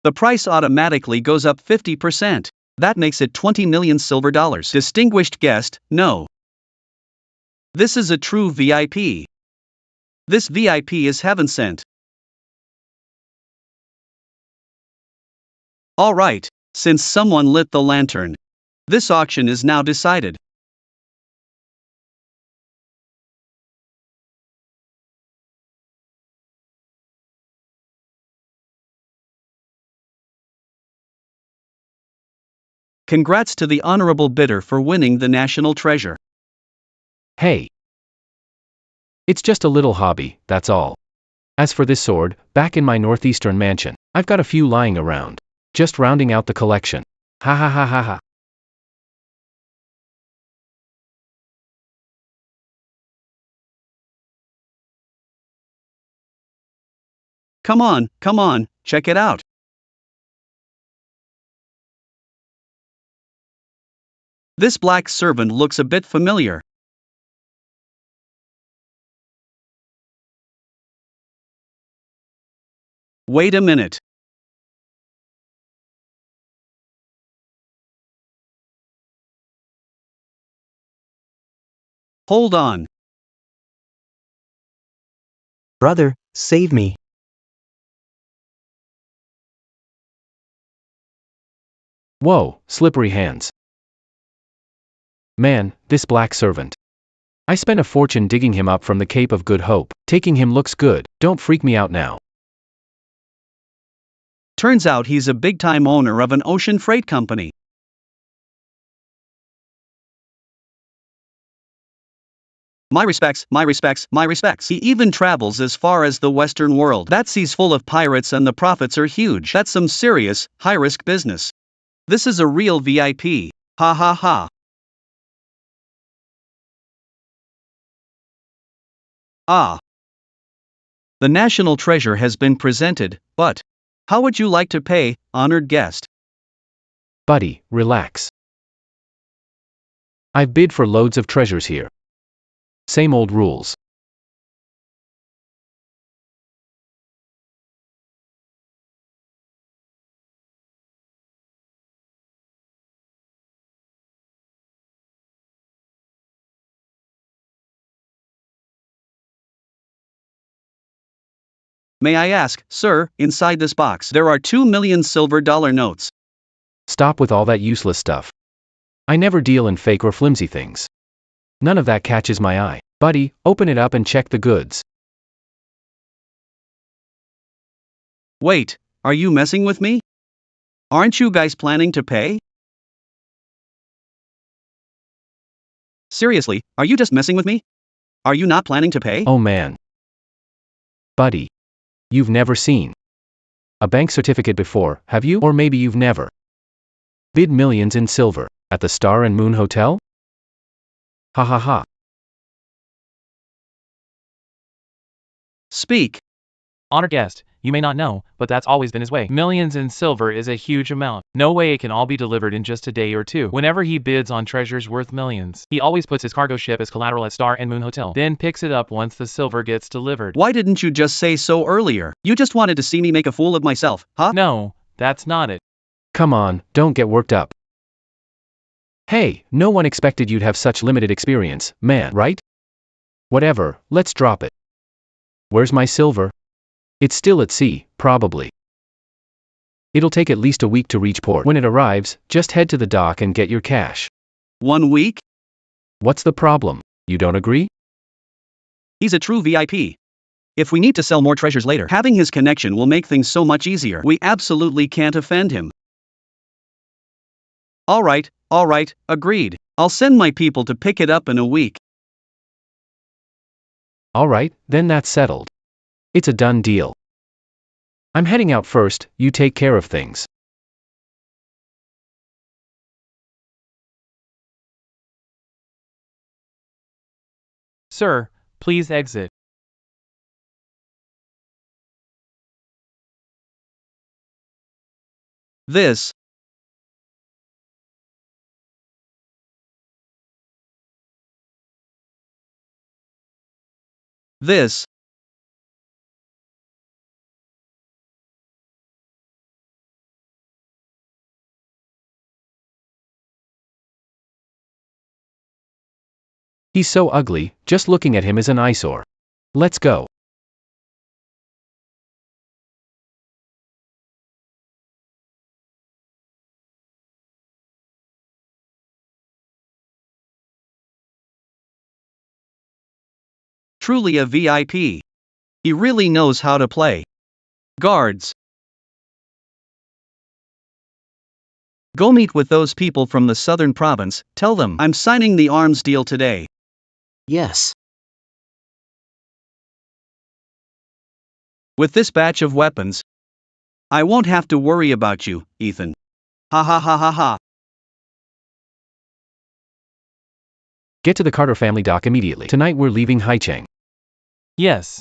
The price automatically goes up 50%. That makes it 20,000,000 silver dollars. Distinguished guest, no. This is a true VIP. This VIP is heaven sent. Alright, since someone lit the lantern, this auction is now decided. Congrats to the honorable bidder for winning the national treasure. Hey. It's just a little hobby, that's all. As for this sword, back in my northeastern mansion, I've got a few lying around. Just rounding out the collection. Ha ha ha ha ha. Come on, check it out. This black servant looks a bit familiar. Wait a minute. Hold on. Brother, save me. Whoa, slippery hands. Man, this black servant. I spent a fortune digging him up from the Cape of Good Hope. Taking him looks good, don't freak me out now. Turns out he's a big-time owner of an ocean freight company. My respects, my respects, my respects. He even travels as far as the Western world. That sea's full of pirates and the profits are huge. That's some serious, high-risk business. This is a real VIP. Ha ha ha. Ah. The national treasure has been presented, but how would you like to pay, honored guest? Buddy, relax. I've bid for loads of treasures here. Same old rules. May I ask, sir, inside this box there are 2 million silver dollar notes. Stop with all that useless stuff. I never deal in fake or flimsy things. None of that catches my eye. Buddy, open it up and check the goods. Wait, are you messing with me? Aren't you guys planning to pay? Seriously, are you just messing with me? Are you not planning to pay? Oh man. Buddy. You've never seen a bank certificate before, have you? Or maybe you've never bid millions in silver at the Star and Moon Hotel? Ha ha ha. Speak. Honored guest, you may not know, but that's always been his way. Millions in silver is a huge amount. No way it can all be delivered in just a day or two. Whenever he bids on treasures worth millions, he always puts his cargo ship as collateral at Star and Moon Hotel, then picks it up once the silver gets delivered. Why didn't you just say so earlier? You just wanted to see me make a fool of myself, huh? No, that's not it. Come on, don't get worked up. Hey, no one expected you'd have such limited experience, man, right? Whatever, let's drop it. Where's my silver? It's still at sea, probably. It'll take at least a week to reach port. When it arrives, just head to the dock and get your cash. 1 week? What's the problem? You don't agree? He's a true VIP. If we need to sell more treasures later, having his connection will make things so much easier. We absolutely can't offend him. Alright, agreed. I'll send my people to pick it up in a week. Alright, then that's settled. It's a done deal. I'm heading out first, you take care of things. Sir, please exit. This He's so ugly, just looking at him is an eyesore. Let's go. truly a VIP. He really knows how to play. Guards. Go meet with those people from the southern province, tell them I'm signing the arms deal today. Yes. With this batch of weapons, I won't have to worry about you, Ethan. Ha ha ha ha ha. Get to the Carter family dock immediately. Tonight we're leaving Haicheng. Yes.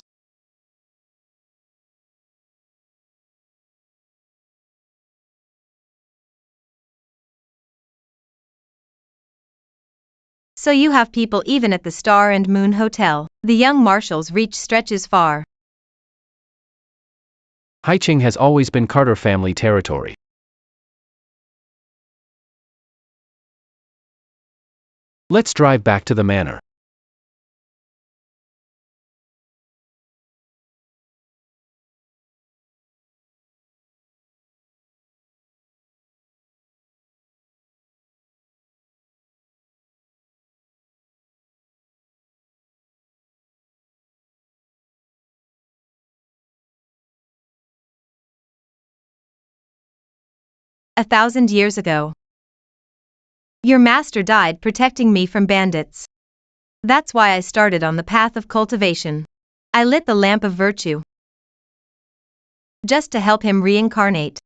So you have people even at the Star and Moon Hotel. The young marshal's reach stretches far. Haicheng has always been Carter family territory. Let's drive back to the manor. 1,000 years ago. Your master died protecting me from bandits. That's why I started on the path of cultivation. I lit the lamp of virtue. Just to help him reincarnate.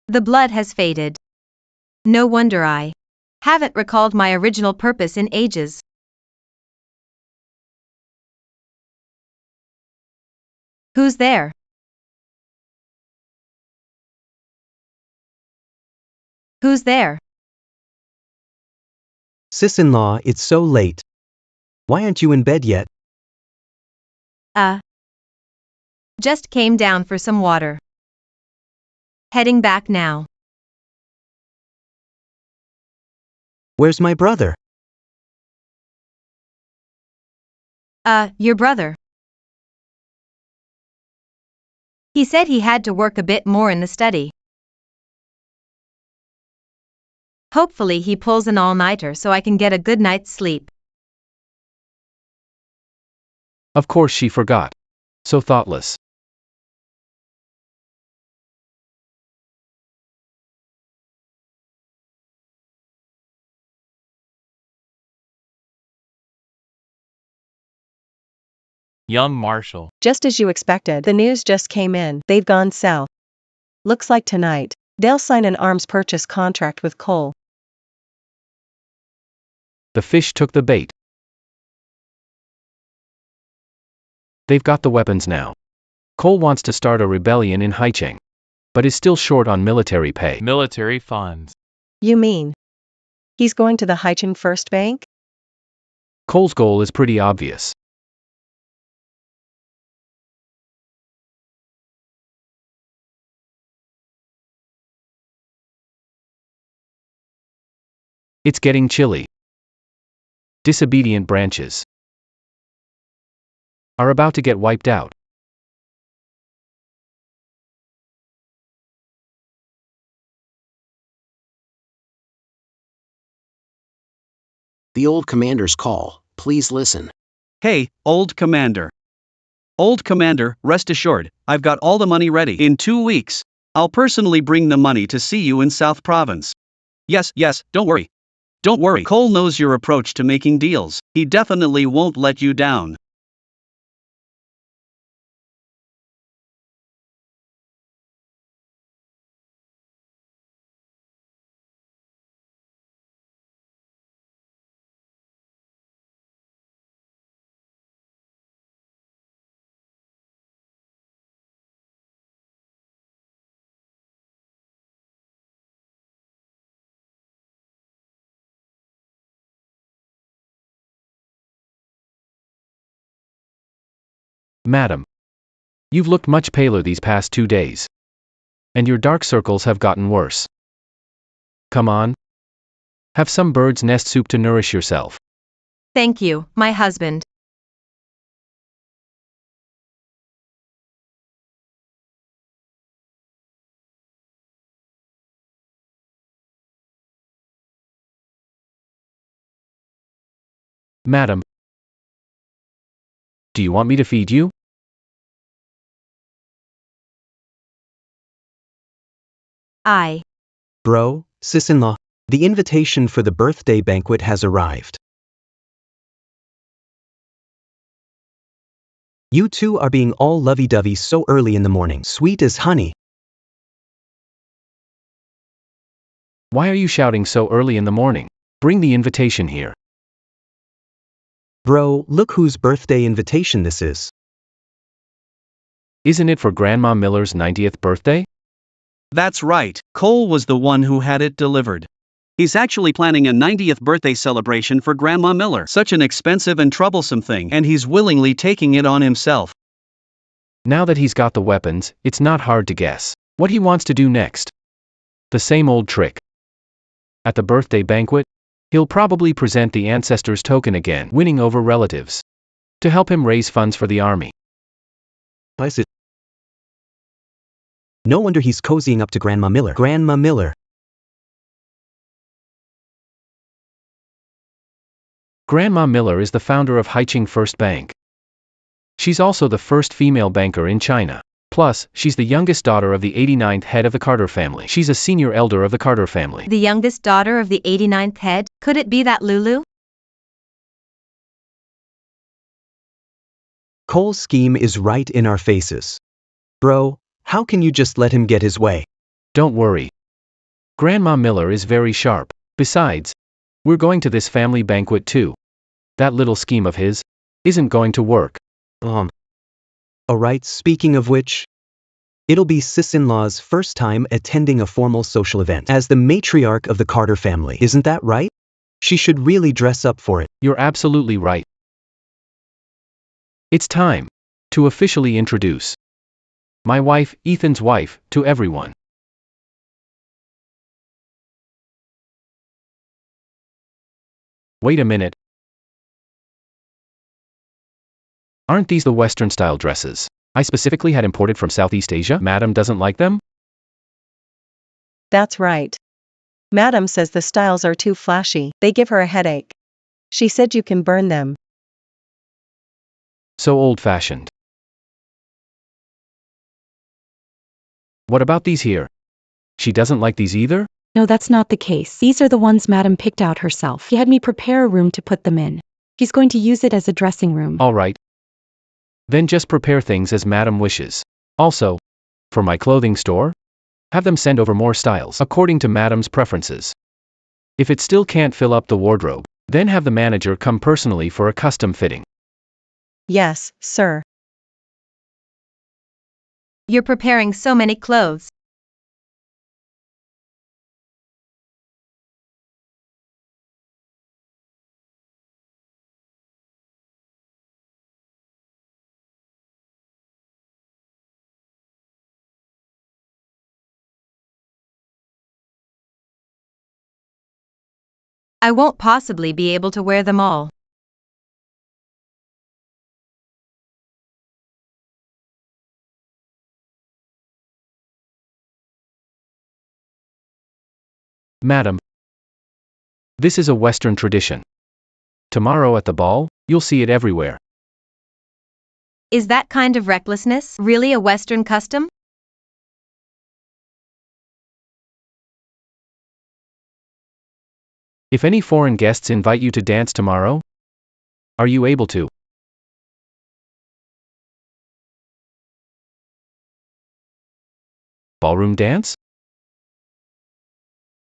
The blood has faded. No wonder I haven't recalled my original purpose in ages. Who's there? Who's there? Sis-in-law, it's so late. Why aren't you in bed yet? Just came down for some water. Heading back now. Where's my brother? Your brother. He said he had to work a bit more in the study. Hopefully he pulls an all-nighter so I can get a good night's sleep. Of course she forgot. So thoughtless. Young Marshall. Just as you expected, the news just came in. They've gone south. Looks like tonight, they'll sign an arms purchase contract with Cole. The fish took the bait. They've got the weapons now. Cole wants to start a rebellion in Haicheng, but is still short on military pay. Military funds. You mean he's going to the Haicheng First Bank? Cole's goal is pretty obvious. It's getting chilly. Disobedient branches are about to get wiped out. The old commander's call, please listen. Hey, old commander. Old commander, rest assured, I've got all the money ready. In 2 weeks, I'll personally bring the money to see you in South Province. Yes, don't worry. Don't worry, Cole knows your approach to making deals. He definitely won't let you down. Madam, you've looked much paler these past 2 days. And your dark circles have gotten worse. Come on. Have some bird's nest soup to nourish yourself. Thank you, my husband. Madam, do you want me to feed you? Bro, sis-in-law, the invitation for the birthday banquet has arrived. You two are being all lovey-dovey so early in the morning, sweet as honey. Why are you shouting so early in the morning? Bring the invitation here. Bro, look whose birthday invitation this is. Isn't it for Grandma Miller's 90th birthday? That's right, Cole was the one who had it delivered. He's actually planning a 90th birthday celebration for Grandma Miller. Such an expensive and troublesome thing, and he's willingly taking it on himself. Now that he's got the weapons, it's not hard to guess what he wants to do next. The same old trick. At the birthday banquet, he'll probably present the Ancestor's token again, winning over relatives, to help him raise funds for the army. No wonder he's cozying up to Grandma Miller. Grandma Miller. Grandma Miller is the founder of Haicheng First Bank. She's also the first female banker in China. Plus, she's the youngest daughter of the 89th head of the Carter family. She's a senior elder of the Carter family. The youngest daughter of the 89th head? Could it be that Lulu? Cole's scheme is right in our faces. Bro, how can you just let him get his way? Don't worry. Grandma Miller is very sharp. Besides, we're going to this family banquet too. That little scheme of his isn't going to work. Alright, speaking of which, it'll be sis-in-law's first time attending a formal social event as the matriarch of the Carter family. Isn't that right? She should really dress up for it. You're absolutely right. It's time to officially introduce my wife, Ethan's wife, to everyone. Wait a minute. Aren't these the Western-style dresses I specifically had imported from Southeast Asia? Madam doesn't like them? That's right. Madam says the styles are too flashy. They give her a headache. She said you can burn them. So old-fashioned. What about these here? She doesn't like these either? No, that's not the case. These are the ones Madam picked out herself. She had me prepare a room to put them in. She's going to use it as a dressing room. All right. Then just prepare things as Madam wishes. Also, for my clothing store, have them send over more styles according to Madam's preferences. If it still can't fill up the wardrobe, then have the manager come personally for a custom fitting. Yes, sir. You're preparing so many clothes. I won't possibly be able to wear them all. Madam, this is a Western tradition. Tomorrow at the ball, you'll see it everywhere. Is that kind of recklessness really a Western custom? If any foreign guests invite you to dance tomorrow, are you able to? Ballroom dance?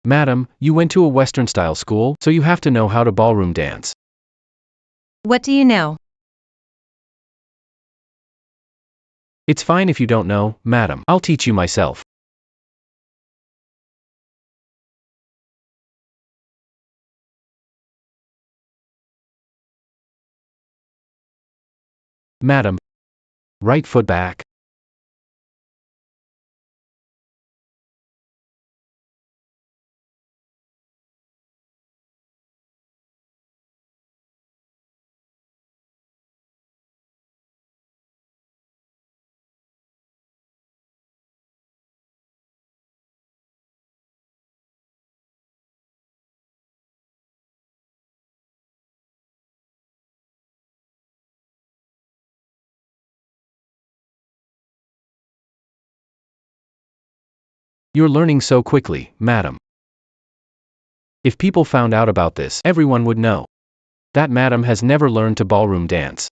Madam, you went to a Western-style school, so you have to know how to ballroom dance. What do you know? It's fine if you don't know, madam. I'll teach you myself. Madam. Right foot back. You're learning so quickly, madam. If people found out about this, everyone would know that madam has never learned to ballroom dance.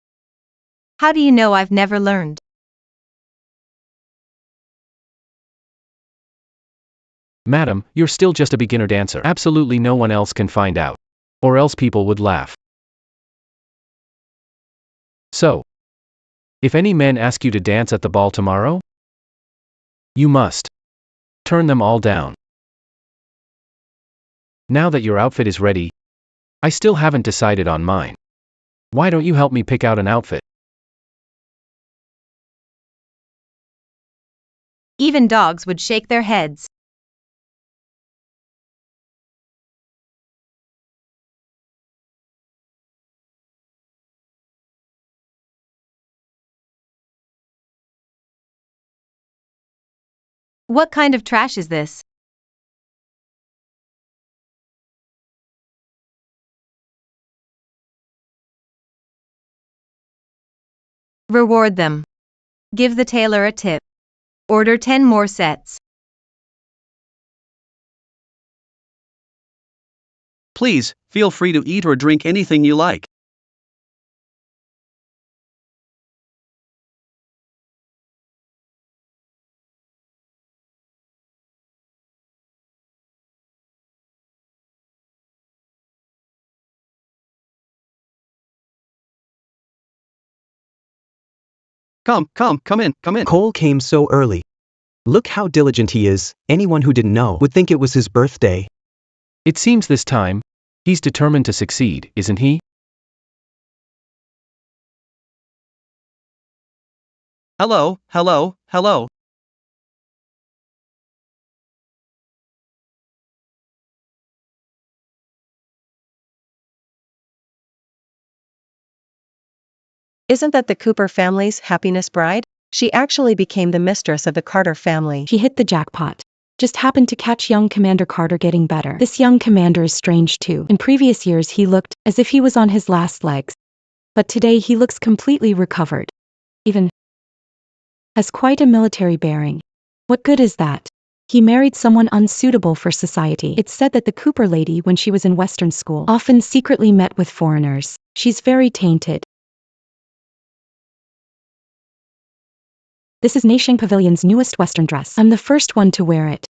How do you know I've never learned? Madam, you're still just a beginner dancer. Absolutely no one else can find out. Or else people would laugh. So, if any men ask you to dance at the ball tomorrow, you must turn them all down. Now that your outfit is ready, I still haven't decided on mine. Why don't you help me pick out an outfit? Even dogs would shake their heads. What kind of trash is this? Reward them. Give the tailor a tip. Order 10 more sets. Please, feel free to eat or drink anything you like. Come in. Cole came so early. Look how diligent he is. Anyone who didn't know would think it was his birthday. It seems this time, he's determined to succeed, isn't he? Hello. Isn't that the Cooper family's happiness bride? She actually became the mistress of the Carter family. He hit the jackpot. Just happened to catch young Commander Carter getting better. This young commander is strange too. In previous years he looked as if he was on his last legs. But today he looks completely recovered. Even has quite a military bearing. What good is that? He married someone unsuitable for society. It's said that the Cooper lady, when she was in Western school, often secretly met with foreigners. She's very tainted. This is Naisheng Pavilion's newest Western dress. I'm the first one to wear it.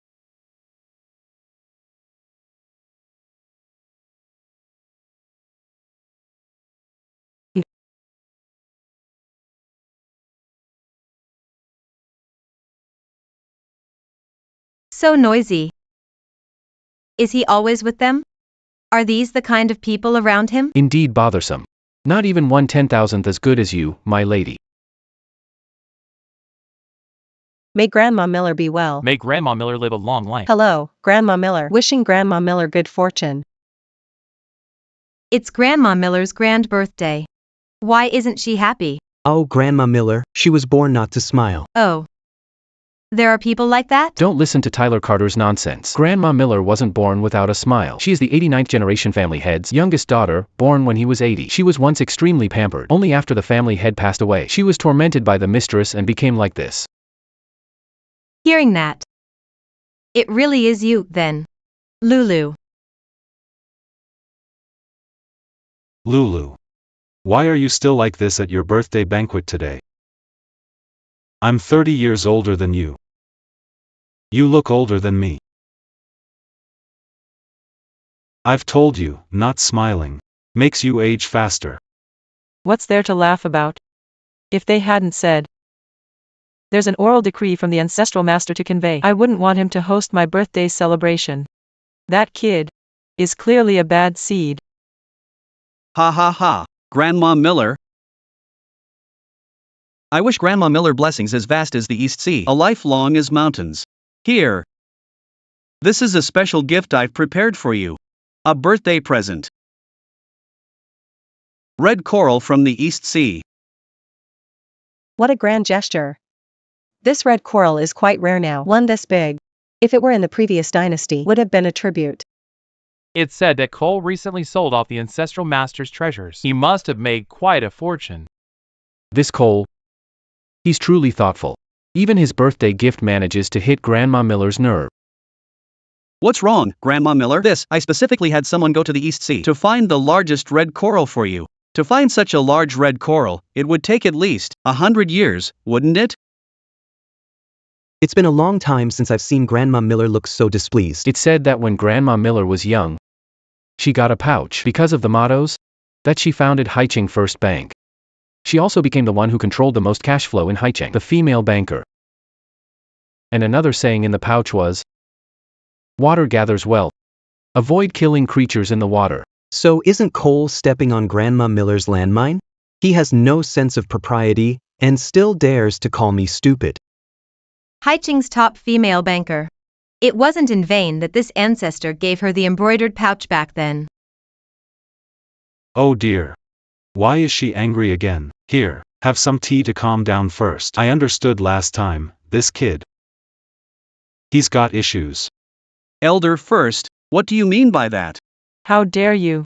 So noisy. Is he always with them? Are these the kind of people around him? Indeed bothersome. Not even 1/10,000th as good as you, my lady. May Grandma Miller be well. May Grandma Miller live a long life. Hello, Grandma Miller. Wishing Grandma Miller good fortune. It's Grandma Miller's grand birthday. Why isn't she happy? Oh, Grandma Miller, she was born not to smile. Oh. There are people like that? Don't listen to Tyler Carter's nonsense. Grandma Miller wasn't born without a smile. She is the 89th generation family head's youngest daughter, born when he was 80. She was once extremely pampered. Only after the family head passed away, she was tormented by the mistress and became like this. Hearing that. It really is you, then. Lulu. Lulu. Why are you still like this at your birthday banquet today? I'm 30 years older than you. You look older than me. I've told you, not smiling makes you age faster. What's there to laugh about? If they hadn't said, there's an oral decree from the ancestral master to convey, I wouldn't want him to host my birthday celebration. That kid is clearly a bad seed. Ha. Grandma Miller. I wish Grandma Miller blessings as vast as the East Sea, a life long as mountains. Here. This is a special gift I've prepared for you. A birthday present. Red coral from the East Sea. What a grand gesture. This red coral is quite rare now. One this big, if it were in the previous dynasty, would have been a tribute. It's said that Cole recently sold off the ancestral master's treasures. He must have made quite a fortune. This Cole. He's truly thoughtful. Even his birthday gift manages to hit Grandma Miller's nerve. What's wrong, Grandma Miller? I specifically had someone go to the East Sea to find the largest red coral for you. To find such a large red coral, it would take at least 100 years, wouldn't it? It's been a long time since I've seen Grandma Miller look so displeased. It's said that when Grandma Miller was young, she got a pouch because of the mottos that she founded Haicheng First Bank. She also became the one who controlled the most cash flow in Haicheng, the female banker. And another saying in the pouch was, water gathers wealth. Avoid killing creatures in the water. So isn't Cole stepping on Grandma Miller's landmine? He has no sense of propriety, and still dares to call me stupid. Haicheng's top female banker. It wasn't in vain that this ancestor gave her the embroidered pouch back then. Oh dear. Why is she angry again? Here, have some tea to calm down first. I understood last time, this kid. He's got issues. Elder first, what do you mean by that? How dare you?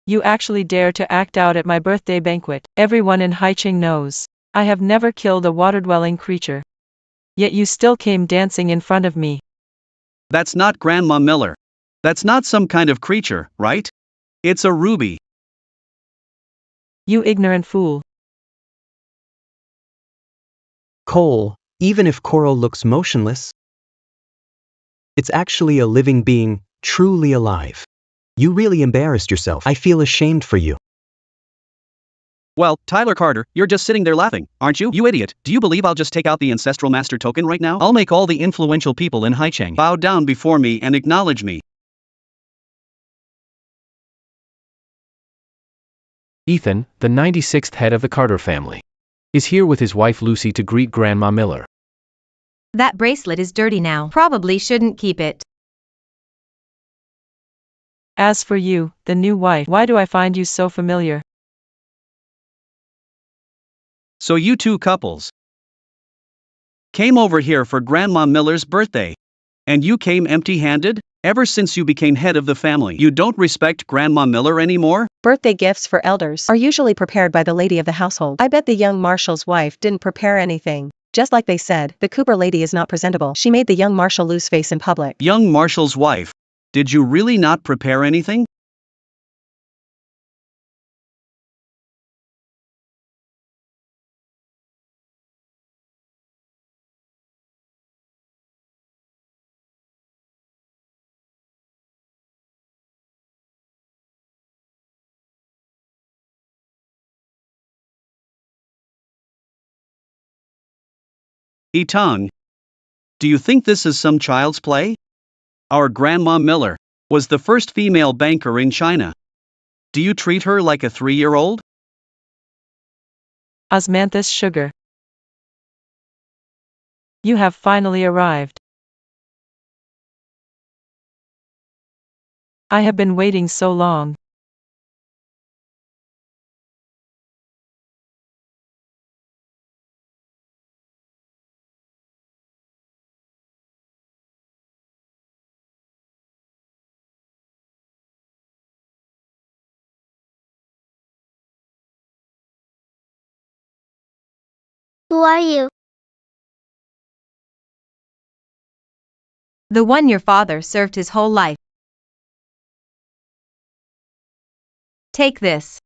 You actually dare to act out at my birthday banquet. Everyone in Haicheng knows I have never killed a water-dwelling creature. Yet you still came dancing in front of me. That's not Grandma Miller. That's not some kind of creature, right? It's a ruby. You ignorant fool. Cole, even if coral looks motionless, it's actually a living being, truly alive. You really embarrassed yourself. I feel ashamed for you. Well, Tyler Carter, you're just sitting there laughing, aren't you? You idiot. Do you believe I'll just take out the Ancestral Master token right now? I'll make all the influential people in Haicheng bow down before me and acknowledge me. Ethan, the 96th head of the Carter family, is here with his wife Lucy to greet Grandma Miller. That bracelet is dirty now. Probably shouldn't keep it. As for you, the new wife, why do I find you so familiar? So you two couples came over here for Grandma Miller's birthday. And you came empty-handed? Ever since you became head of the family, you don't respect Grandma Miller anymore? Birthday gifts for elders are usually prepared by the lady of the household. I bet the young marshal's wife didn't prepare anything. Just like they said, the Cooper lady is not presentable. She made the young marshal lose face in public. Young marshal's wife. Did you really not prepare anything? Etang. Do you think this is some child's play? Our Grandma Miller was the first female banker in China. Do you treat her like a 3-year-old? Osmanthus Sugar. You have finally arrived. I have been waiting so long. Who are you? The one your father served his whole life. Take this.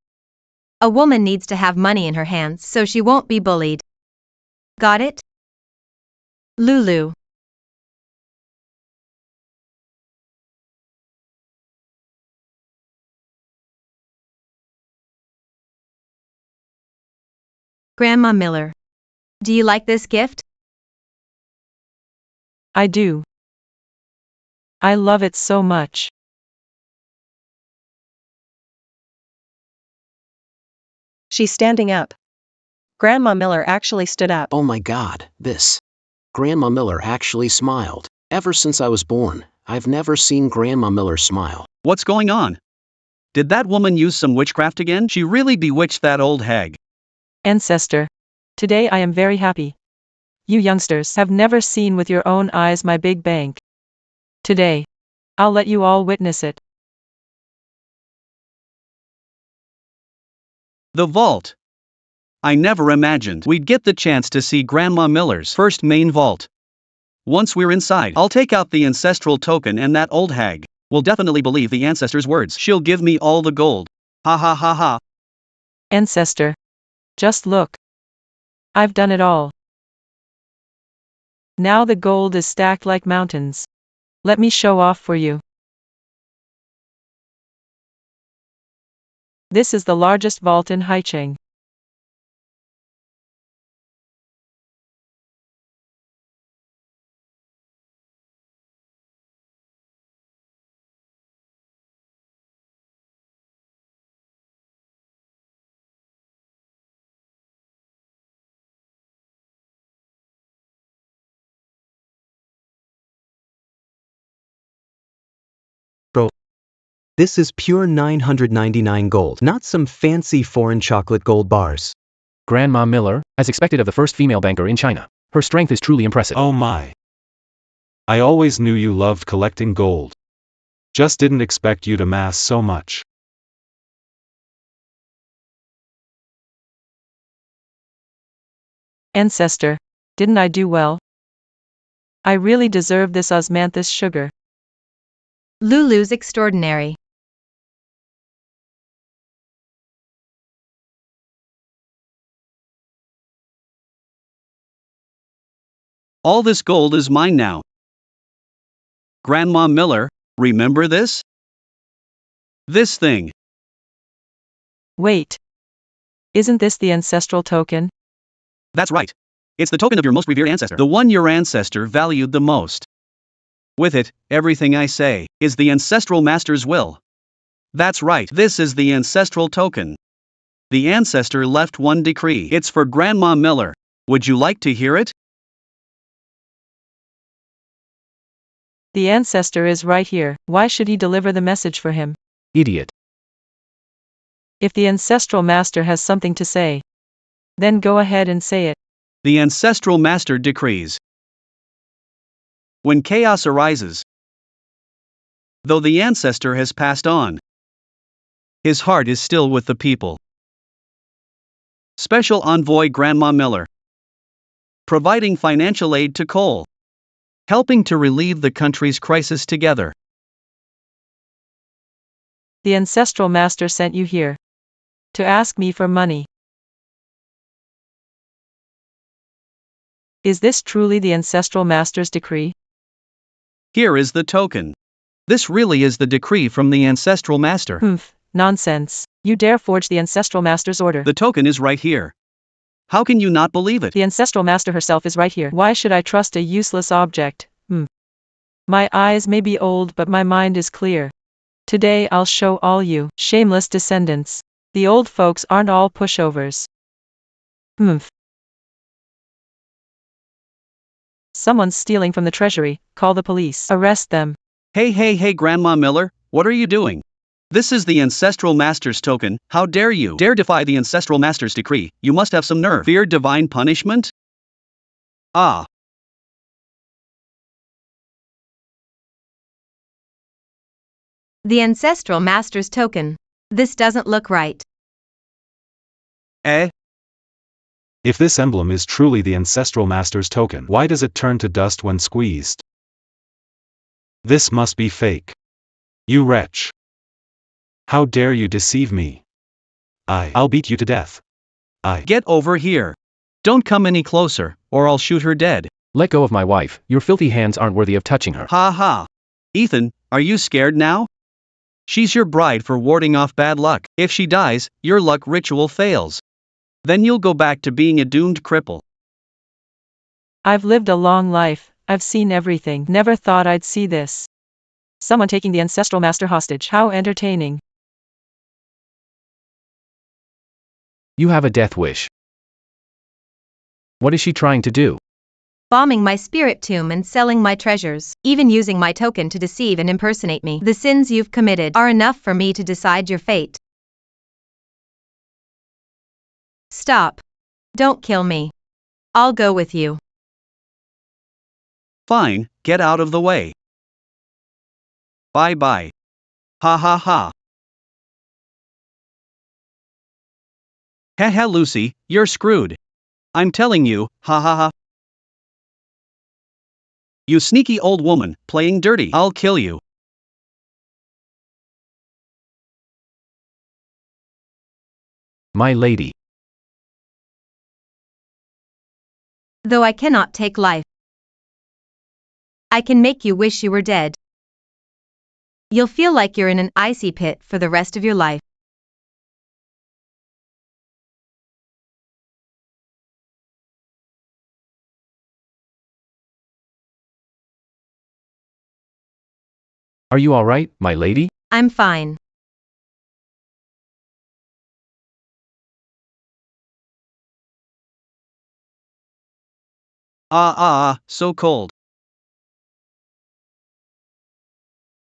A woman needs to have money in her hands so she won't be bullied. Got it? Lulu. Grandma Miller. Do you like this gift? I do. I love it so much. She's standing up. Grandma Miller actually stood up. Oh my God, this. Grandma Miller actually smiled. Ever since I was born, I've never seen Grandma Miller smile. What's going on? Did that woman use some witchcraft again? She really bewitched that old hag. Ancestor. Today I am very happy. You youngsters have never seen with your own eyes my big bank. Today, I'll let you all witness it. The vault. I never imagined we'd get the chance to see Grandma Miller's first main vault. Once we're inside, I'll take out the ancestral token and that old hag will definitely believe the ancestor's words. She'll give me all the gold. Ha ha ha ha. Ancestor. Just look. I've done it all. Now the gold is stacked like mountains. Let me show off for you. This is the largest vault in Haicheng. Bro, this is pure 999 gold, not some fancy foreign chocolate gold bars. Grandma Miller, as expected of the first female banker in China. Her strength is truly impressive. Oh my. I always knew you loved collecting gold. Just didn't expect you to mass so much. Ancestor, didn't I do well? I really deserve this osmanthus sugar. Lulu's extraordinary. All this gold is mine now. Grandma Miller, remember this? This thing. Wait. Isn't this the ancestral token? That's right. It's the token of your most revered ancestor. The one your ancestor valued the most. With it, everything I say is the ancestral master's will. That's right. This is the ancestral token. The ancestor left one decree. It's for Grandma Miller. Would you like to hear it? The ancestor is right here. Why should he deliver the message for him? Idiot. If the ancestral master has something to say, then go ahead and say it. The ancestral master decrees. When chaos arises, though the ancestor has passed on, his heart is still with the people. Special Envoy Grandma Miller. Providing financial aid to coal. Helping to relieve the country's crisis together. The ancestral master sent you here to ask me for money. Is this truly the ancestral master's decree? Here is the token. This really is the decree from the ancestral master. Humph, nonsense. You dare forge the ancestral master's order. The token is right here. How can you not believe it? The ancestral master herself is right here. Why should I trust a useless object? My eyes may be old, but my mind is clear. Today I'll show all you shameless descendants. The old folks aren't all pushovers. Someone's stealing from the treasury. Call the police. Arrest them. Hey, Grandma Miller, what are you doing? This is the ancestral master's token. How dare you? Dare defy the ancestral master's decree? You must have some nerve. Fear divine punishment? Ah. The ancestral master's token. This doesn't look right. Eh? If this emblem is truly the ancestral master's token, why does it turn to dust when squeezed? This must be fake. You wretch. How dare you deceive me? I'll beat you to death. Get over here. Don't come any closer, or I'll shoot her dead. Let go of my wife. Your filthy hands aren't worthy of touching her. Ha ha. Ethan, are you scared now? She's your bride for warding off bad luck. If she dies, your luck ritual fails. Then you'll go back to being a doomed cripple. I've lived a long life. I've seen everything. Never thought I'd see this. Someone taking the ancestral master hostage. How entertaining. You have a death wish. What is she trying to do? Bombing my spirit tomb and selling my treasures, even using my token to deceive and impersonate me. The sins you've committed are enough for me to decide your fate. Stop. Don't kill me. I'll go with you. Fine, get out of the way. Bye-bye. Ha ha ha. Haha Lucy, you're screwed. I'm telling you, ha ha ha. You sneaky old woman, playing dirty. I'll kill you. My lady. Though I cannot take life, I can make you wish you were dead. You'll feel like you're in an icy pit for the rest of your life. Are you all right, my lady? I'm fine. So cold.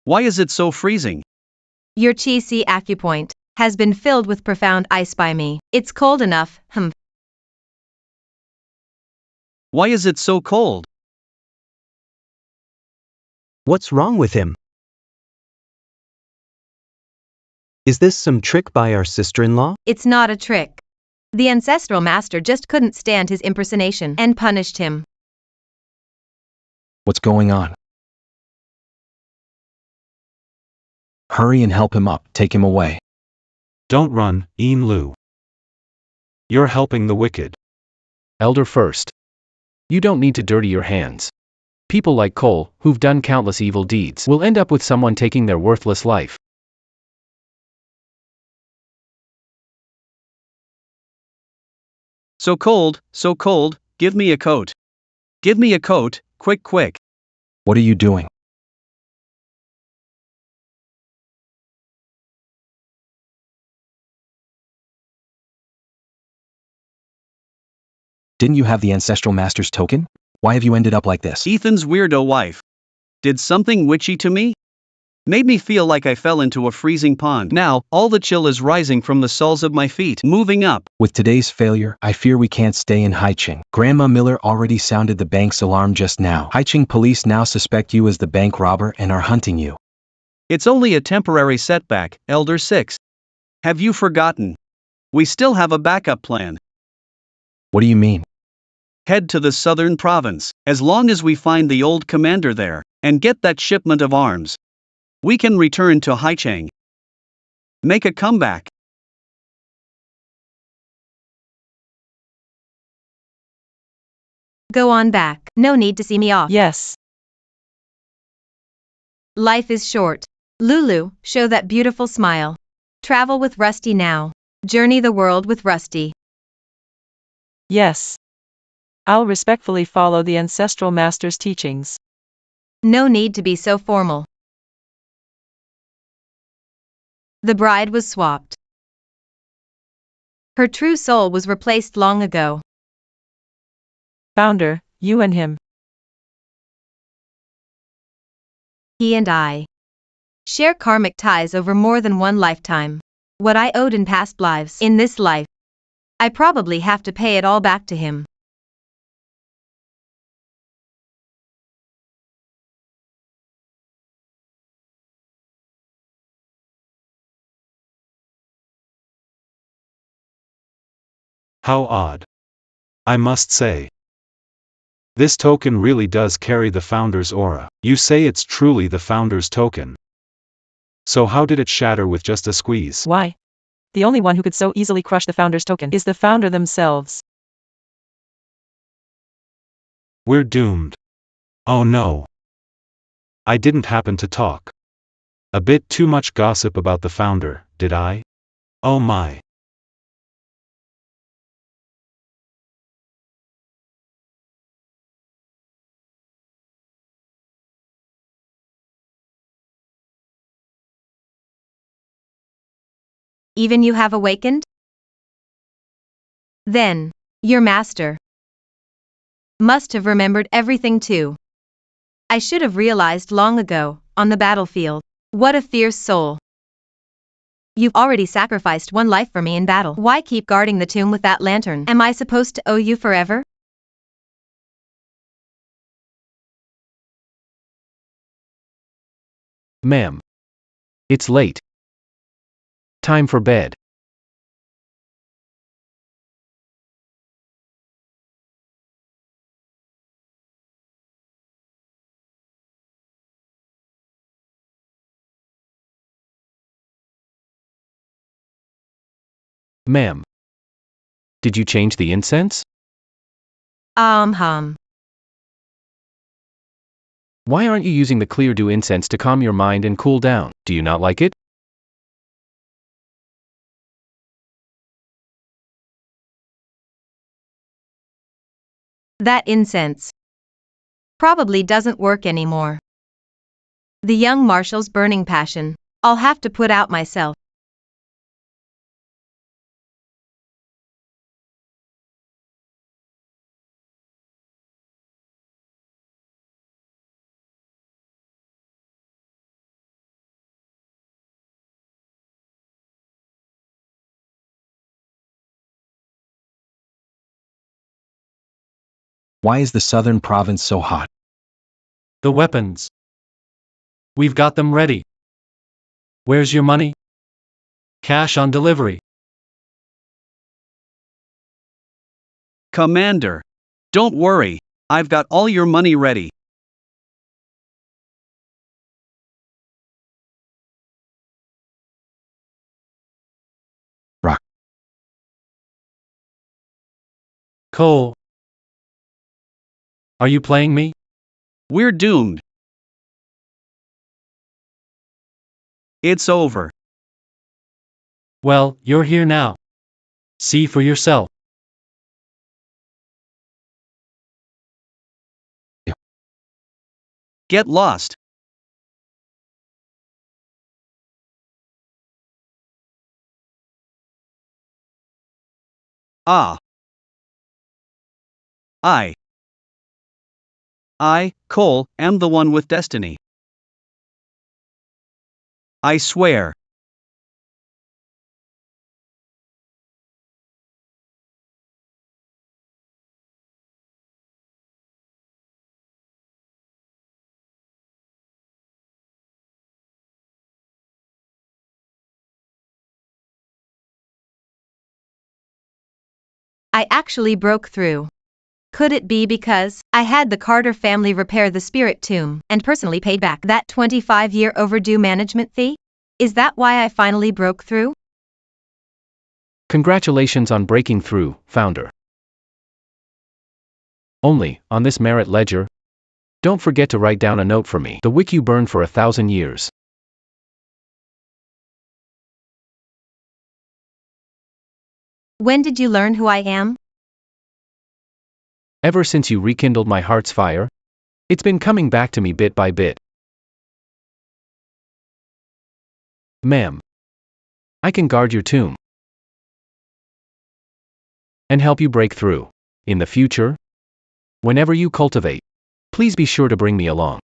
Why is it so freezing? Your Chi-Si acupoint has been filled with profound ice by me. It's cold enough, Why is it so cold? What's wrong with him? Is this some trick by our sister-in-law? It's not a trick. The ancestral master just couldn't stand his impersonation and punished him. What's going on? Hurry and help him up, take him away. Don't run, Lu. You're helping the wicked. Elder first. You don't need to dirty your hands. People like Cole, who've done countless evil deeds, will end up with someone taking their worthless life. So cold, give me a coat. Give me a coat, quick, quick. What are you doing? Didn't you have the ancestral master's token? Why have you ended up like this? Ethan's weirdo wife. Did something witchy to me? Made me feel like I fell into a freezing pond. Now, all the chill is rising from the soles of my feet, moving up. With today's failure, I fear we can't stay in Haicheng. Grandma Miller already sounded the bank's alarm just now. Haicheng police now suspect you as the bank robber and are hunting you. It's only a temporary setback, Elder 6. Have you forgotten? We still have a backup plan. What do you mean? Head to the southern province, as long as we find the old commander there, and get that shipment of arms. We can return to Haicheng. Make a comeback. Go on back. No need to see me off. Yes. Life is short. Lulu, show that beautiful smile. Travel with Rusty now. Journey the world with Rusty. Yes. I'll respectfully follow the ancestral master's teachings. No need to be so formal. The bride was swapped. Her true soul was replaced long ago. Founder, you and him. He and I share karmic ties over more than one lifetime. What I owed in past lives, in this life, I probably have to pay it all back to him. How odd. I must say. This token really does carry the founder's aura. You say it's truly the founder's token. So how did it shatter with just a squeeze? Why? The only one who could so easily crush the founder's token is the founder themselves. We're doomed. Oh no. I didn't happen to talk a bit too much gossip about the founder, did I? Oh my. Even you have awakened? Then, your master must have remembered everything too. I should have realized long ago, on the battlefield. What a fierce soul. You've already sacrificed one life for me in battle. Why keep guarding the tomb with that lantern? Am I supposed to owe you forever? Ma'am. It's late. Time for bed. Ma'am. Did you change the incense? Hum. Why aren't you using the clear dew incense to calm your mind and cool down? Do you not like it? That incense probably doesn't work anymore. The young marshal's burning passion. I'll have to put out myself. Why is the southern province so hot? The weapons. We've got them ready. Where's your money? Cash on delivery. Commander. Don't worry, I've got all your money ready. Rock. Cole. Are you playing me? We're doomed. It's over. Well, you're here now. See for yourself. Get lost. Ah. I, Cole, am the one with destiny. I swear. I actually broke through. Could it be because I had the Carter family repair the spirit tomb and personally paid back that 25-year overdue management fee? Is that why I finally broke through? Congratulations on breaking through, Founder. Only, on this merit ledger, don't forget to write down a note for me. The wick you burned for 1,000 years. When did you learn who I am? Ever since you rekindled my heart's fire, it's been coming back to me bit by bit. Ma'am, I can guard your tomb and help you break through. In the future, whenever you cultivate, please be sure to bring me along.